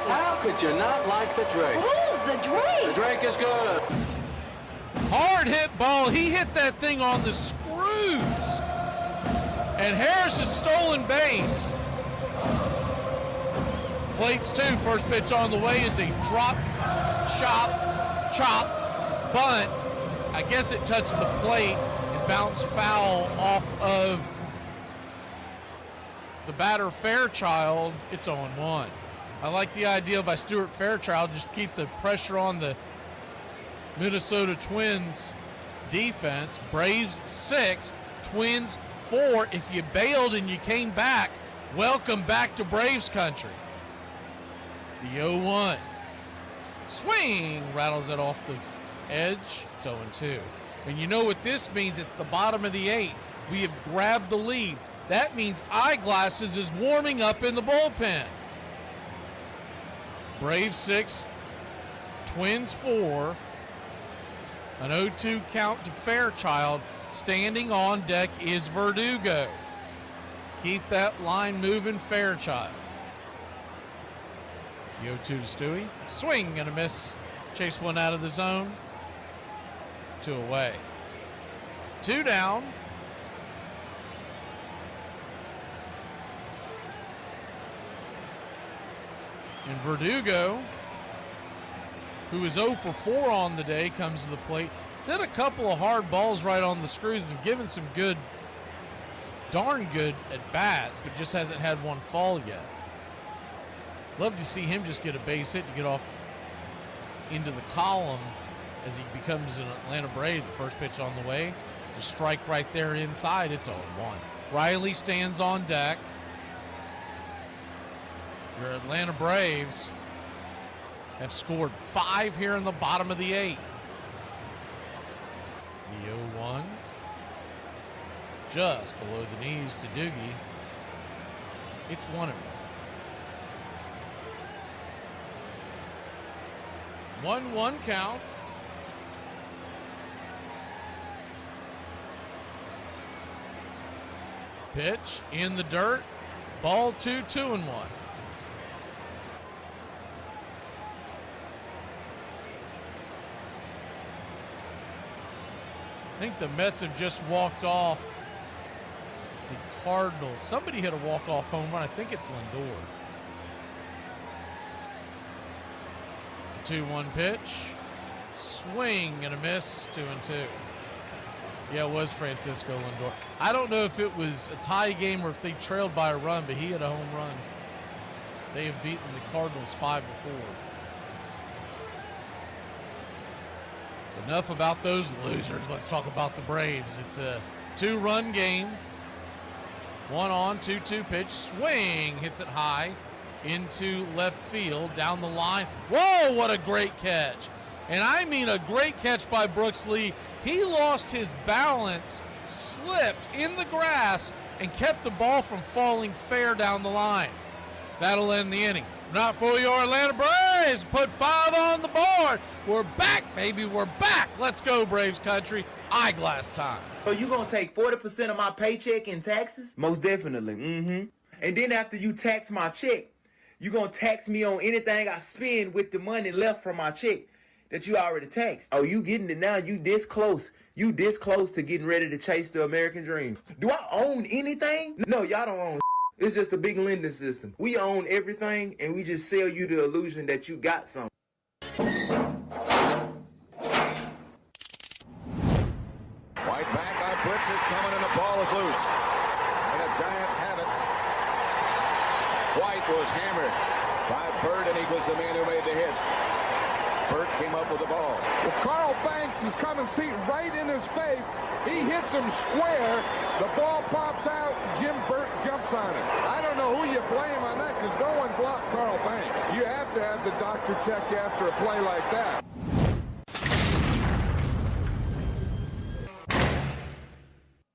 How could you not like the Drake? Who's the Drake? The Drake is good. Hard hit ball. He hit that thing on the screws. And Harris is stolen base. Plates 2. First pitch on the way is a drop, chop, bunt. I guess it touched the plate and bounced foul off of the batter Fairchild. It's 0-1. I like the idea by Stuart Fairchild, just keep the pressure on the Minnesota Twins defense. Braves 6, Twins 4. If you bailed and you came back, welcome back to Braves country. The 0-1. Swing! Rattles it off the edge. It's 0-2. And you know what this means? It's the bottom of the 8th. We have grabbed the lead. That means Eyeglasses is warming up in the bullpen. Braves 6, Twins 4. An 0-2 count to Fairchild. Standing on deck is Verdugo. Keep that line moving, Fairchild. The 0-2 to Stewie. Swing and a miss. Chase one out of the zone. 2 away. 2 down. And Verdugo, who is 0 for 4 on the day, comes to the plate. He's hit a couple of hard balls right on the screws and given some good, darn good at bats, but just hasn't had one fall yet. Love to see him just get a base hit to get off into the column as he becomes an Atlanta Brave. The first pitch on the way. Just strike right there inside. It's 0-1. Riley stands on deck. Your Atlanta Braves have scored 5 here in the bottom of the 8th. The 0-1. Just below the knees to Doogie. It's 1-1. 1-1 count. Pitch in the dirt. Ball 2, 2-1. I think the Mets have just walked off the Cardinals. Somebody hit a walk-off home run. I think it's Lindor. The 2-1 pitch. Swing and a miss. 2-2. Yeah, it was Francisco Lindor. I don't know if it was a tie game or if they trailed by a run, but he had a home run. They have beaten the Cardinals 5-4. Enough about those losers. Let's talk about the Braves. It's a 2-run game. 1 on, 2-2 pitch. Swing. Hits it high into left field. Down the line. Whoa, what a great catch. And I mean a great catch by Brooks Lee. He lost his balance, slipped in the grass, and kept the ball from falling fair down the line. That'll end the inning. Not for your Atlanta Braves. Put 5 on the board. We're back, baby. We're back. Let's go, Braves country. Eyeglass time. So you gonna take 40% of my paycheck in taxes? Most definitely. And then after you tax my check, you gonna tax me on anything I spend with the money left from my check that you already taxed. Oh, you getting it now? You this close. You this close to getting ready to chase the American dream. Do I own anything? No, y'all don't own. It's just a big lending system. We own everything, and we just sell you the illusion that you got something. White back on Brooks is coming, and the ball is loose. And the Giants have it. White was hammered by Bird, and he was the man who made the hit. Bird came up with the ball. Well, Carl Banks is coming right in his face. He hits him square. The ball pops out. Jim Burt jumps on it. I don't know who you blame on that because no one blocked Carl Banks. You have to have the doctor check you after a play like that.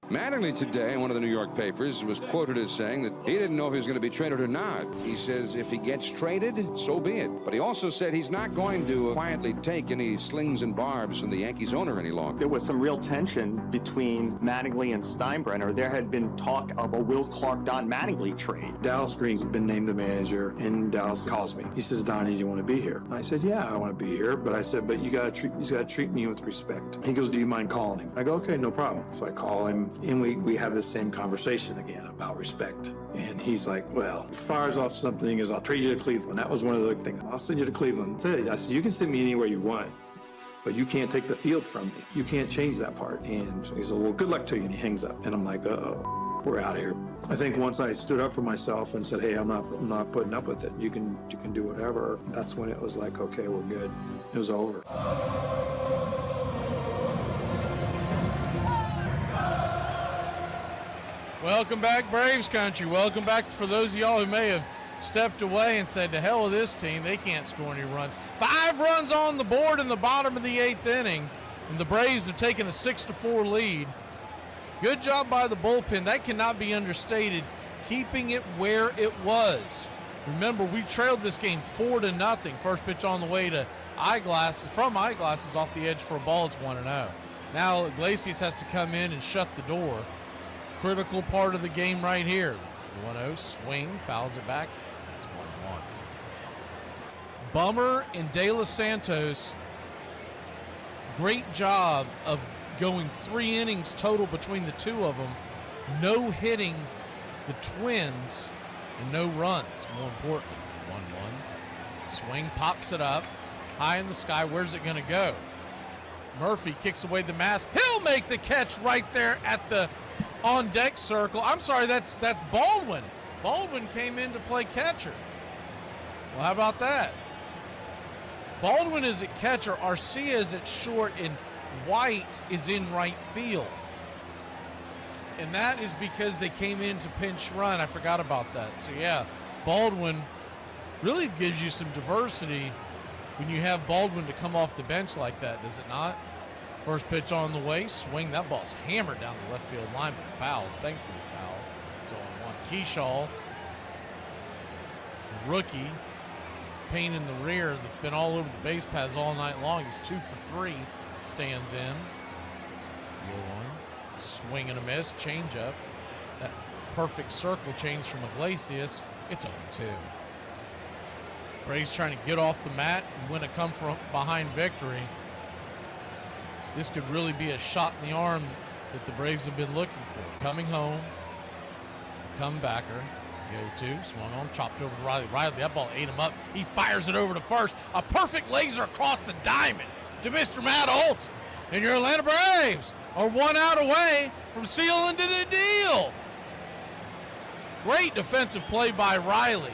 Mattingly today in one of the New York papers was quoted as saying that he didn't know if he was going to be traded or not. He says if he gets traded, so be it. But he also said he's not going to quietly take any slings and barbs from the Yankees owner any longer. There was some real tension between Mattingly and Steinbrenner. There had been talk of a Will Clark-Don Mattingly trade. Dallas Green's been named the manager, and Dallas calls me. He says, Donnie, do you want to be here? I said, yeah, I want to be here. But I said, but you got to treat me with respect. He goes, do you mind calling him? I go, okay, no problem. So I call him. And we have the same conversation again about respect. And he's like, well, fires off something is I'll trade you to Cleveland. That was one of the things. I'll send you to Cleveland. I said, you can send me anywhere you want, but you can't take the field from me. You can't change that part. And he said, well, good luck to you. And he hangs up. And I'm like, uh-oh, we're out of here. I think once I stood up for myself and said, hey, I'm not putting up with it. You can do whatever. That's when it was like, okay, we're good. It was over. Welcome back, Braves country. Welcome back for those of y'all who may have stepped away and said, to hell with this team. They can't score any runs. 5 runs on the board in the bottom of the 8th inning, and the Braves have taken a 6-4 lead. Good job by the bullpen. That cannot be understated, keeping it where it was. Remember, we trailed this game 4-0. First pitch on the way to Eyeglasses. From Eyeglasses off the edge for a ball. It's 1-0. Now Iglesias has to come in and shut the door. Critical part of the game right here. 1-0 swing, fouls it back. It's 1-1. Bummer and De Los Santos, great job of going 3 innings total between the two of them. No hitting the Twins and no runs, more importantly. 1-1. Swing, pops it up. High in the sky. Where's it going to go? Murphy kicks away the mask. He'll make the catch right there at the on-deck circle. I'm sorry, that's Baldwin. Baldwin came in to play catcher. Well, how about that? Baldwin is at catcher, Arcia is at short, and White is in right field. And that is because they came in to pinch run. I forgot about that. So, yeah, Baldwin really gives you some diversity when you have Baldwin to come off the bench like that, does it not? First pitch on the way, swing. That ball's hammered down the left field line, but foul. Thankfully foul. It's 0-1. Keyshaw, the rookie, pain in the rear that's been all over the base paths all night long. He's 2 for 3, stands in. 0-1. Swing and a miss, changeup. That perfect circle change from Iglesias. It's 0-2. Braves trying to get off the mat and win a come from behind victory. This could really be a shot in the arm that the Braves have been looking for. Coming home, a comebacker, 0-2, swung on, chopped over to Riley. Riley, that ball ate him up. He fires it over to first. A perfect laser across the diamond to Mr. Matt Olson. And your Atlanta Braves are 1 out away from sealing the deal. Great defensive play by Riley.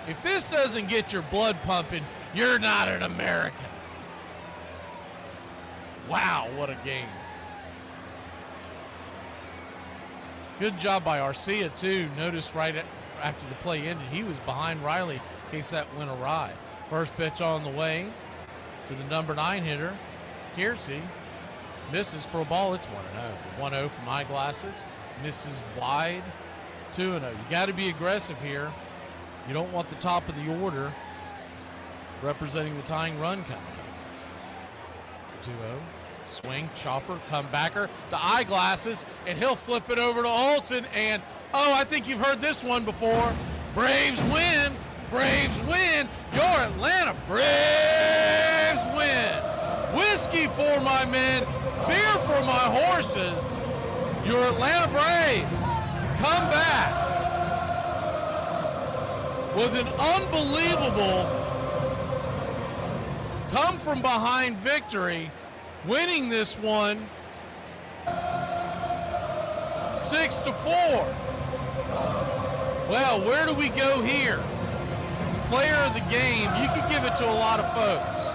If this doesn't get your blood pumping, you're not an American. Wow, what a game. Good job by Arcia, too. Notice right after the play ended, he was behind Riley in case that went awry. First pitch on the way. to the number 9 hitter, Kiersey. Misses for a ball. It's 1-0. The 1-0 from Eyeglasses. Misses wide. 2-0. You got to be aggressive here. You don't want the top of the order representing the tying run coming up. The 2-0. Swing, chopper, comebacker to Eyeglasses, and he'll flip it over to Olsen. And, I think you've heard this one before. Braves win. Braves win. Your Atlanta Braves win. Whiskey for my men. Beer for my horses. Your Atlanta Braves come back with an unbelievable come from behind victory, winning this one 6-4. Well, where do we go here? Player of the game, you could give it to a lot of folks.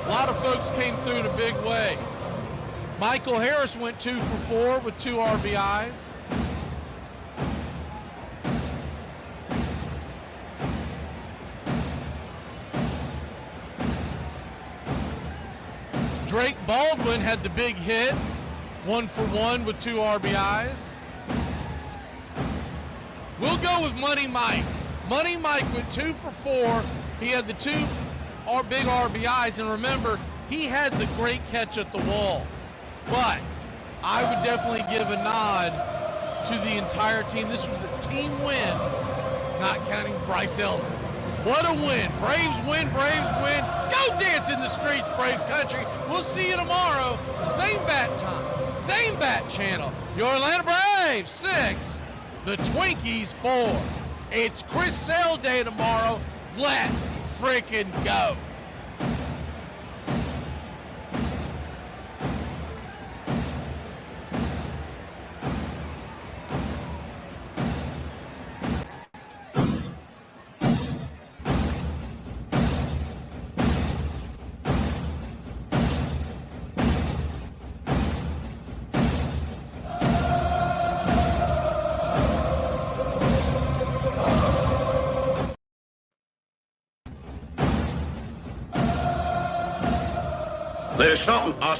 A lot of folks came through in a big way. Michael Harris went 2 for 4 with 2 RBIs. Drake Baldwin had the big hit, 1 for 1 with 2 RBIs. We'll go with Money Mike. Money Mike went 2 for 4. He had the 2 big RBIs, and remember, he had the great catch at the wall. But I would definitely give a nod to the entire team. This was a team win, not counting Bryce Elder. What a win. Braves win, Braves win. Go dance in the streets, Braves country. We'll see you tomorrow. Same bat time, same bat channel. Your Atlanta Braves 6, the Twinkies 4. It's Chris Sale Day tomorrow. Let's freaking go.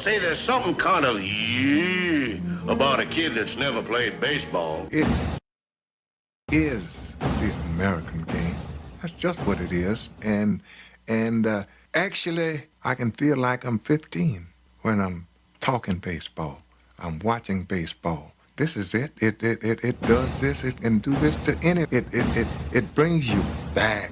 There's something kind of about a kid that's never played baseball. It is the American game. That's just what it is. And actually, I can feel like I'm 15 when I'm talking baseball. I'm watching baseball. This is it. It does this. It can do this to any. It brings you back